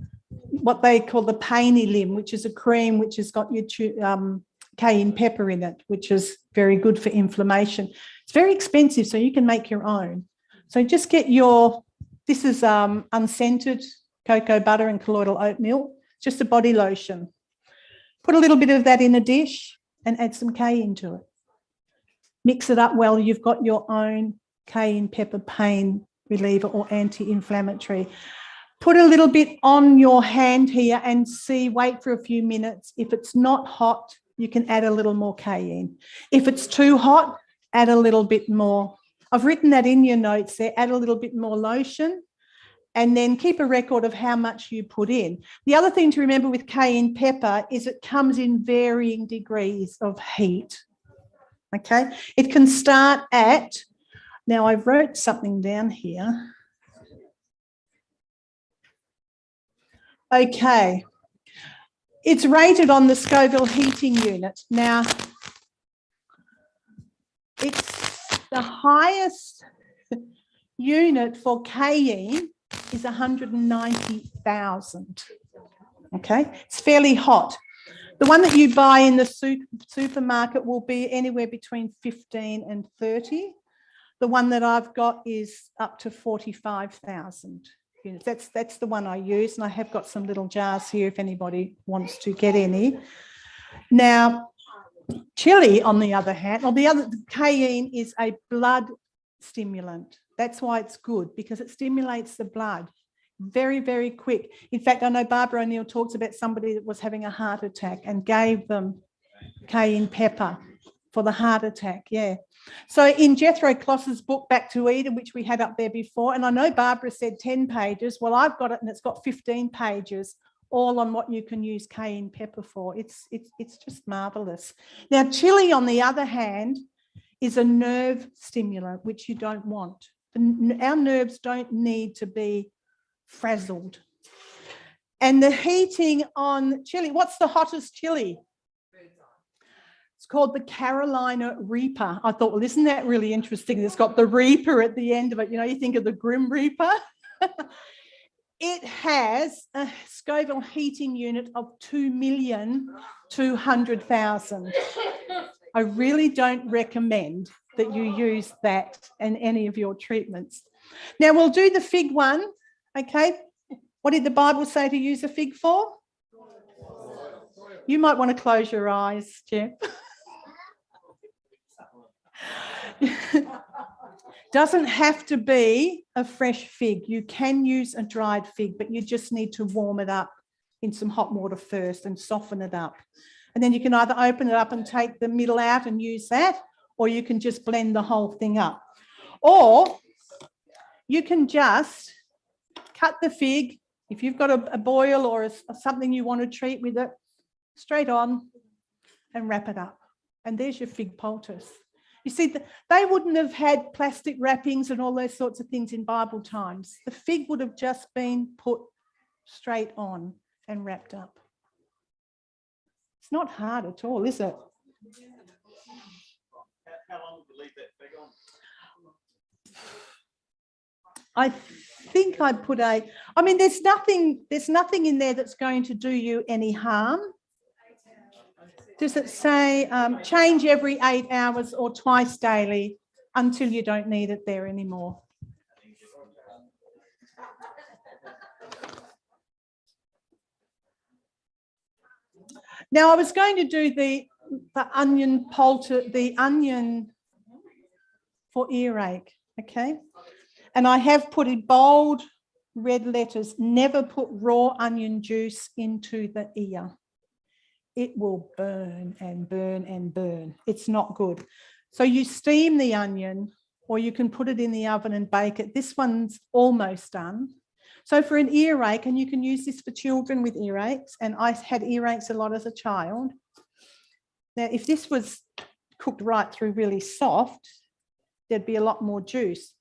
what they call the Painy Lim, which is a cream which has got your cayenne pepper in it, which is very good for inflammation. It's very expensive, so you can make your own. So just get this is unscented cocoa butter and colloidal oatmeal, just a body lotion. Put a little bit of that in a dish and add some cayenne to it. Mix it up well. You've got your own cayenne pepper pain reliever or anti-inflammatory. Put a little bit on your hand here and wait for a few minutes. If it's not hot, you can add a little more cayenne. If it's too hot, add a little bit more. I've written that in your notes there. Add a little bit more lotion and then keep a record of how much you put in. The other thing to remember with cayenne pepper is it comes in varying degrees of heat. Okay, it can start at, now I wrote something down here. Okay, it's rated on the Scoville heating unit. Now, it's the highest unit for cayenne is 190,000. Okay, it's fairly hot. The one that you buy in the supermarket will be anywhere between 15 and 30. The one that I've got is up to 45,000 units. That's the one I use, and I have got some little jars here if anybody wants to get any. Now, chili, on the other hand, cayenne is a blood stimulant. That's why it's good, because it stimulates the blood very, very quick. In fact, I know Barbara O'Neill talks about somebody that was having a heart attack and gave them cayenne pepper for the heart attack. Yeah. So in Jethro Kloss's book, Back to Eden, which we had up there before, and I know Barbara said 10 pages. Well, I've got it and it's got 15 pages, all on what you can use cayenne pepper for. It's just marvellous. Now, chili, on the other hand, is a nerve stimulant, which you don't want. Our nerves don't need to be frazzled. And the heating on chili, what's the hottest chili? It's called the Carolina Reaper. I thought, well, isn't that really interesting? It's got the Reaper at the end of it. You know, you think of the Grim Reaper. It has a Scoville heating unit of 2,200,000. I really don't recommend that you use that in any of your treatments. Now, we'll do the fig one. Okay, what did the Bible say to use a fig for? You might want to close your eyes, Jeff. Doesn't have to be a fresh fig. You can use a dried fig, but you just need to warm it up in some hot water first and soften it up. And then you can either open it up and take the middle out and use that, or you can just blend the whole thing up. Or you can just cut the fig. If you've got a boil or something you want to treat with it, straight on and wrap it up. And there's your fig poultice. You see, they wouldn't have had plastic wrappings and all those sorts of things in Bible times. The fig would have just been put straight on and wrapped up. It's not hard at all, is it? How long would you leave that fig on? I think I put there's nothing in there that's going to do you any harm. Does it say change every 8 hours or twice daily until you don't need it there anymore? Now, I was going to do the onion poultice, the onion for earache, okay? And I have put in bold red letters, never put raw onion juice into the ear. It will burn and burn and burn. It's not good. So you steam the onion, or you can put it in the oven and bake it. This one's almost done. So for an earache, and you can use this for children with earaches, and I had earaches a lot as a child. Now, if this was cooked right through really soft, there'd be a lot more juice.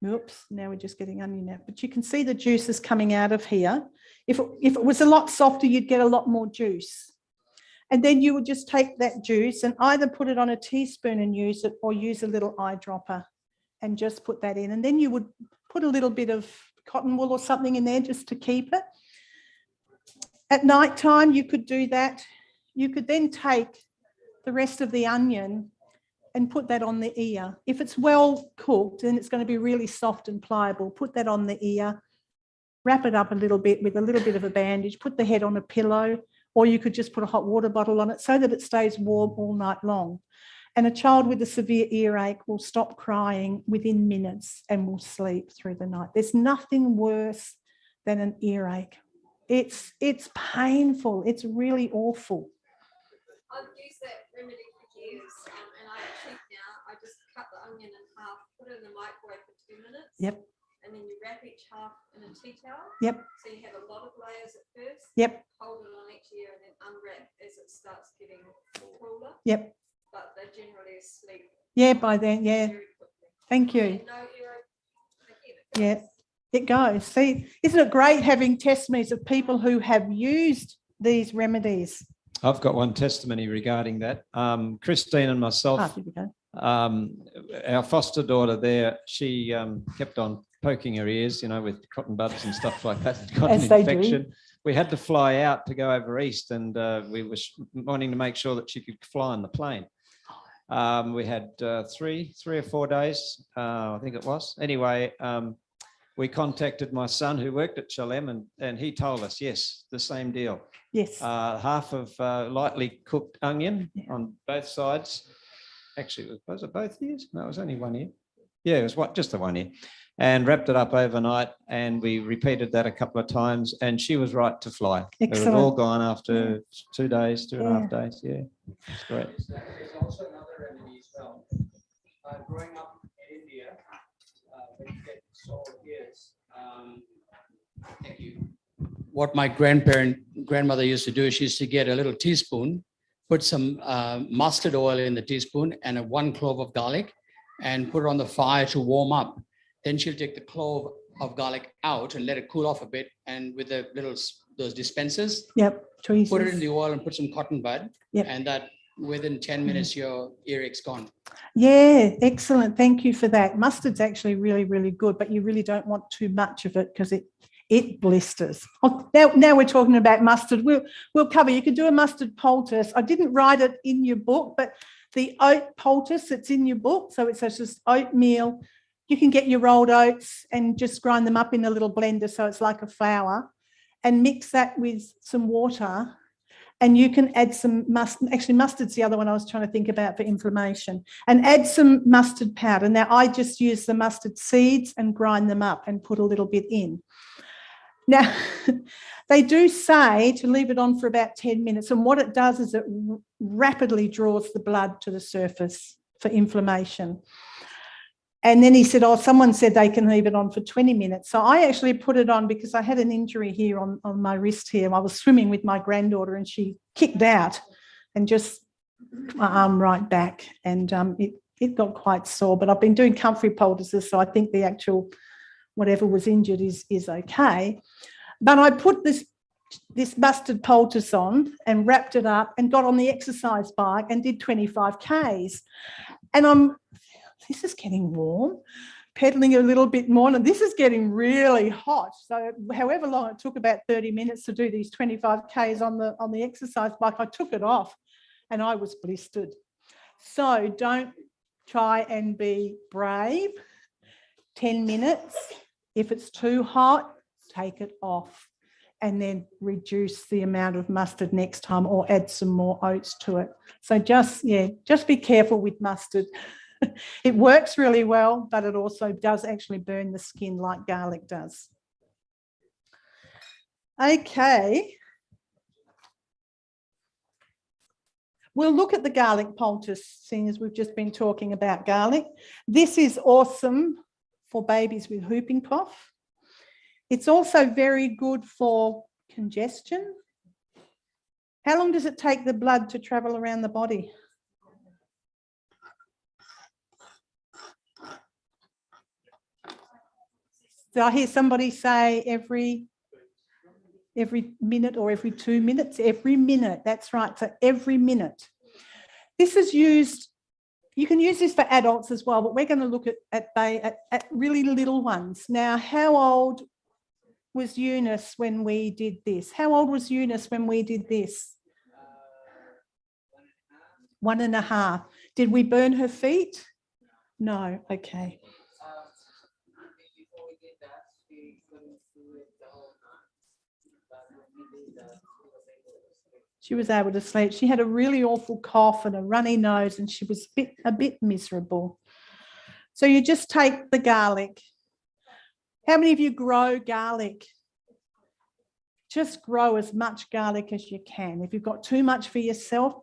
Oops, now we're just getting onion out. But you can see the juices coming out of here. If it was a lot softer, you'd get a lot more juice. And then you would just take that juice and either put it on a teaspoon and use it, or use a little eyedropper and just put that in. And then you would put a little bit of cotton wool or something in there just to keep it. At night time, you could do that. You could then take the rest of the onion and put that on the ear. If it's well cooked, then it's going to be really soft and pliable. Put that on the ear, wrap it up a little bit with a little bit of a bandage, put the head on a pillow, or you could just put a hot water bottle on it so that it stays warm all night long. And a child with a severe earache will stop crying within minutes and will sleep through the night. There's nothing worse than an earache. It's painful. It's really awful. I've used that remedy for years, and I actually now I just cut the onion in half, put it in the microwave for 2 minutes. Yep. And then you wrap each half in a tea towel. Yep. So you have a lot of layers at first. Yep. Hold it on each ear and then unwrap as it starts getting cooler. Yep. But they're generally asleep. Yeah, by then, yeah. Thank you. And no earache. Yeah, it goes. See, isn't it great having testimonies of people who have used these remedies? I've got one testimony regarding that. Christine and myself, here we go. our foster daughter there, she kept on poking her ears, with cotton buds and stuff like that. Got an As they do. infection. We had to fly out to go over east, and we were wanting to make sure that she could fly on the plane. We had 3 or 4 days, I think it was. Anyway, we contacted my son who worked at Chalem, and he told us, yes, the same deal. Yes. Half of lightly cooked onion on both sides. Actually, was it both ears? No, it was only one ear. Yeah, it was just the one ear. And wrapped it up overnight, and we repeated that a couple of times, and she was right to fly. Excellent. It was all gone after 2 days, 2.5 days. Yeah, it's great. There's also another remedy as well. Growing up in India, when you get sore ears, thank you. What my grandmother used to do, she used to get a little teaspoon, put some mustard oil in the teaspoon and 1 clove of garlic, and put it on the fire to warm up. Then she'll take the clove of garlic out and let it cool off a bit. And with the those dispensers, tweezers. put it in the oil and put some cotton bud. Yep. And that within 10 minutes, your earache's gone. Yeah, excellent. Thank you for that. Mustard's actually really, really good, but you really don't want too much of it because it blisters. Oh, now we're talking about mustard. We'll cover. You could do a mustard poultice. I didn't write it in your book, but the oat poultice that's in your book. So it's just oatmeal. You can get your rolled oats and just grind them up in a little blender so it's like a flour, and mix that with some water. And you can add some mustard. Actually, mustard's the other one I was trying to think about for inflammation. And add some mustard powder. Now, I just use the mustard seeds and grind them up and put a little bit in. Now, they do say to leave it on for about 10 minutes. And what it does is it rapidly draws the blood to the surface for inflammation. And then he said, someone said they can leave it on for 20 minutes. So I actually put it on because I had an injury here on my wrist here. I was swimming with my granddaughter and she kicked out and just my arm right back. And it got quite sore. But I've been doing comfrey poultices, so I think the actual whatever was injured is okay. But I put this mustard poultice on and wrapped it up and got on the exercise bike and did 25 Ks. And this is getting warm, pedaling a little bit more, and this is getting really hot. So however long it took, about 30 minutes to do these 25 Ks on the exercise bike, I took it off and I was blistered. So don't try and be brave. 10 minutes. If it's too hot, take it off and then reduce the amount of mustard next time or add some more oats to it. So just be careful with mustard. It works really well, but it also does actually burn the skin like garlic does. Okay. We'll look at the garlic poultice, seeing as we've just been talking about garlic. This is awesome for babies with whooping cough. It's also very good for congestion. How long does it take the blood to travel around the body? So I hear somebody say every minute or every 2 minutes, every minute. That's right. So every minute. This is used, you can use this for adults as well, but we're going to look at really little ones. Now, how old was Eunice when we did this? How old was Eunice when we did this? 1.5. Did we burn her feet? No. Okay. She was able to sleep. She had a really awful cough and a runny nose, and she was a bit miserable. So you just take the garlic. How many of you grow garlic? Just grow as much garlic as you can. If you've got too much for yourself,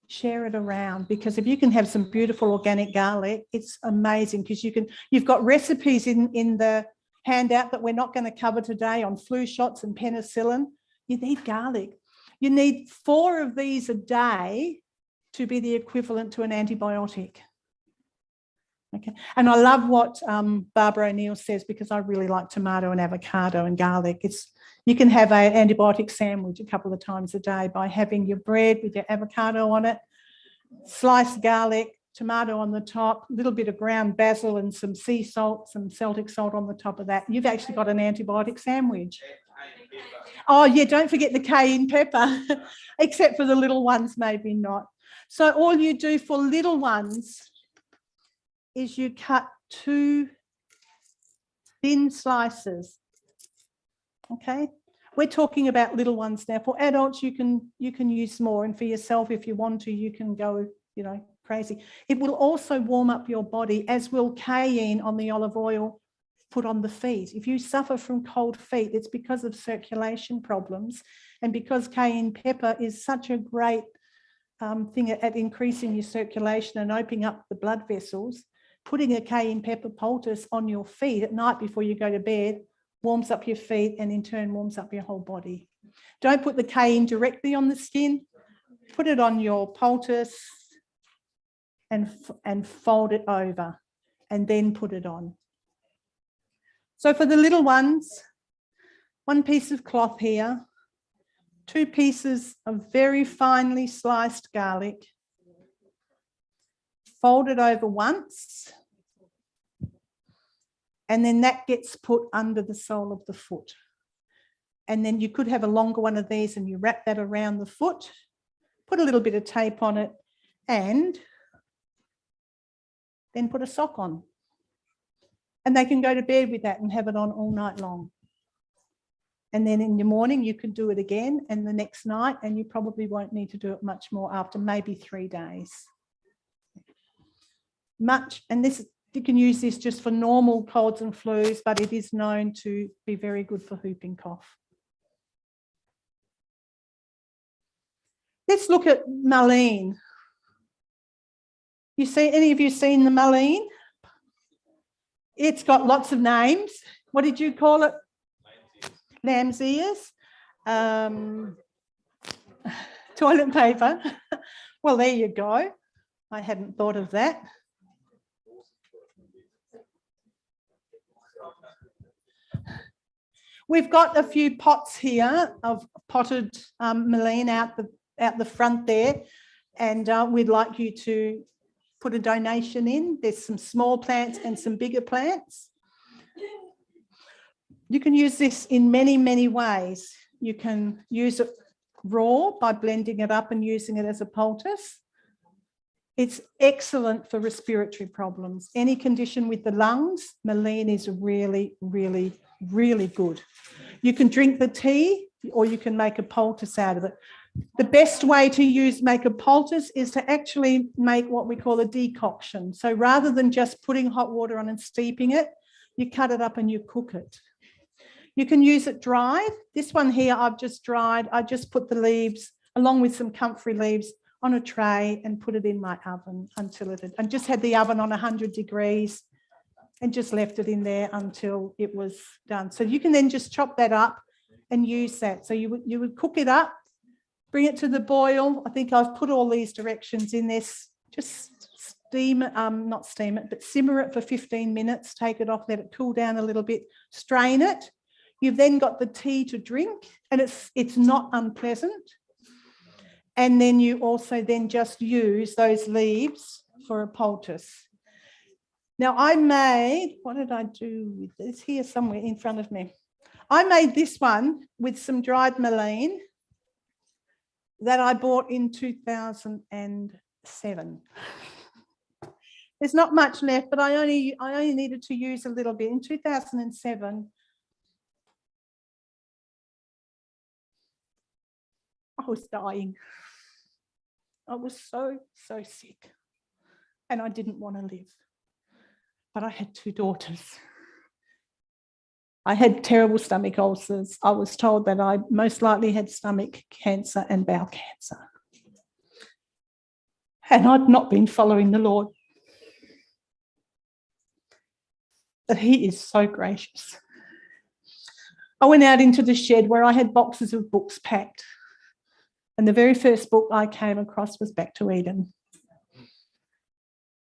share it around, because if you can have some beautiful organic garlic, it's amazing, because you've got recipes in the handout that we're not going to cover today on flu shots and penicillin. You need garlic. You need 4 of these a day to be the equivalent to an antibiotic. Okay. And I love what Barbara O'Neill says, because I really like tomato and avocado and garlic. You can have an antibiotic sandwich a couple of times a day by having your bread with your avocado on it, sliced garlic, tomato on the top, a little bit of ground basil and some sea salt, some Celtic salt on the top of that. You've actually got an antibiotic sandwich. Oh yeah, don't forget the cayenne pepper, except for the little ones, maybe not. So all you do for little ones is you cut 2 thin slices. Okay, we're talking about little ones now. For adults, you can use more, and for yourself, if you want to, you can go, you know, crazy. It will also warm up your body, as will cayenne on the olive oil put on the feet. If you suffer from cold feet, it's because of circulation problems, and because cayenne pepper is such a great thing at increasing your circulation and opening up the blood vessels. Putting a cayenne pepper poultice on your feet at night before you go to bed warms up your feet, and in turn warms up your whole body. Don't put the cayenne directly on the skin. Put it on your poultice and fold it over, and then put it on. So for the little ones, 1 piece of cloth here, 2 pieces of very finely sliced garlic, fold it over once, and then that gets put under the sole of the foot. And then you could have a longer one of these, and you wrap that around the foot, put a little bit of tape on it, and then put a sock on. And they can go to bed with that and have it on all night long. And then in the morning, you can do it again, and the next night, and you probably won't need to do it much more after maybe 3 days. And this, you can use this just for normal colds and flus, but it is known to be very good for whooping cough. Let's look at mullein. Any of you seen the mullein? It's got lots of names. What did you call it? Lamb's ears. Toilet paper. Well, there you go. I hadn't thought of that. We've got a few pots here of potted mullein out the front there, and we'd like you to put a donation in. There's some small plants and some bigger plants. You can use this in many, many ways. You can use it raw by blending it up and using it as a poultice. It's excellent for respiratory problems. Any condition with the lungs, mullein is really, really, really good. You can drink the tea, or you can make a poultice out of it. The best way to make a poultice is to actually make what we call a decoction. So rather than just putting hot water on and steeping it, you cut it up and you cook it. You can use it dried. This one here I've just dried. I just put the leaves along with some comfrey leaves on a tray and put it in my oven until and just had the oven on 100 degrees and just left it in there until it was done. So you can then just chop that up and use that. So you would cook it up, bring it to the boil. I think I've put all these directions in this. Just steam it, not steam it, but simmer it for 15 minutes, take it off, let it cool down a little bit, strain it. You've then got the tea to drink, and it's not unpleasant. And then you also then just use those leaves for a poultice. Now I made, what did I do with this? Here somewhere in front of me. I made this one with some dried mullein that I bought in 2007. There's not much left, but I only needed to use a little bit. In 2007, I was dying. I was so sick, and I didn't want to live. But I had 2 daughters. I had terrible stomach ulcers. I was told that I most likely had stomach cancer and bowel cancer. And I'd not been following the Lord. But He is so gracious. I went out into the shed where I had boxes of books packed. And the very first book I came across was Back to Eden.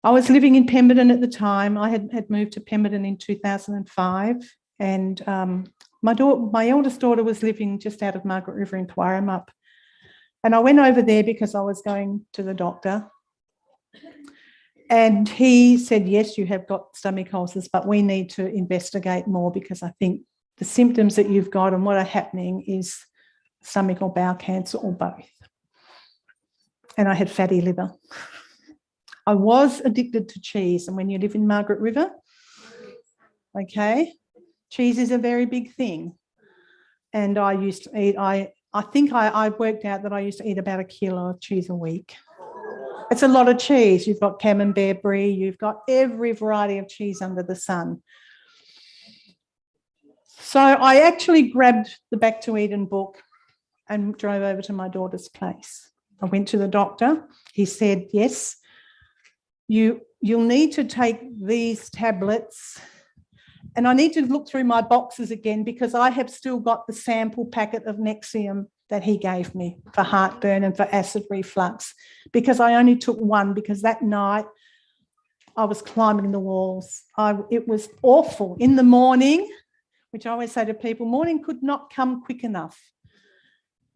I was living in Pemberton at the time. I had moved to Pemberton in 2005. And my eldest daughter was living just out of Margaret River in Quarrymup. And I went over there because I was going to the doctor. And he said, yes, you have got stomach ulcers, but we need to investigate more because I think the symptoms that you've got and what are happening is stomach or bowel cancer or both. And I had fatty liver. I was addicted to cheese. And when you live in Margaret River, okay, cheese is a very big thing. And I used to eat, I think I worked out that I used to eat about 1 kilo of cheese a week. It's a lot of cheese. You've got Camembert Brie, you've got every variety of cheese under the sun. So I actually grabbed the Back to Eden book and drove over to my daughter's place. I went to the doctor. He said, yes, you'll need to take these tablets. And I need to look through my boxes again because I have still got the sample packet of Nexium that he gave me for heartburn and for acid reflux, because I only took one because that night I was climbing the walls. It was awful. In the morning, which I always say to people, morning could not come quick enough.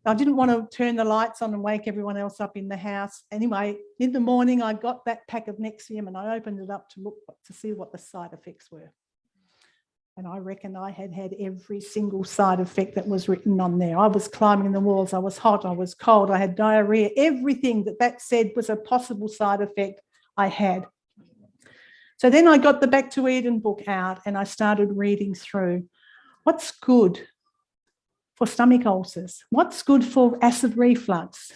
I didn't want to turn the lights on and wake everyone else up in the house. Anyway, in the morning, I got that pack of Nexium and I opened it up to see what the side effects were. And I reckon I had every single side effect that was written on there. I was climbing the walls. I was hot. I was cold. I had diarrhea. Everything that said was a possible side effect I had. So then I got the Back to Eden book out and I started reading through what's good for stomach ulcers, what's good for acid reflux.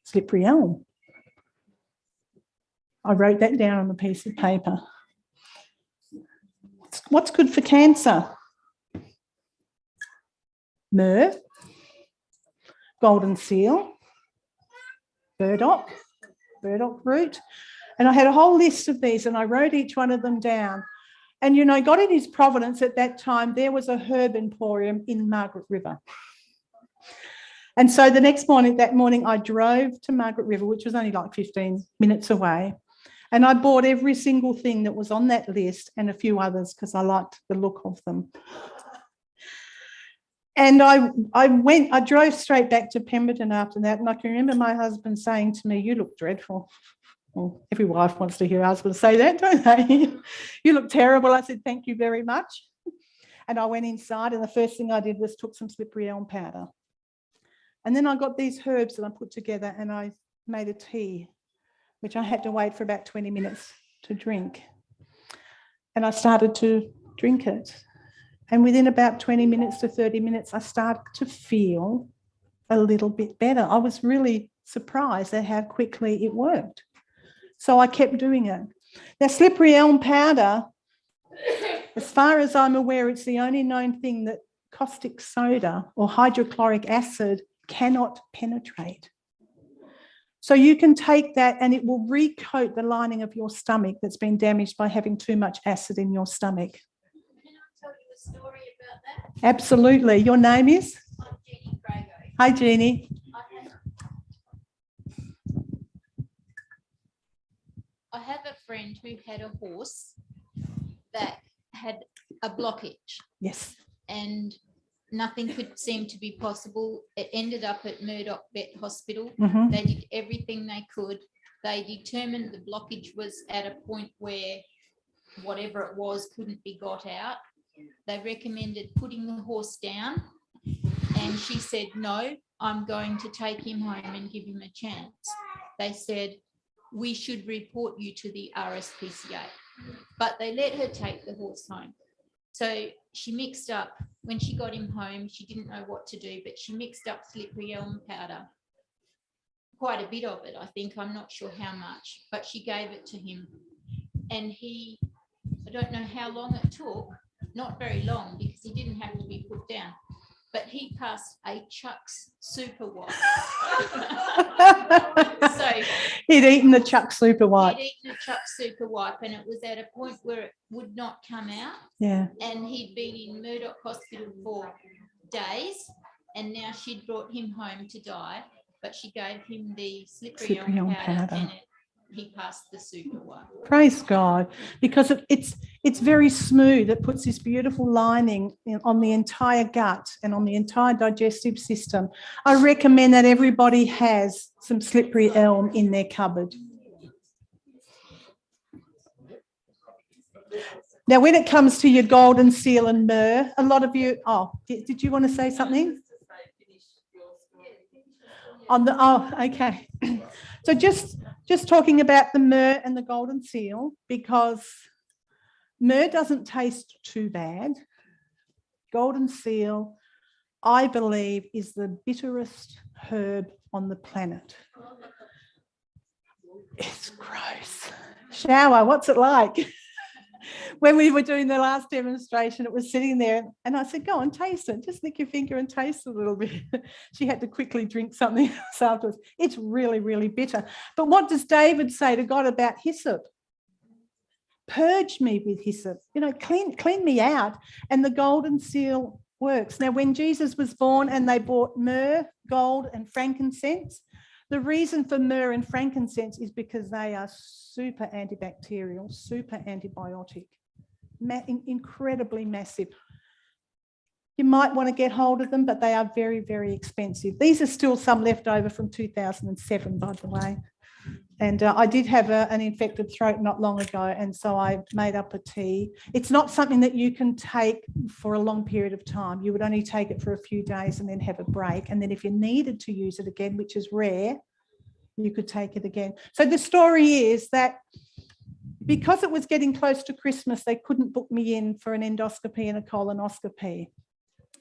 Slippery elm. I wrote that down on a piece of paper. What's good for cancer? Myrrh, golden seal, burdock root. And I had a whole list of these and I wrote each one of them down. And, you know, God in his providence at that time, there was a herb emporium in Margaret River. And so that morning, I drove to Margaret River, which was only like 15 minutes away. And I bought every single thing that was on that list and a few others because I liked the look of them. And I drove straight back to Pemberton after that. And I can remember my husband saying to me, you look dreadful. Well, every wife wants to hear her husband say that, don't they? You look terrible. I said, thank you very much. And I went inside and the first thing I did was took some slippery elm powder. And then I got these herbs that I put together and I made a tea, which I had to wait for about 20 minutes to drink. And I started to drink it. And within about 20 minutes to 30 minutes, I started to feel a little bit better. I was really surprised at how quickly it worked. So I kept doing it. Now, slippery elm powder, as far as I'm aware, it's the only known thing that caustic soda or hydrochloric acid cannot penetrate. So you can take that and it will recoat the lining of your stomach that's been damaged by having too much acid in your stomach. Can I tell you a story about that? Absolutely. Your name is? I'm Jeannie Crago. Hi, Jeannie. I have a friend who had a horse that had a blockage. Yes. And nothing could seem to be possible. It ended up at Murdoch Vet Hospital. Mhm. They did everything they could. They determined the blockage was at a point where whatever it was couldn't be got out. They recommended putting the horse down. And she said, no, I'm going to take him home and give him a chance. They said, we should report you to the RSPCA. But they let her take the horse home. So she mixed up, when she got him home, she didn't know what to do, but she mixed up slippery elm powder. Quite a bit of it, I think. I'm not sure how much, but she gave it to him. And I don't know how long it took, not very long because he didn't have to be put down, but he passed a Chuck's Super Wipe. So he'd eaten the Chuck Super Wipe. He'd eaten a Chuck Super Wipe and it was at a point where it would not come out. Yeah. And he'd been in Murdoch Hospital for days and now she'd brought him home to die, but she gave him the slippery elm powder and he passed the Super Wipe. Praise God, because it's very smooth. It puts this beautiful lining on the entire gut and on the entire digestive system. I recommend that everybody has some slippery elm in their cupboard. Now, when it comes to your golden seal and myrrh, a lot of you, did you want to say something? Okay. So just talking about the myrrh and the golden seal, because myrrh doesn't taste too bad. Golden seal, I believe, is the bitterest herb on the planet. It's gross. Shower, what's it like? When we were doing the last demonstration, it was sitting there and I said, go and taste it. Just lick your finger and taste a little bit. She had to quickly drink something else afterwards. It's really, really bitter. But what does David say to God about hyssop? Purge me with hyssop, clean me out. And the golden seal works. Now, when Jesus was born and they bought myrrh, gold and frankincense, the reason for myrrh and frankincense is because they are super antibacterial, super antibiotic, incredibly massive. You might want to get hold of them, but they are very, very expensive. These are still some left over from 2007, by the way. And I did have an infected throat not long ago, and so I made up a tea. It's not something that you can take for a long period of time. You would only take it for a few days and then have a break. And then if you needed to use it again, which is rare, you could take it again. So the story is that because it was getting close to Christmas, they couldn't book me in for an endoscopy and a colonoscopy.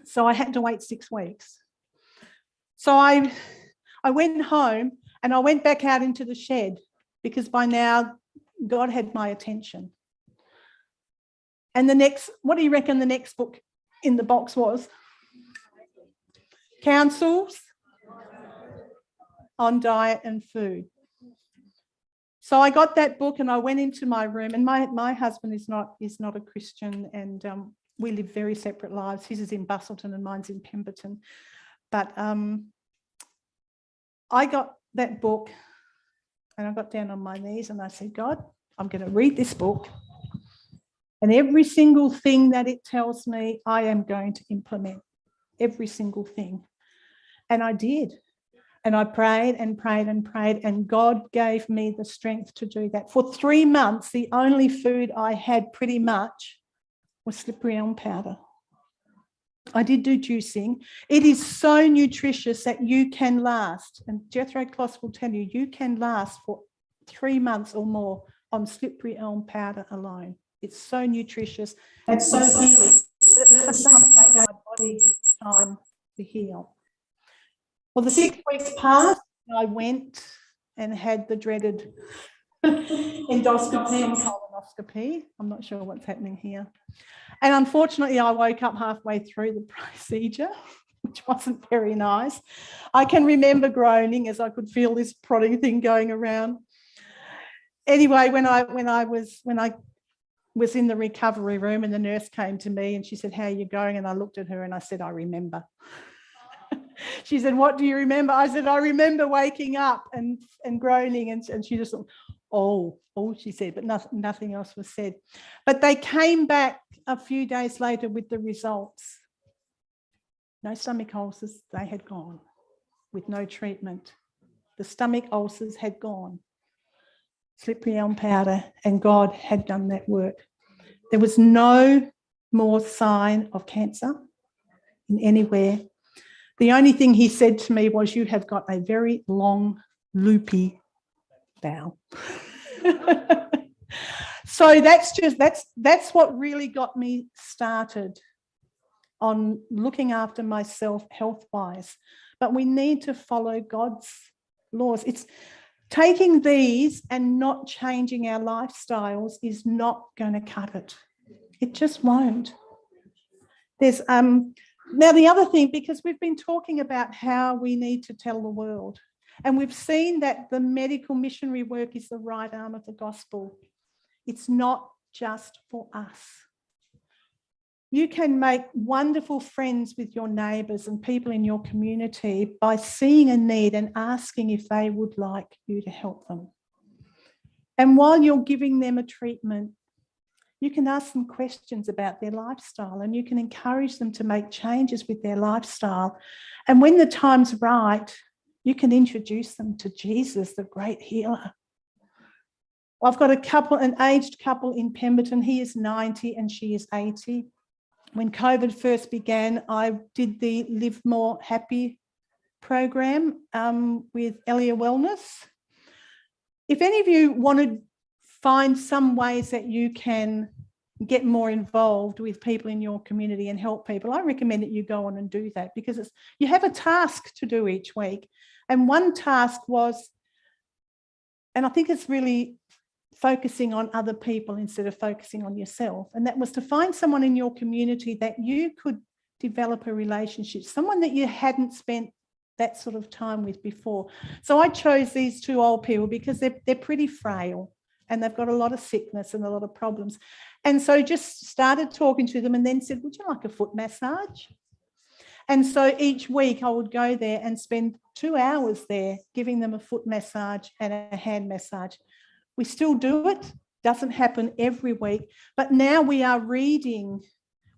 So I had to wait 6 weeks. So I went home and I went back out into the shed because by now God had my attention. And what do you reckon the next book in the box was? Counsels on Diet and Food. So I got that book and I went into my room, and my husband is not a Christian, and we live very separate lives. His is in Busselton and mine's in Pemberton. But I got that book and I got down on my knees and I said, God, I'm going to read this book, and every single thing that it tells me, I am going to implement, every single thing. And I did. And I prayed and prayed and prayed, and God gave me the strength to do that. For 3 months, the only food I had pretty much was slippery elm powder. I did do juicing. It is so nutritious that you can last, and Jethro Kloss will tell you, you can last for 3 months or more on slippery elm powder alone. It's so nutritious and so healing. But at the same time, my body's time to heal. Well, the 6 weeks passed, and I went and had the dreaded endoscopy and colonoscopy. I'm not sure what's happening here. And unfortunately, I woke up halfway through the procedure, which wasn't very nice. I can remember groaning as I could feel this prodding thing going around. Anyway, when I was in the recovery room and the nurse came to me and she said, how are you going? And I looked at her and I said, I remember. She said, what do you remember? I said, I remember waking up and groaning. And she just thought, oh, she said, but nothing else was said. But they came back a few days later with the results. No stomach ulcers, they had gone with no treatment. The stomach ulcers had gone. Slippery elm powder, and God had done that work. There was no more sign of cancer in anywhere. The only thing he said to me was, you have got a very long, loopy bowel. So that's what really got me started on looking after myself health-wise. But we need to follow God's laws. It's taking these and not changing our lifestyles is not going to cut it. It just won't. There's now the other thing, because we've been talking about how we need to tell the world, and we've seen that the medical missionary work is the right arm of the gospel. It's not just for us. You can make wonderful friends with your neighbours and people in your community by seeing a need and asking if they would like you to help them. And while you're giving them a treatment, you can ask them questions about their lifestyle, and you can encourage them to make changes with their lifestyle. And when the time's right, you can introduce them to Jesus, the great healer. I've got a couple, an aged couple in Pemberton. He is 90 and she is 80. When COVID first began, I did the Live More Happy program with Elia Wellness. If any of you want to find some ways that you can get more involved with people in your community and help people, I recommend that you go on and do that, because you have a task to do each week. And one task was, and I think it's really focusing on other people instead of focusing on yourself, and that was to find someone in your community that you could develop a relationship, someone that you hadn't spent that sort of time with before. So I chose these two old people because they're pretty frail and they've got a lot of sickness and a lot of problems. And so just started talking to them and then said, would you like a foot massage? And so each week I would go there and spend 2 hours there giving them a foot massage and a hand massage. We still do it, doesn't happen every week, but now we are reading,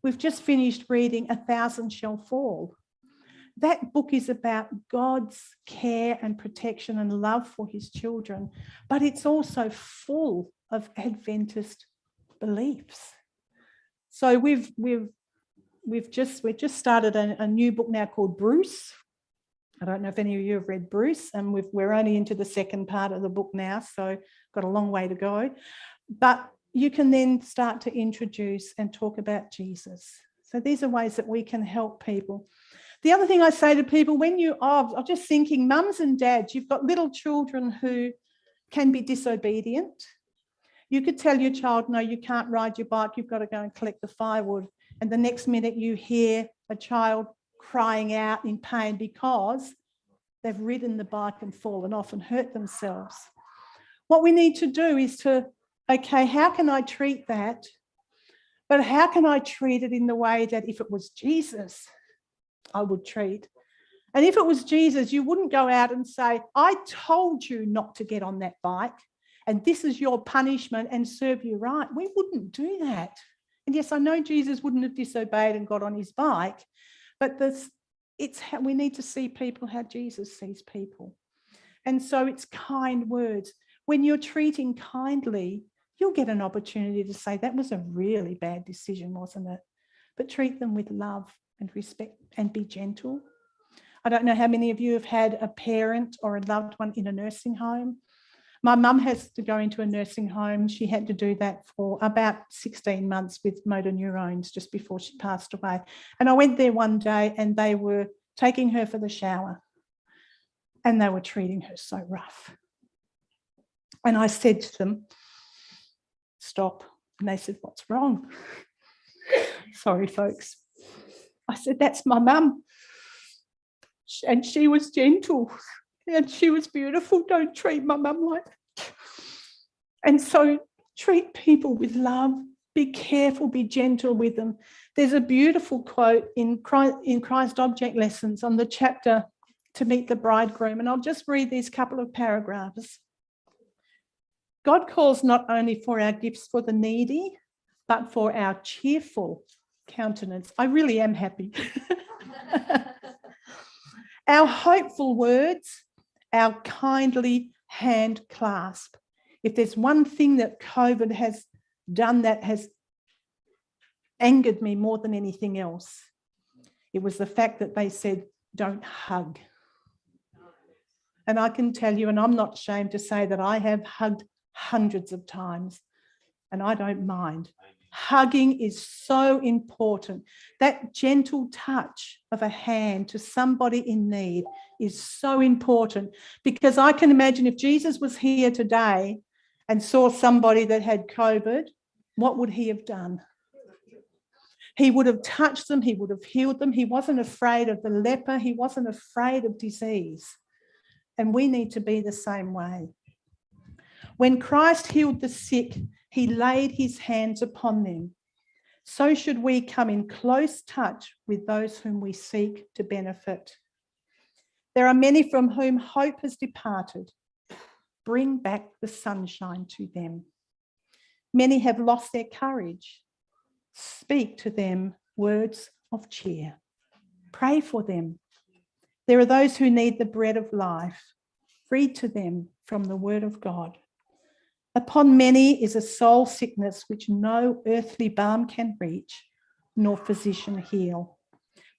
we've just finished reading 1,000 Shall Fall. That book is about God's care and protection and love for his children, but it's also full of Adventist beliefs. So we've just started a new book now called Bruce. I don't know if any of you have read Bruce, and we're only into the second part of the book now, so got a long way to go. But you can then start to introduce and talk about Jesus. So these are ways that we can help people. The other thing I say to people, I'm just thinking, mums and dads, you've got little children who can be disobedient. You could tell your child, no, you can't ride your bike, you've got to go and collect the firewood. And the next minute you hear a child crying out in pain because they've ridden the bike and fallen off and hurt themselves. What we need to do is okay, how can I treat that? But how can I treat it in the way that if it was Jesus, I would treat? And if it was Jesus, you wouldn't go out and say, I told you not to get on that bike and this is your punishment and serve you right. We wouldn't do that. And yes, I know Jesus wouldn't have disobeyed and got on his bike, but it's how we need to see people how Jesus sees people. And so it's kind words. When you're treating kindly, you'll get an opportunity to say, that was a really bad decision, wasn't it? But treat them with love and respect and be gentle. I don't know how many of you have had a parent or a loved one in a nursing home. My mum has to go into a nursing home. She had to do that for about 16 months with motor neurones just before she passed away. And I went there one day and they were taking her for the shower and they were treating her so rough. And I said to them, stop. And they said, what's wrong? Sorry, folks. I said, that's my mum. And she was gentle and she was beautiful. Don't treat my mum like that. And so treat people with love. Be careful, be gentle with them. There's a beautiful quote in Christ Object Lessons on the chapter To Meet the Bridegroom. And I'll just read these couple of paragraphs. God calls not only for our gifts for the needy, but for our cheerful countenance. I really am happy. Our hopeful words, our kindly hand clasp. If there's one thing that COVID has done that has angered me more than anything else, it was the fact that they said, don't hug. And I can tell you, and I'm not ashamed to say that I have hugged hundreds of times, and I don't mind. Hugging is so important. That gentle touch of a hand to somebody in need is so important, because I can imagine if Jesus was here today and saw somebody that had COVID, what would he have done? He would have touched them. He would have healed them. He wasn't afraid of the leper. He wasn't afraid of disease. And we need to be the same way. When Christ healed the sick, he laid his hands upon them. So should we come in close touch with those whom we seek to benefit. There are many from whom hope has departed. Bring back the sunshine to them. Many have lost their courage. Speak to them words of cheer. Pray for them. There are those who need the bread of life. Read to them from the word of God. Upon many is a soul sickness which no earthly balm can reach, nor physician heal.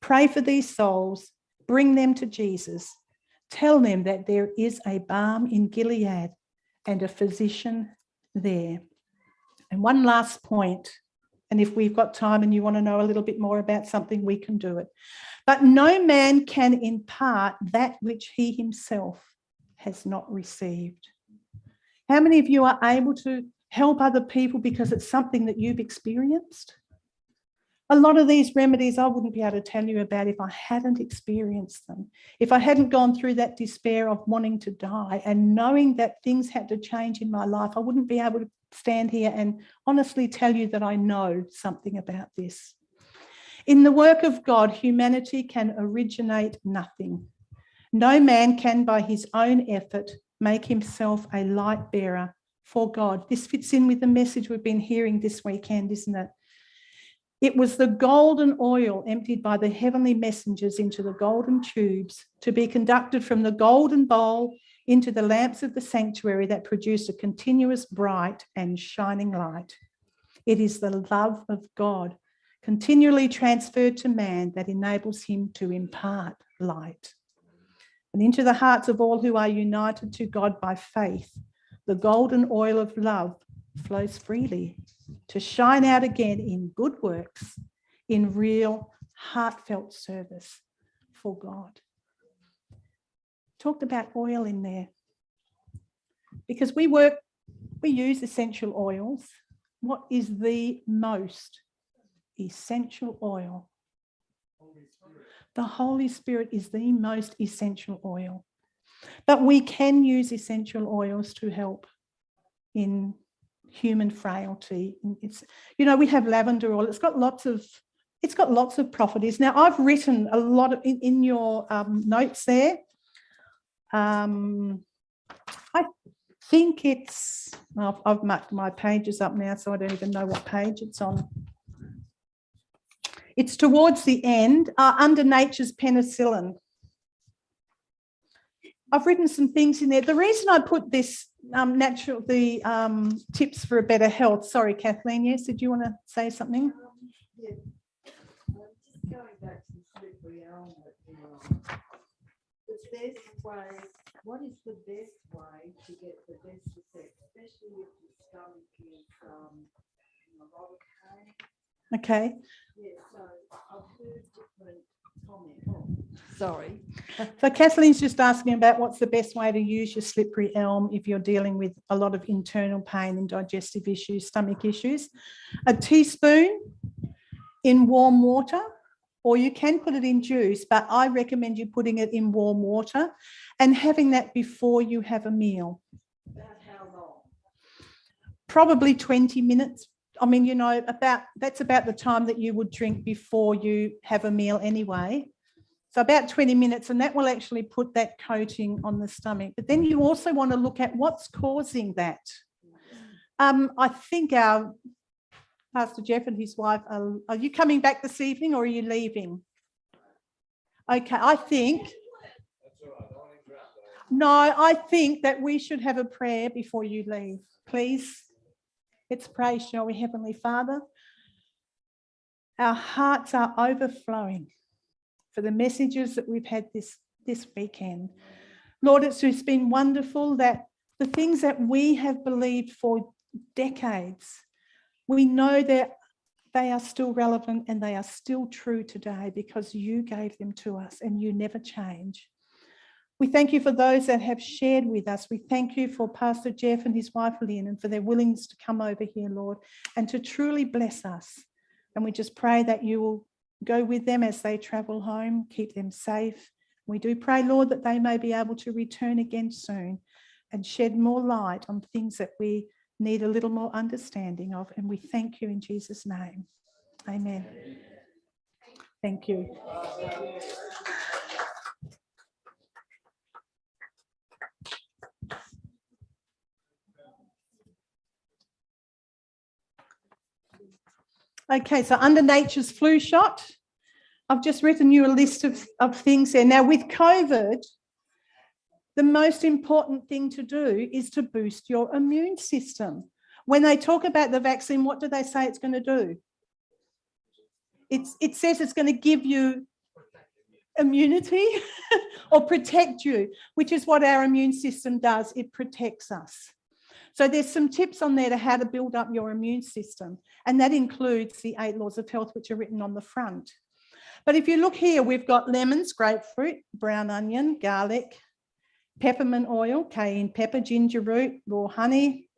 Pray for these souls, bring them to Jesus. Tell them that there is a balm in Gilead and a physician there. And one last point, and if we've got time and you want to know a little bit more about something, we can do it. But no man can impart that which he himself has not received. How many of you are able to help other people because it's something that you've experienced? A lot of these remedies I wouldn't be able to tell you about if I hadn't experienced them, if I hadn't gone through that despair of wanting to die and knowing that things had to change in my life. I wouldn't be able to stand here and honestly tell you that I know something about this. In the work of God, humanity can originate nothing. No man can by his own effort make himself a light bearer for God. This fits in with the message we've been hearing this weekend, isn't it? It was the golden oil emptied by the heavenly messengers into the golden tubes to be conducted from the golden bowl into the lamps of the sanctuary that produce a continuous bright and shining light. It is the love of God continually transferred to man that enables him to impart light. And into the hearts of all who are united to God by faith, the golden oil of love flows freely to shine out again in good works, in real heartfelt service for God. Talked about oil in there because we use essential oils. What is the most essential oil? The Holy Spirit is the most essential oil. But we can use essential oils to help in human frailty. It's, you know, we have lavender oil. It's got lots of properties. Now, I've written a lot of in your notes there. I think it's, I've marked my pages up now, so I don't even know what page it's on. It's towards the end, under nature's penicillin. I've written some things in there. The reason I put this tips for a better health. Sorry, Kathleen. Yes, did you want to say something? Yeah. Just going back to slippery elm. The best way. What is the best way to get the best effect, especially if your stomach is a lot of pain? Okay. Yeah. So I've heard different comments. Oh, sorry. So Kathleen's just asking about what's the best way to use your slippery elm if you're dealing with a lot of internal pain and digestive issues, stomach issues. A teaspoon in warm water, or you can put it in juice, but I recommend you putting it in warm water and having that before you have a meal. About how long? Probably 20 minutes. I mean, you know, that's about the time that you would drink before you have a meal anyway. So about 20 minutes, and that will actually put that coating on the stomach. But then you also want to look at what's causing that. I think our Pastor Jeff and his wife, are you coming back this evening or are you leaving? Okay, I think that we should have a prayer before you leave. Please, let's pray, shall we? Heavenly Father, our hearts are overflowing for the messages that we've had this weekend. Lord, it's just been wonderful that the things that we have believed for decades, we know that they are still relevant and they are still true today because you gave them to us and you never change. We thank you for those that have shared with us. We thank you for Pastor Jeff and his wife Lynn and for their willingness to come over here, Lord, and to truly bless us. And we just pray that you will go with them as they travel home, keep them safe. We do pray, Lord, that they may be able to return again soon and shed more light on things that we need a little more understanding of. And we thank you in Jesus' name. Amen. Thank you. Okay, so under nature's flu shot, I've just written you a list of things there. Now with COVID, the most important thing to do is to boost your immune system. When they talk about the vaccine, what do they say it's going to do? It says it's going to give you immunity or protect you, which is what our immune system does. It protects us. So there's some tips on there to how to build up your immune system. And that includes the 8 laws of health, which are written on the front. But if you look here, we've got lemons, grapefruit, brown onion, garlic, peppermint oil, cayenne pepper, ginger root, raw honey,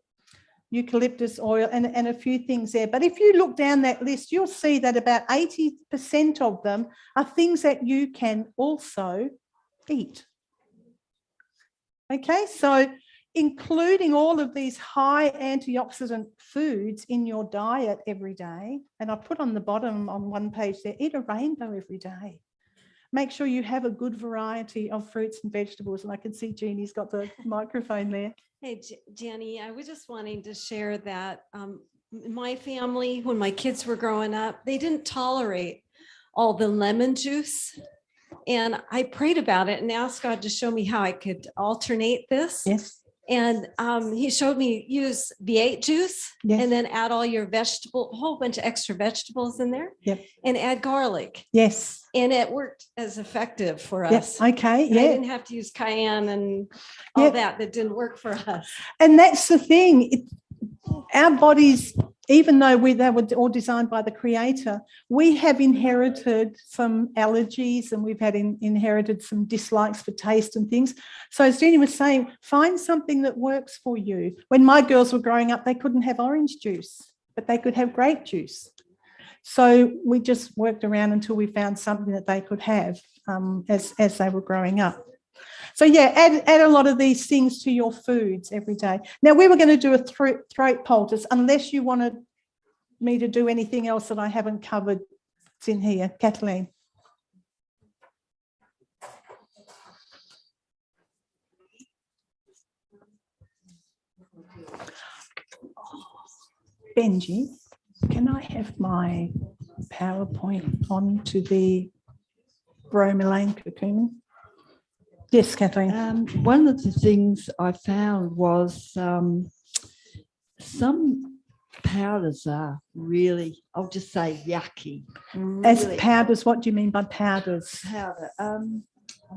eucalyptus oil, and a few things there. But if you look down that list, you'll see that about 80% of them are things that you can also eat. Okay, so including all of these high antioxidant foods in your diet every day, and I put on the bottom on one page there, eat a rainbow every day. Make sure you have a good variety of fruits and vegetables. And I can see Jeannie's got the microphone there. Hey, Jenny, I was just wanting to share that my family, when my kids were growing up, they didn't tolerate all the lemon juice. And I prayed about it and asked God to show me how I could alternate this. Yes. And he showed me use V8 juice and then add all your a whole bunch of extra vegetables in there. Yep. And add garlic. Yes. And it worked as effective for Yes. us. Okay. And I Yeah. didn't have to use cayenne and all Yep. that didn't work for us. And that's the thing. Our bodies, even though they were all designed by the Creator, we have inherited some allergies and we've had inherited some dislikes for taste and things. So as Jeannie was saying, find something that works for you. When my girls were growing up, they couldn't have orange juice, but they could have grape juice. So we just worked around until we found something that they could have as they were growing up. So yeah, add a lot of these things to your foods every day. Now we were going to do a throat poultice, unless you wanted me to do anything else that I haven't covered. It's in here, Kathleen. Benji, can I have my PowerPoint on to the bromelain curcumin? Yes, Kathleen. One of the things I found was some powders are really, I'll just say yucky. As Really powders, what do you mean by powders? powder. I'm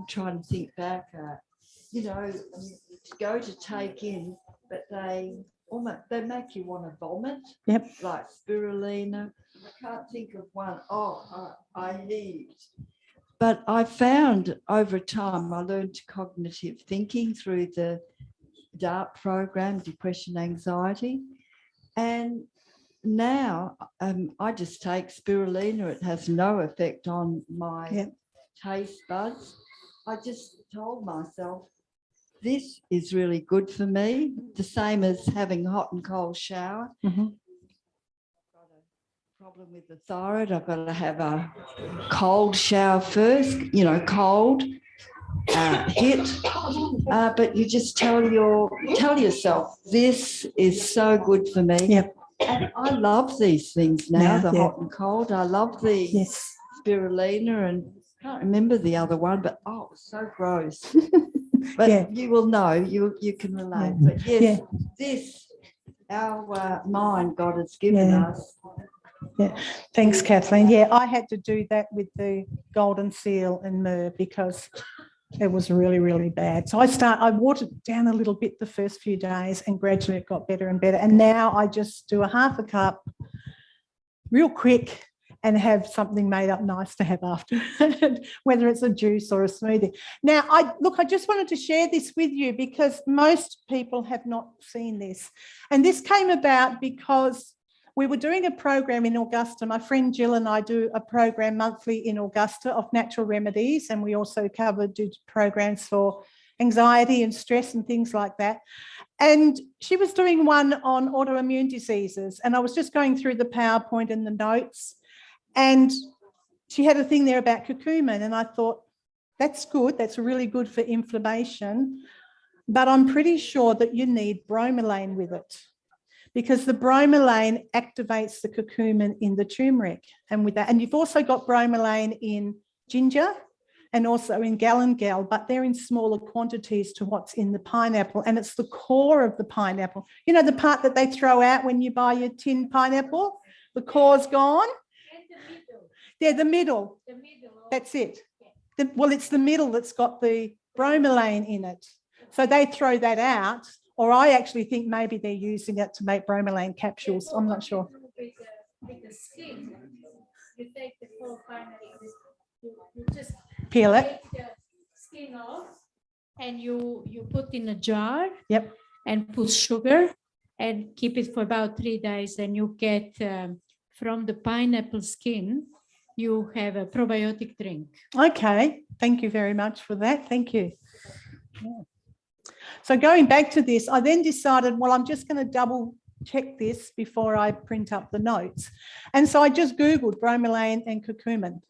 trying to think back. You go to take in, but they make you want to vomit. Yep. Like spirulina. I can't think of one. I heaved. But I found over time, I learned cognitive thinking through the DART program, depression, anxiety. And now I just take spirulina. It has no effect on my taste buds. I just told myself, this is really good for me. The same as having a hot and cold shower. Mm-hmm. Problem with the thyroid, I've got to have a cold shower first, cold hit, but you just tell yourself, this is so good for me. Yep. And I love these things now, the Yeah. hot and cold. I love the spirulina, and I can't remember the other one, but it was so gross. But you will know, you can relate. But yes, this, our mind God has given us. Yeah, thanks, Kathleen. Yeah, I had to do that with the golden seal and myrrh because it was really, really bad. So I watered it down a little bit the first few days and gradually it got better and better. And now I just do a half a cup real quick and have something made up nice to have after, whether it's a juice or a smoothie. Now, I just wanted to share this with you because most people have not seen this. And this came about because we were doing a program in Augusta. My friend Jill and I do a program monthly in Augusta of natural remedies, and we also do programs for anxiety and stress and things like that. And she was doing one on autoimmune diseases, and I was just going through the PowerPoint and the notes, and she had a thing there about curcumin, and I thought, that's good, that's really good for inflammation, but I'm pretty sure that you need bromelain with it, because the bromelain activates the curcumin in the turmeric. And with that, and you've also got bromelain in ginger and also in galangal, but they're in smaller quantities to what's in the pineapple. And it's the core of the pineapple. You know, the part that they throw out when you buy your tin pineapple? The core's gone? Yeah, the middle. That's it. Well, it's the middle that's got the bromelain in it. So they throw that out, or I actually think maybe they're using it to make bromelain capsules. I'm not sure. With the skin, you take the whole pineapple, you just Peel it. take the skin off, and you put in a jar. Yep. And put sugar and keep it for about 3 days. And you get from the pineapple skin, you have a probiotic drink. Okay, thank you very much for that. Thank you. Yeah. So going back to this, I then decided, well, I'm just going to double check this before I print up the notes. And so I just Googled bromelain and curcumin.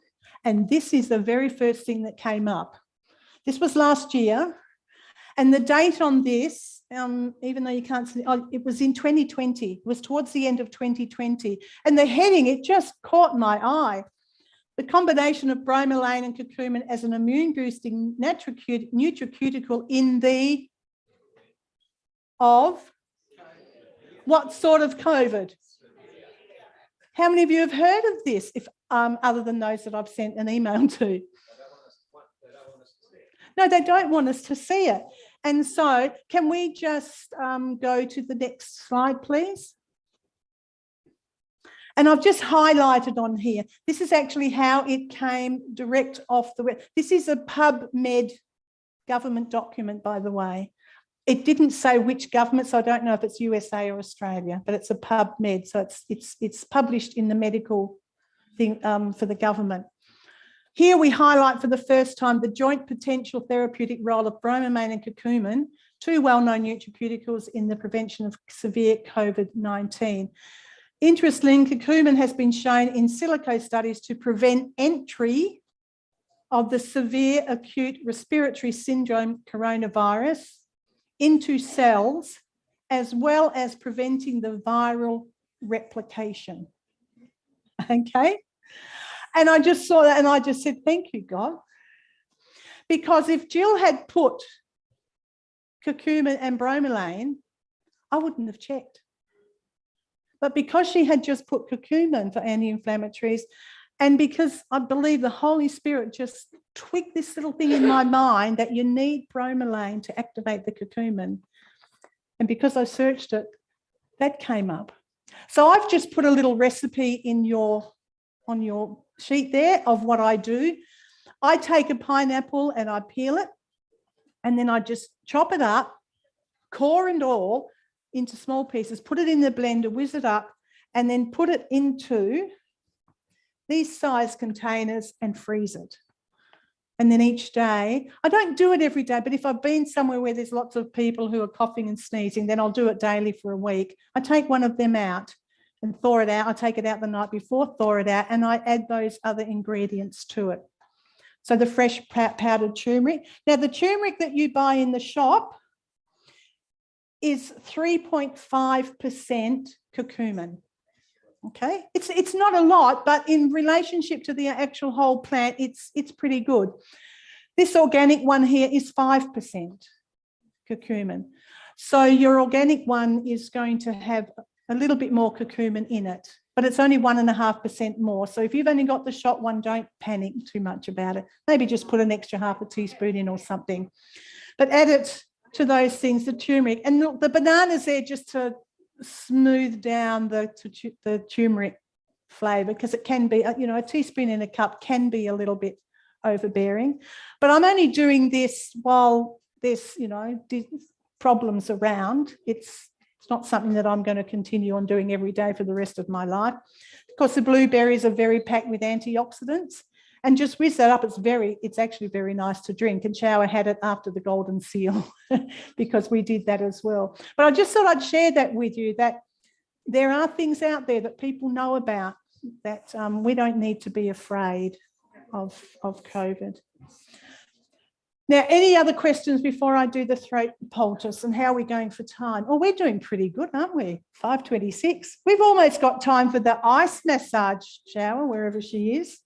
And this is the very first thing that came up. This was last year. And the date on this, even though you can't see, it was in 2020. It was towards the end of 2020. And the heading, it just caught my eye. The combination of bromelain and curcumin as an immune-boosting nutraceutical in the of what sort of COVID? How many of you have heard of this, if other than those that I've sent an email to? No, they don't want us to see it. And so can we just go to the next slide, please? And I've just highlighted on here, this is actually how it came direct off the web. This is a PubMed government document, by the way. It didn't say which government, so I don't know if it's USA or Australia, but it's a PubMed. So it's published in the medical thing for the government. Here we highlight for the first time the joint potential therapeutic role of bromelain and curcumin, two well-known nutraceuticals in the prevention of severe COVID-19. Interestingly, curcumin has been shown in silico studies to prevent entry of the severe acute respiratory syndrome coronavirus into cells, as well as preventing the viral replication. Okay? And I just saw that and I just said, thank you, God. Because if Jill had put curcumin and bromelain, I wouldn't have checked. But because she had just put curcumin for anti-inflammatories, and because I believe the Holy Spirit just tweaked this little thing in my mind that you need bromelain to activate the curcumin. And because I searched it, that came up. So I've just put a little recipe in on your sheet there of what I do. I take a pineapple and I peel it, and then I just chop it up, core and all, into small pieces, put it in the blender, whiz it up, and then put it into these size containers and freeze it. And then each day, I don't do it every day, but if I've been somewhere where there's lots of people who are coughing and sneezing, then I'll do it daily for a week. I take one of them out and thaw it out. I take it out the night before, thaw it out, and I add those other ingredients to it. So the fresh powdered turmeric. Now, the turmeric that you buy in the shop is 3.5% curcumin. Okay, it's not a lot, but in relationship to the actual whole plant, it's pretty good. This organic one here is 5% curcumin. So your organic one is going to have a little bit more curcumin in it, but it's only 1.5% more. So if you've only got the shot one, don't panic too much about it. Maybe just put an extra half a teaspoon in or something, but add it to those things, the turmeric. And look, the banana's there just to smooth down the turmeric flavour, because it can be, you know, a teaspoon in a cup can be a little bit overbearing. But I'm only doing this while there's, you know, problems around. It's not something that I'm going to continue on doing every day for the rest of my life. Of course, the blueberries are very packed with antioxidants. And just whiz that up, it's actually very nice to drink. And Shower had it after the Golden Seal because we did that as well. But I just thought I'd share that with you, that there are things out there that people know about, that we don't need to be afraid of COVID. Now, any other questions before I do the throat poultice, and how are we going for time? Oh, we're doing pretty good, aren't we? 5:26. We've almost got time for the ice massage, Shower, wherever she is.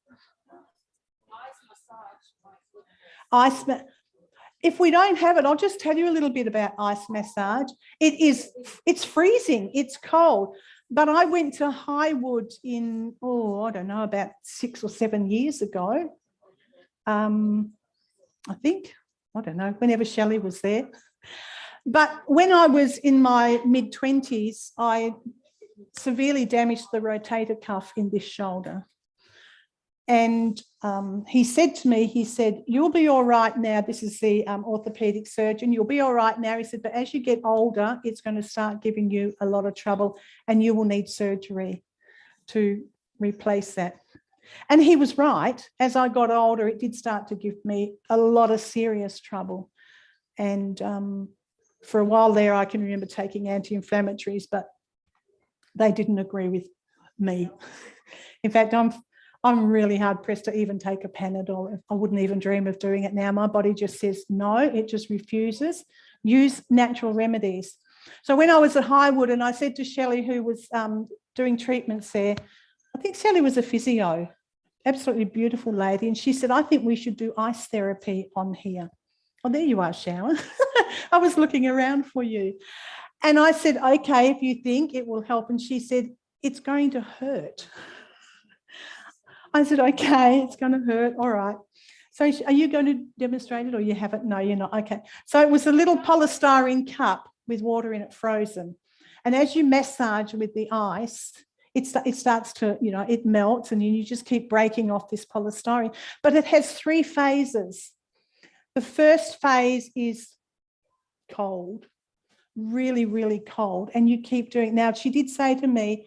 If we don't have it, I'll just tell you a little bit about ice massage. It's freezing, it's cold. But I went to Highwood in, I don't know, about 6 or 7 years ago. I think, I don't know, whenever Shelley was there. But when I was in my mid-20s, I severely damaged the rotator cuff in this shoulder. And he said to me, he said, you'll be all right now. This is the orthopedic surgeon. You'll be all right now. He said, but as you get older, it's going to start giving you a lot of trouble and you will need surgery to replace that. And he was right. As I got older, it did start to give me a lot of serious trouble. And for a while there, I can remember taking anti-inflammatories, but they didn't agree with me. In fact, I'm really hard pressed to even take a Panadol. I wouldn't even dream of doing it now. My body just says no, it just refuses. Use natural remedies. So when I was at Highwood and I said to Shelley, who was doing treatments there, I think Shelley was a physio, absolutely beautiful lady. And she said, I think we should do ice therapy on here. Oh, there you are, Shower. I was looking around for you. And I said, okay, if you think it will help. And she said, it's going to hurt. I said, okay, it's going to hurt. All right. So are you going to demonstrate it or you haven't? No, you're not. Okay. So it was a little polystyrene cup with water in it, frozen. And as you massage with the ice, it starts to, it melts and you just keep breaking off this polystyrene. But it has 3 phases. The first phase is cold, really, really cold. And you keep doing it. Now, she did say to me,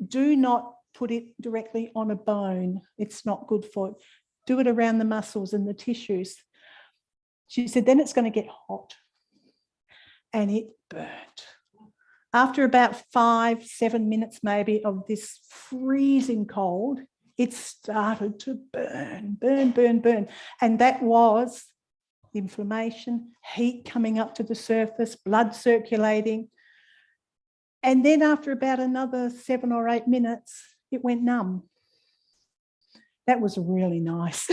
do not put it directly on a bone. It's not good for it. Do it around the muscles and the tissues. She said, then it's going to get hot. And it burnt. After about 5-7 minutes maybe of this freezing cold, it started to burn. And that was inflammation, heat coming up to the surface, blood circulating. And then after about another 7 or 8 minutes, it went numb. That was really nice.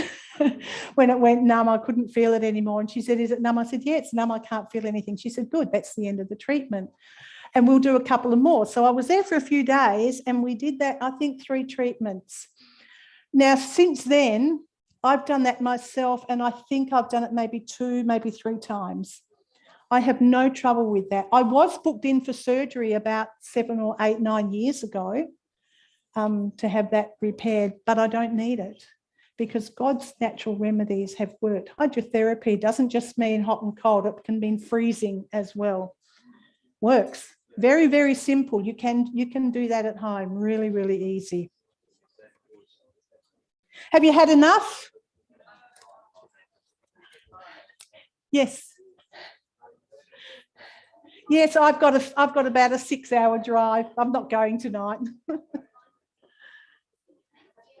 When it went numb, I couldn't feel it anymore. And she said, is it numb? I said, yeah, it's numb. I can't feel anything. She said, good, that's the end of the treatment. And we'll do a couple of more. So I was there for a few days and we did that, I think 3 treatments. Now, since then, I've done that myself and I think I've done it maybe 2, maybe 3 times. I have no trouble with that. I was booked in for surgery about 7 or 8, 9 years ago to have that repaired, but I don't need it because God's natural remedies have worked. Hydrotherapy doesn't just mean hot and cold, it can mean freezing as well. Works. Very, very simple. You can do that at home, really, really easy. Have you had enough? Yes. Yes, I've got about a 6-hour drive. I'm not going tonight.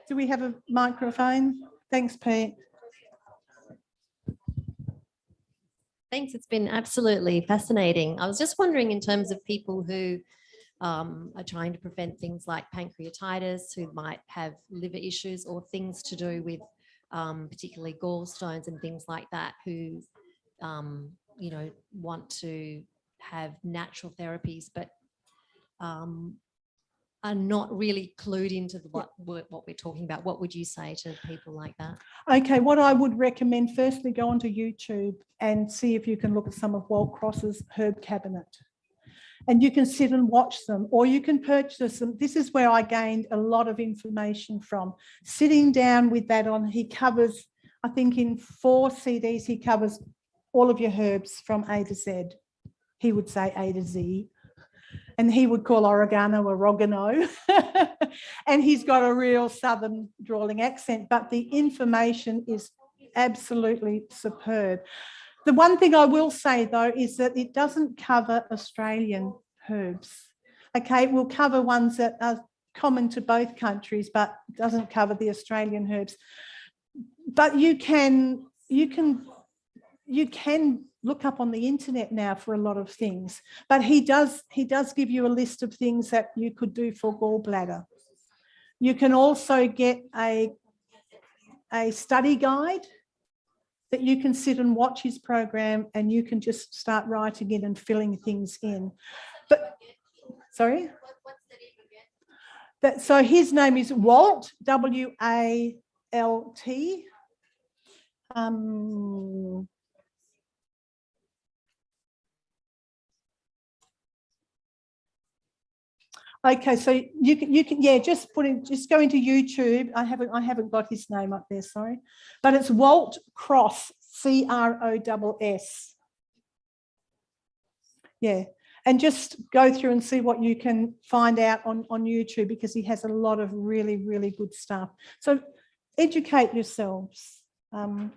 Do we have a microphone? Thanks, Pete. Thanks. It's been absolutely fascinating. I was just wondering in terms of people who are trying to prevent things like pancreatitis, who might have liver issues or things to do with particularly gallstones and things like that, who, want to have natural therapies, but are not really clued into what we're talking about. What would you say to people like that? Okay, what I would recommend, firstly, go onto YouTube and see if you can look at some of Walt Cross's herb cabinet. And you can sit and watch them, or you can purchase them. This is where I gained a lot of information from. Sitting down with that on, he covers, I think in 4 CDs, he covers all of your herbs from A to Z. He would say A to Z. And he would call oregano. And he's got a real southern drawling accent, but the information is absolutely superb. The one thing I will say, though, is that it doesn't cover Australian herbs. Okay, it will cover ones that are common to both countries, but doesn't cover the Australian herbs. But you can look up on the internet now for a lot of things, but he does give you a list of things that you could do for gallbladder. You can also get a study guide that you can sit and watch his program and you can just start writing in and filling things in. But sorry? So his name is Walt, W-A-L-T. Okay, so you can yeah, just go into YouTube. I haven't got his name up there, sorry, but it's Walt Cross, C-R-O-S-S. Yeah, and just go through and see what you can find out on YouTube, because he has a lot of really, really good stuff. So educate yourselves. You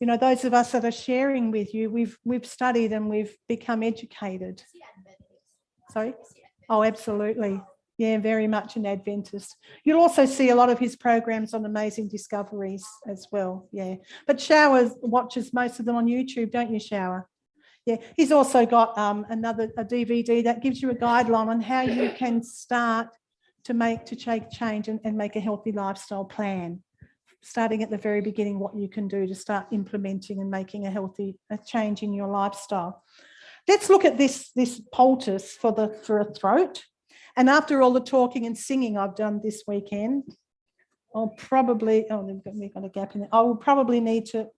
know, those of us that are sharing with you, we've studied and we've become educated. Sorry? Oh, absolutely. Yeah, very much an Adventist. You'll also see a lot of his programs on Amazing Discoveries as well. Yeah, but Shower watches most of them on YouTube, don't you, Shower? Yeah, he's also got a DVD that gives you a guideline on how you can start to take change and make a healthy lifestyle plan. Starting at the very beginning, what you can do to start implementing and making a change in your lifestyle. Let's look at this poultice for a throat. And after all the talking and singing I've done this weekend, I'll probably, we've got a gap in there. I will probably need to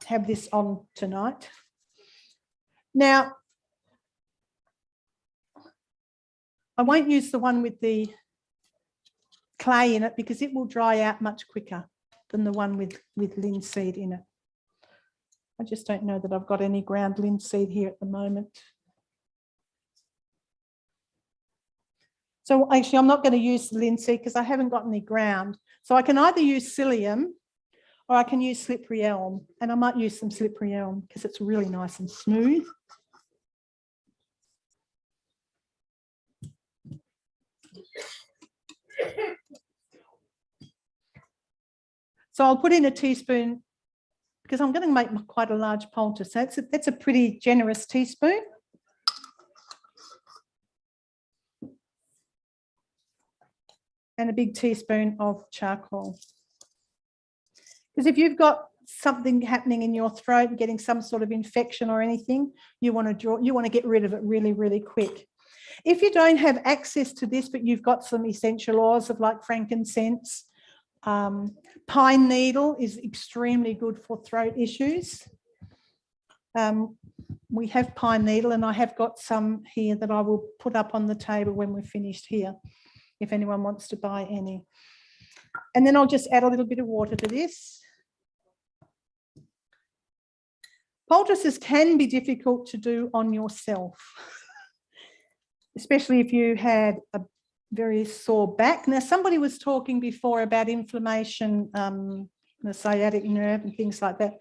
have this on tonight. Now, I won't use the one with the clay in it because it will dry out much quicker than the one with linseed in it. I just don't know that I've got any ground linseed here at the moment. So actually, I'm not going to use linseed because I haven't got any ground. So I can either use psyllium or I can use slippery elm. And I might use some slippery elm because it's really nice and smooth. So I'll put in a teaspoon because I'm going to make quite a large poultice. So that's a pretty generous teaspoon. And a big teaspoon of charcoal. Because if you've got something happening in your throat and getting some sort of infection or anything, you want to get rid of it really, really quick. If you don't have access to this, but you've got some essential oils of like frankincense, pine needle is extremely good for throat issues. We have pine needle and I have got some here that I will put up on the table when we're finished here, if anyone wants to buy any. And then I'll just add a little bit of water to this. Poultices can be difficult to do on yourself, especially if you had a very sore back. Now, somebody was talking before about inflammation, the sciatic nerve and things like that.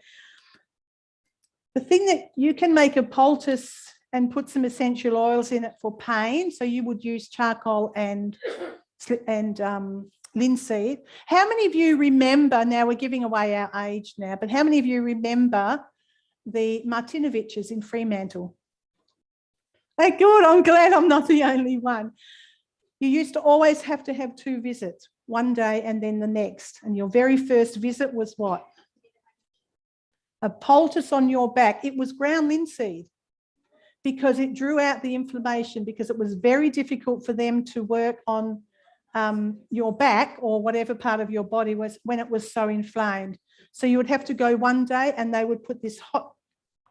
The thing that you can make a poultice and put some essential oils in it for pain. So you would use charcoal and linseed. How many of you remember, now we're giving away our age now, but how many of you remember the Martinoviches in Fremantle? Hey, good, I'm glad I'm not the only one. You used to always have to have 2 visits, one day and then the next. And your very first visit was what? A poultice on your back. It was ground linseed because it drew out the inflammation, because it was very difficult for them to work on your back or whatever part of your body was when it was so inflamed. So you would have to go one day and they would put this hot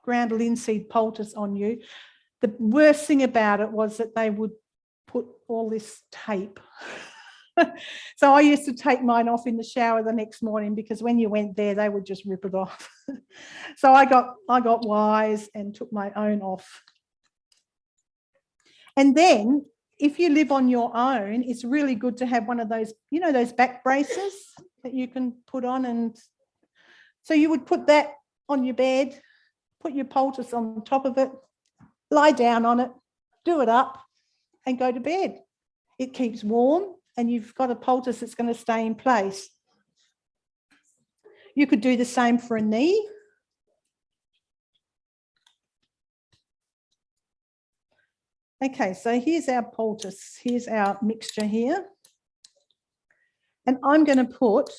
ground linseed poultice on you. The worst thing about it was that they would put all this tape. So I used to take mine off in the shower the next morning because when you went there, they would just rip it off. So I got wise and took my own off. And then if you live on your own, it's really good to have one of those, you know, those back braces that you can put on. And so you would put that on your bed, put your poultice on top of it, lie down on it, do it up and go to bed. It keeps warm and you've got a poultice that's going to stay in place. You could do the same for a knee. Okay, so here's our poultice. Here's our mixture here. And I'm going to put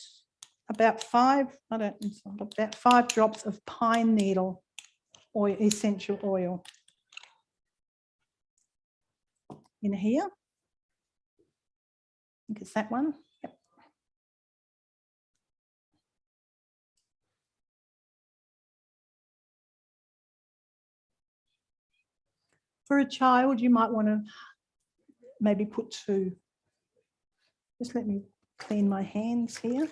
about 5 drops of pine needle oil, essential oil in here. I think it's that one. Yep. For a child, you might want to maybe put 2. Just let me clean my hands here.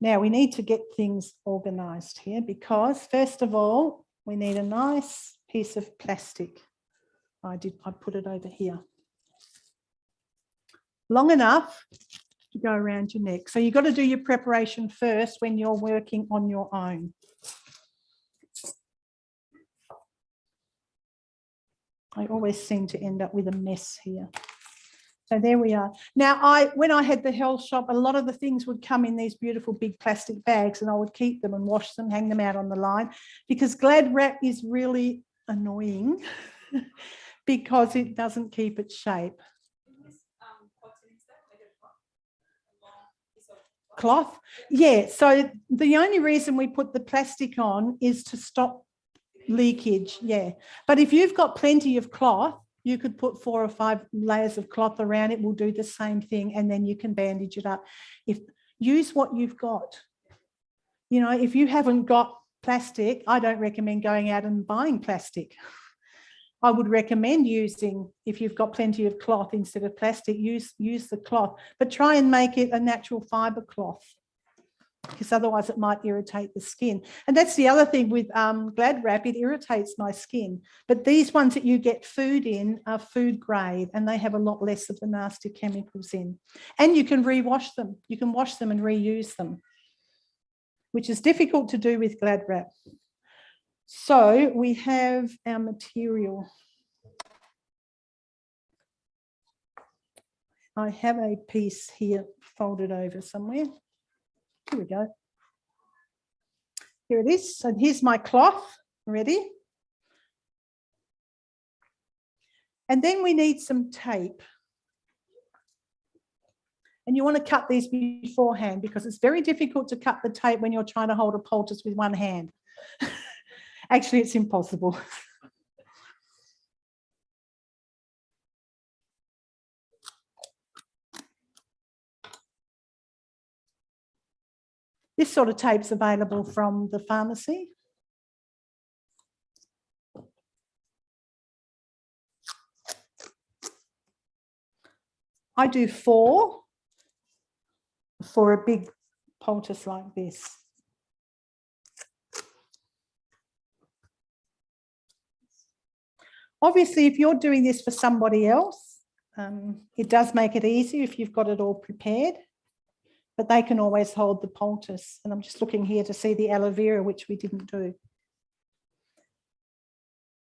Now we need to get things organised here because first of all, we need a nice piece of plastic. I put it over here. Long enough to go around your neck. So you've got to do your preparation first when you're working on your own. I always seem to end up with a mess here. So there we are. Now, when I had the health shop, a lot of the things would come in these beautiful big plastic bags and I would keep them and wash them, hang them out on the line because Glad Wrap is really annoying because it doesn't keep its shape. Cloth? Yeah, so the only reason we put the plastic on is to stop leakage, yeah. But if you've got plenty of cloth, you could put 4 or 5 layers of cloth around it, will do the same thing, and then you can bandage it up. Use what you've got. You know, if you haven't got plastic, I don't recommend going out and buying plastic. I would recommend using, if you've got plenty of cloth instead of plastic, use the cloth, but try and make it a natural fibre cloth, because otherwise it might irritate the skin. And that's the other thing with Glad Wrap, it irritates my skin. But these ones that you get food in are food grade and they have a lot less of the nasty chemicals in. And you can rewash them. You can wash them and reuse them, which is difficult to do with Glad Wrap. So we have our material. I have a piece here folded over somewhere. Here we go. Here it is. So here's my cloth ready. And then we need some tape. And you want to cut these beforehand because it's very difficult to cut the tape when you're trying to hold a poultice with one hand. Actually, it's impossible. This sort of tape's available from the pharmacy. I do 4 for a big poultice like this. Obviously, if you're doing this for somebody else, it does make it easier if you've got it all prepared, but they can always hold the poultice. And I'm just looking here to see the aloe vera, which we didn't do.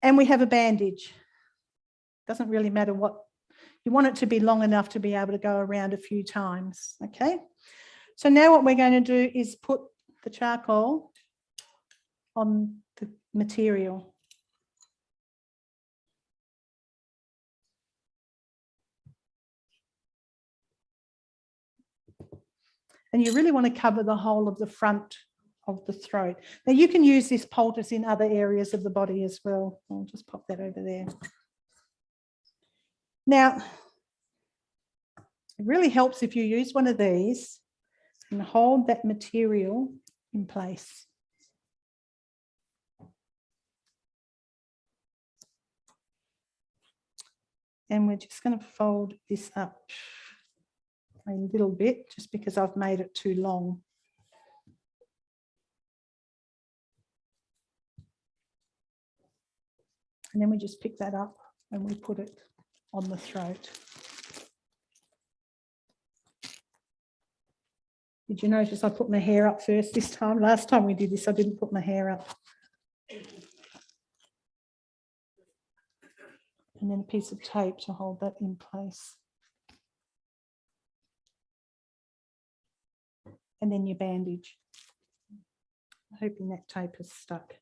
And we have a bandage. Doesn't really matter what, you want it to be long enough to be able to go around a few times, okay? So now what we're going to do is put the charcoal on the material. And you really want to cover the whole of the front of the throat. Now you can use this poultice in other areas of the body as well. I'll just pop that over there. Now, it really helps if you use one of these and hold that material in place. And we're just going to fold this up a little bit just because I've made it too long. And then we just pick that up and we put it on the throat. Did you notice I put my hair up first this time? Last time we did this, I didn't put my hair up. And then a piece of tape to hold that in place. And then your bandage. I'm hoping that tape is stuck.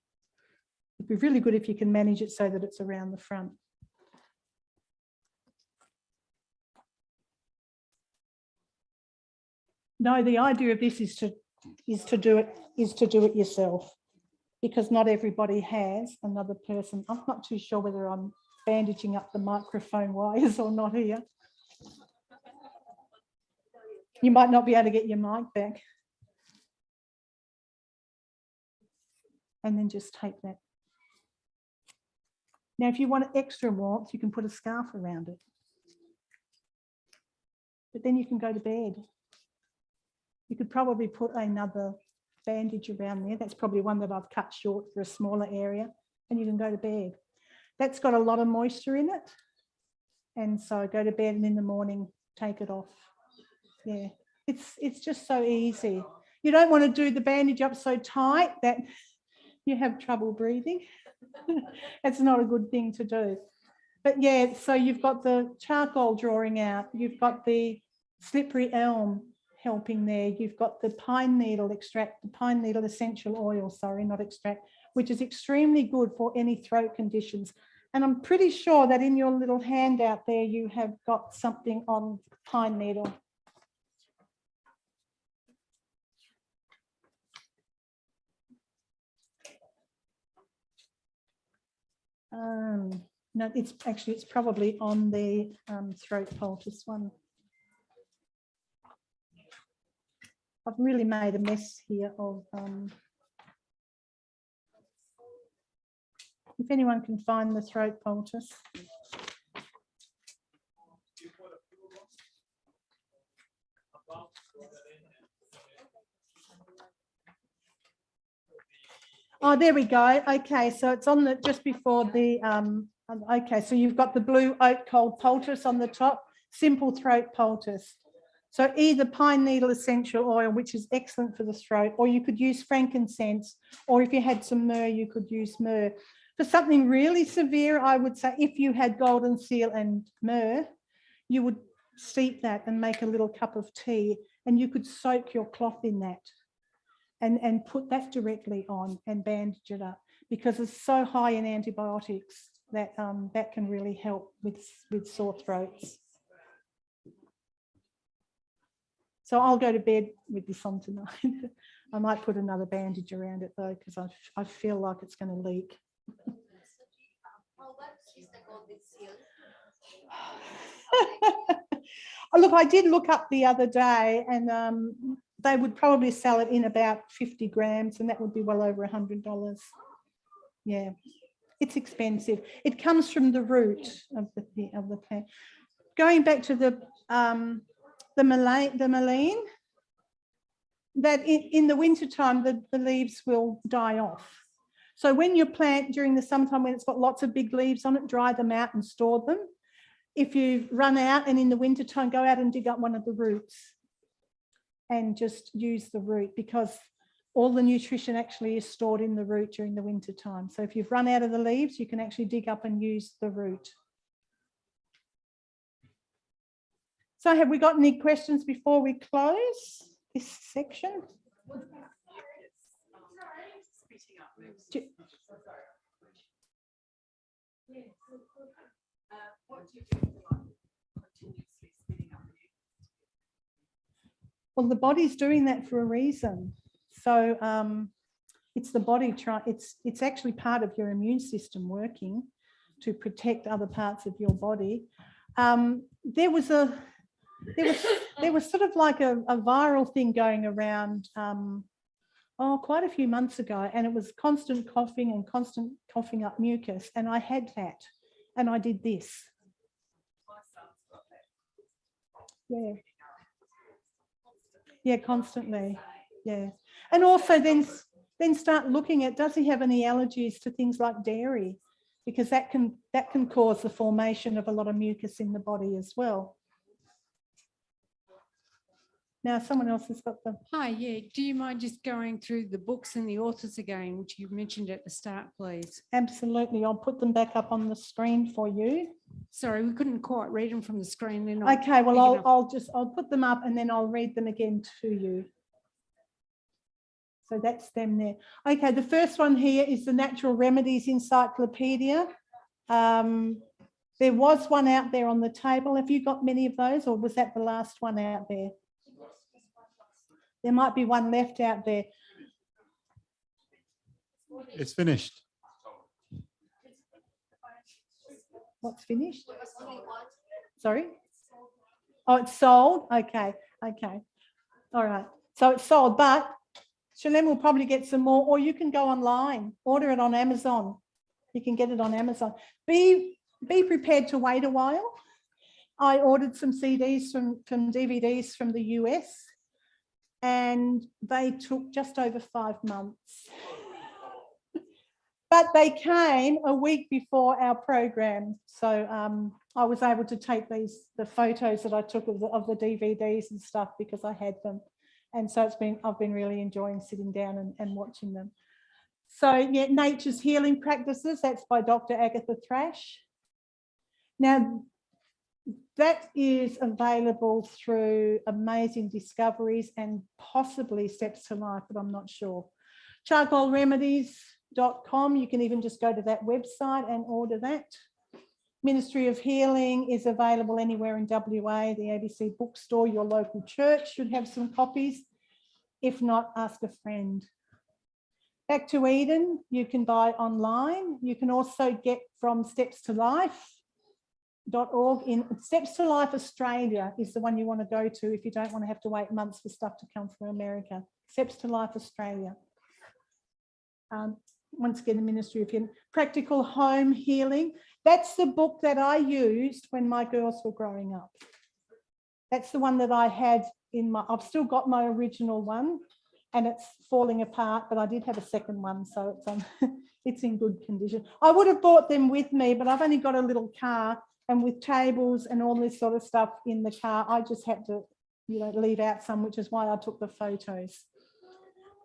It'd be really good if you can manage it so that it's around the front. No, the idea of this is to do it yourself, because not everybody has another person. I'm not too sure whether I'm bandaging up the microphone wires or not here. You might not be able to get your mic back. And then just take that. Now, if you want extra warmth, you can put a scarf around it. But then you can go to bed. You could probably put another bandage around there. That's probably one that I've cut short for a smaller area, and you can go to bed. That's got a lot of moisture in it. And so go to bed and in the morning, take it off. Yeah, it's just so easy. You don't want to do the bandage up so tight that you have trouble breathing. That's not a good thing to do. But yeah, so you've got the charcoal drawing out. You've got the slippery elm helping there. You've got the pine needle extract, the pine needle essential oil, sorry, not extract, which is extremely good for any throat conditions. And I'm pretty sure that in your little handout there, you have got something on pine needle. No, it's probably on the throat poultice one. I've really made a mess here of, if anyone can find the throat poultice. Oh, there we go. Okay, so it's on the just before the okay, so you've got the blue oat cold poultice on the top, simple throat poultice. So either pine needle essential oil, which is excellent for the throat, or you could use frankincense, or if you had some myrrh, you could use myrrh. For something really severe, I would say if you had golden seal and myrrh, you would steep that and make a little cup of tea, and you could soak your cloth in that. And put that directly on and bandage it up, because it's so high in antibiotics that that can really help with sore throats. So I'll go to bed with this on tonight. I might put another bandage around it though, because I feel like it's going to leak. Look, I did look up the other day, and they would probably sell it in about 50 grams, and that would be well over $100. Yeah, it's expensive. It comes from the root of the plant. Going back to the mullein, that in the wintertime, the leaves will die off. So when you plant during the summertime, when it's got lots of big leaves on it, dry them out and store them. If you run out and in the wintertime, go out and dig up one of the roots and just use the root, because all the nutrition actually is stored in the root during the winter time. So if you've run out of the leaves, you can actually dig up and use the root. So have we got any questions before we close this section? Well, the body's doing that for a reason. So it's the body it's actually part of your immune system working to protect other parts of your body. There was sort of like a viral thing going around quite a few months ago, and it was constant coughing and constant coughing up mucus, and I had that, and I did this. Yeah. Yeah, constantly. Yeah. And also then start looking at, does he have any allergies to things like dairy? Because that can cause the formation of a lot of mucus in the body as well. Now someone else has got them. Hi, yeah. Do you mind just going through the books and the authors again, which you mentioned at the start, please? Absolutely. I'll put them back up on the screen for you. Sorry, we couldn't quite read them from the screen. Okay, well, I'll put them up and then I'll read them again to you. So that's them there. Okay, the first one here is the Natural Remedies Encyclopedia. There was one out there on the table. Have you got many of those, or was that the last one out there? There might be one left out there. It's finished. What's finished? Sorry? Oh, it's sold? Okay, okay. All right. So it's sold, but Shalem will probably get some more, or you can go online, order it on Amazon. You can get it on Amazon. Be prepared to wait a while. I ordered some CDs from DVDs from the US, and they took just over 5 months. But they came a week before our program. So I was able to take the photos that I took of the DVDs and stuff because I had them. And so I've been really enjoying sitting down and watching them. So yeah, Nature's Healing Practices, that's by Dr. Agatha Thrash. Now, that is available through Amazing Discoveries and possibly Steps to Life, but I'm not sure. Charcoalremedies.com, you can even just go to that website and order that. Ministry of Healing is available anywhere in WA. The ABC bookstore, your local church should have some copies. If not, ask a friend. Back to Eden, you can buy online. You can also get from stepstolife.org. Steps to Life Australia is the one you want to go to if you don't want to have to wait months for stuff to come from America. Steps to Life Australia. Once again, the Ministry of Healing. Practical Home Healing. That's the book that I used when my girls were growing up. That's the one that I had in my, I've still got my original one and it's falling apart, but I did have a second one, so it's it's in good condition. I would have brought them with me, but I've only got a little car, and with tables and all this sort of stuff in the car, I just had to, leave out some, which is why I took the photos.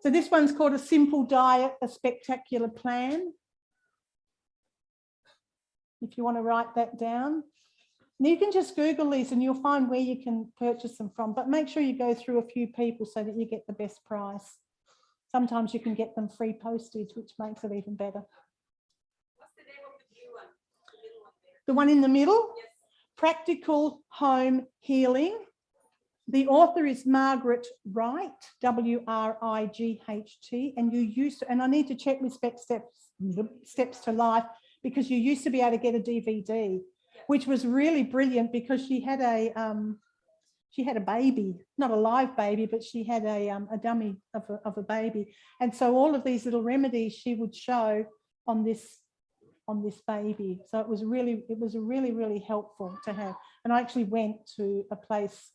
So this one's called A Simple Diet, A Spectacular Plan. If you want to write that down. And you can just Google these and you'll find where you can purchase them from, but make sure you go through a few people so that you get the best price. Sometimes you can get them free postage, which makes it even better. What's the name of the new one? The one in the middle? Yes. Practical Home Healing. The author is Margaret Wright, W-R-I-G-H-T, and you used to, and I need to check with Steps to Life, because you used to be able to get a DVD, which was really brilliant because she had a baby, not a live baby, but she had a dummy of a baby, and so all of these little remedies she would show on this baby. So it was really helpful to have. And I actually went to a place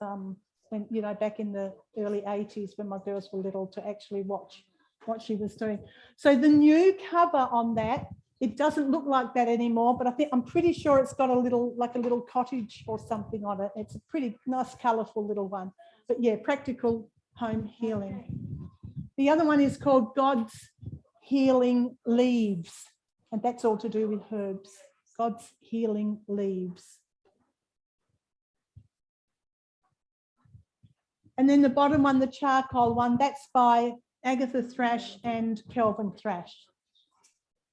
when back in the early 80s when my girls were little to actually watch what she was doing. So the new cover on that, it doesn't look like that anymore, but I'm pretty sure it's got a little cottage or something on it. It's a pretty nice, colourful little one. But yeah, Practical Home Healing. The other one is called God's Healing Leaves, and that's all to do with herbs. God's Healing Leaves. And then the bottom one, the charcoal one, that's by Agatha Thrash and Kelvin Thrash.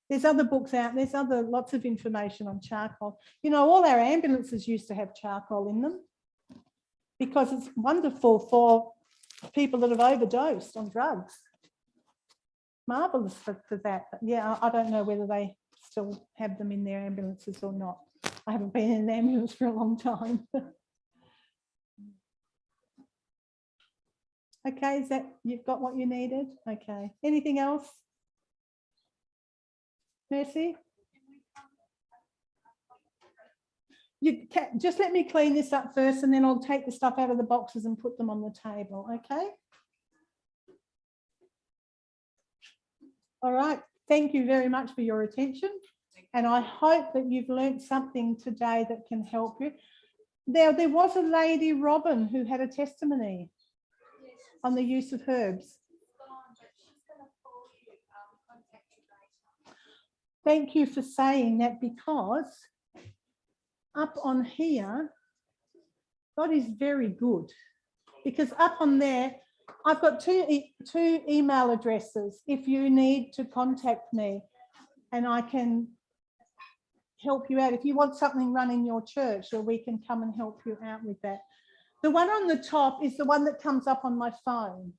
There's other books out, there's lots of information on charcoal. All our ambulances used to have charcoal in them because it's wonderful for people that have overdosed on drugs. Marvellous for that. But yeah, I don't know whether they still have them in their ambulances or not. I haven't been in an ambulance for a long time. Okay, is that, you've got what you needed? Okay, anything else? Mercy? You can, just let me clean this up first and then I'll take the stuff out of the boxes and put them on the table, okay? All right, thank you very much for your attention. And I hope that you've learned something today that can help you. There was a lady, Robin, who had a testimony on the use of herbs. Thank you for saying that, because up on here, God is very good, because up on there, I've got two email addresses if you need to contact me, and I can help you out. If you want something run in your church, or we can come and help you out with that. The one on the top is the one that comes up on my phone.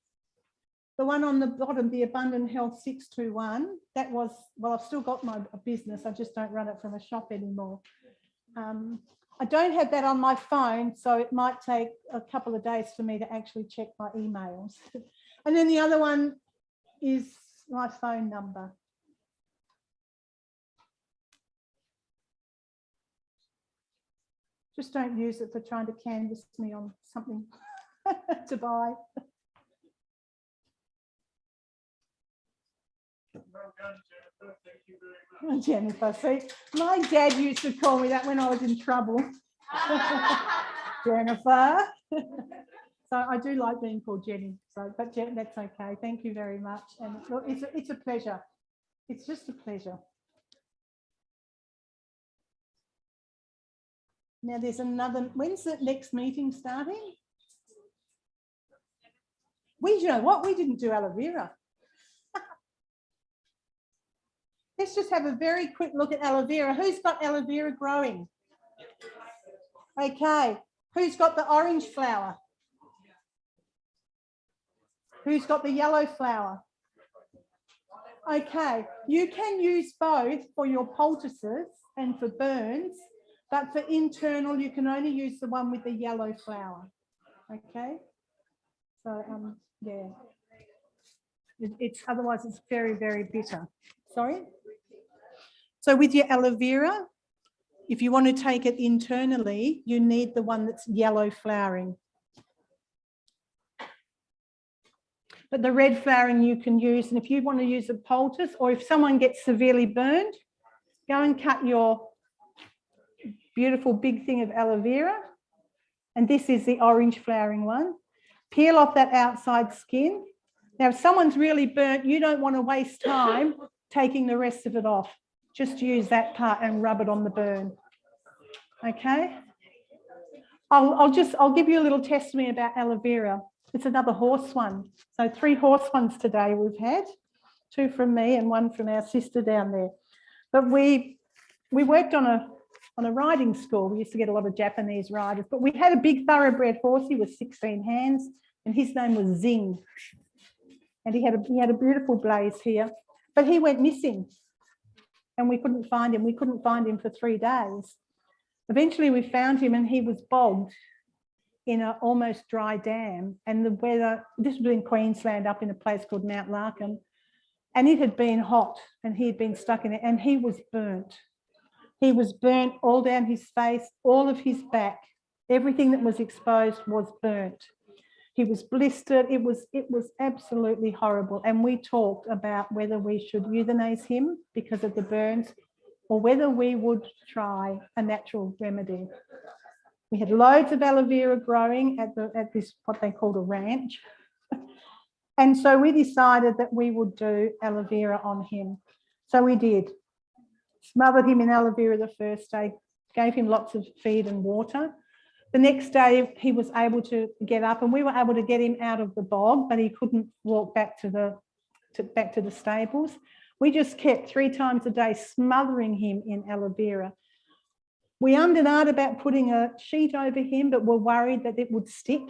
The one on the bottom, the Abundant Health 621, that was, well, I've still got my business. I just don't run it from a shop anymore. I don't have that on my phone, so it might take a couple of days for me to actually check my emails. And then the other one is my phone number. Just don't use it for trying to canvass me on something to buy. Well done, Jennifer. Thank you very much. Jennifer, see, my dad used to call me that when I was in trouble. Jennifer. So I do like being called Jenny. So, but that's okay. Thank you very much. And look, it's a pleasure. It's just a pleasure. Now there's another. When's the next meeting starting? You know what? We didn't do aloe vera. Let's just have a very quick look at aloe vera. Who's got aloe vera growing? Okay. Who's got the orange flower? Who's got the yellow flower? Okay. You can use both for your poultices and for burns, but for internal, you can only use the one with the yellow flower. Okay. So, yeah. It's otherwise it's very, very bitter. Sorry. So with your aloe vera, if you want to take it internally, you need the one that's yellow flowering. But the red flowering you can use, and if you want to use a poultice, or if someone gets severely burned, go and cut your beautiful big thing of aloe vera. And this is the orange flowering one. Peel off that outside skin. Now, if someone's really burnt, you don't want to waste time taking the rest of it off. Just use that part and rub it on the burn. Okay. I'll give you a little testimony about aloe vera. It's another horse one. So 3 horse ones today we've had, 2 from me and 1 from our sister down there. But we worked on a riding school. We used to get a lot of Japanese riders, but we had a big thoroughbred horse. He was 16 hands and his name was Zing. And he had a beautiful blaze here, but he went missing and we couldn't find him. We couldn't find him for 3 days. Eventually we found him and he was bogged in an almost dry dam, and the weather, this was in Queensland up in a place called Mount Larkin, and it had been hot and he had been stuck in it and he was burnt. He was burnt all down his face, all of his back, everything that was exposed was burnt. He was blistered. It was absolutely horrible. And we talked about whether we should euthanize him because of the burns or whether we would try a natural remedy. We had loads of aloe vera growing at this, what they called a ranch. And so we decided that we would do aloe vera on him. So we did. Smothered him in aloe vera the first day, gave him lots of feed and water. The next day he was able to get up and we were able to get him out of the bog, but he couldn't walk back to the stables. We just kept 3 times a day smothering him in aloe vera. We ummed and ahed about putting a sheet over him, but were worried that it would stick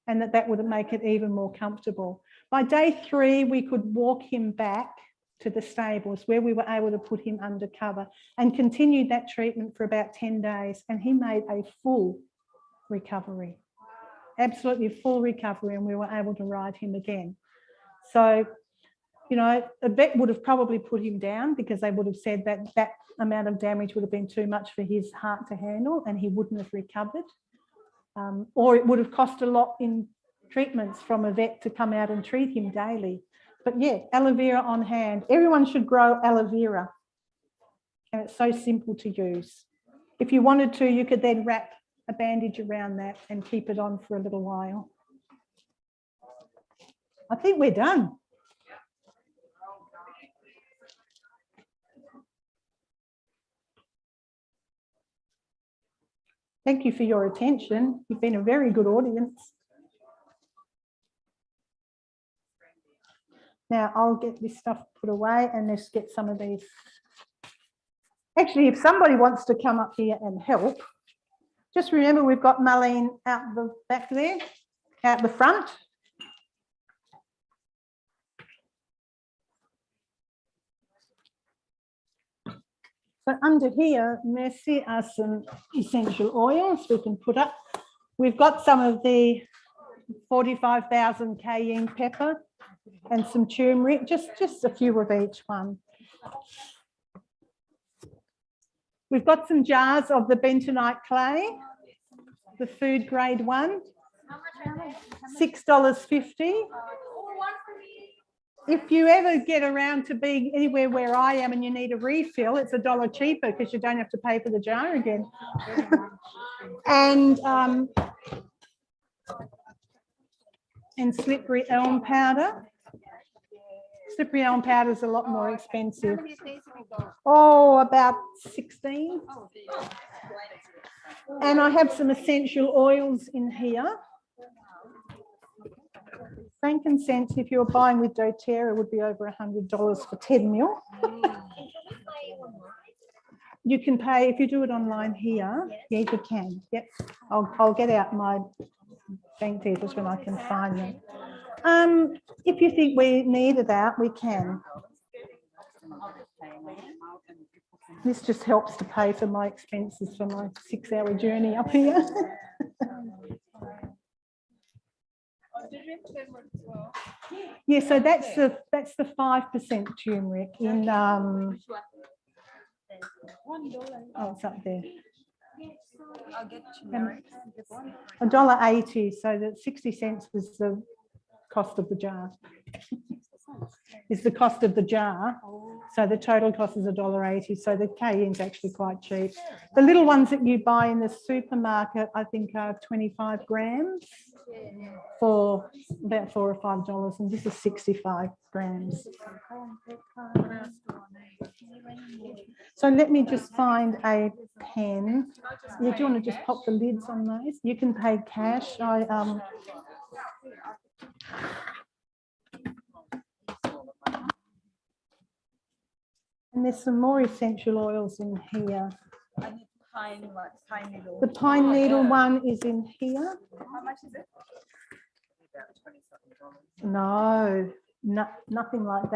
and that would make it even more comfortable. By day 3, we could walk him back to the stables where we were able to put him under cover and continued that treatment for about 10 days. And he made a full recovery, absolutely full recovery. And we were able to ride him again. So, you know, a vet would have probably put him down because they would have said that that amount of damage would have been too much for his heart to handle and he wouldn't have recovered. Or it would have cost a lot in treatments from a vet to come out and treat him daily. But yeah, aloe vera on hand. Everyone should grow aloe vera. And it's so simple to use. If you wanted to, you could then wrap a bandage around that and keep it on for a little while. I think we're done. Thank you for your attention. You've been a very good audience. Now I'll get this stuff put away and let's get some of these. Actually, if somebody wants to come up here and help, just remember we've got Marlene out the back there, out the front. So under here, Mercy, are some essential oils we can put up. We've got some of the 45,000 cayenne pepper and some turmeric, just a few of each one. We've got some jars of the bentonite clay, the food grade one, $6.50. If you ever get around to being anywhere where I am and you need a refill, it's $1 cheaper because you don't have to pay for the jar again. And slippery elm powder. Slippery elm powder is a lot more expensive. Oh, about 16. And I have some essential oils in here. Frankincense, if you're buying with doTERRA, would be over $100 for 10 mil. You can pay, if you do it online here, yeah, you can. Yep, I'll get out my bank details when I can find them. If you think we need it out, we can. This just helps to pay for my expenses for my 6-hour journey up here. Yeah, so that's the 5% turmeric in oh, it's up there. $1.80, so that 60 cents was the cost of the jar. Is the cost of the jar. So the total cost is $1.80. So the cayenne's actually quite cheap. The little ones that you buy in the supermarket, I think, are 25 grams for about $4 or $5, and this is 65 grams. So let me just find a pen. Yeah, do you want to just pop the lids on those? You can pay cash. And there's some more essential oils in here. The pine needle one is in here. How much is it? No, nothing like that.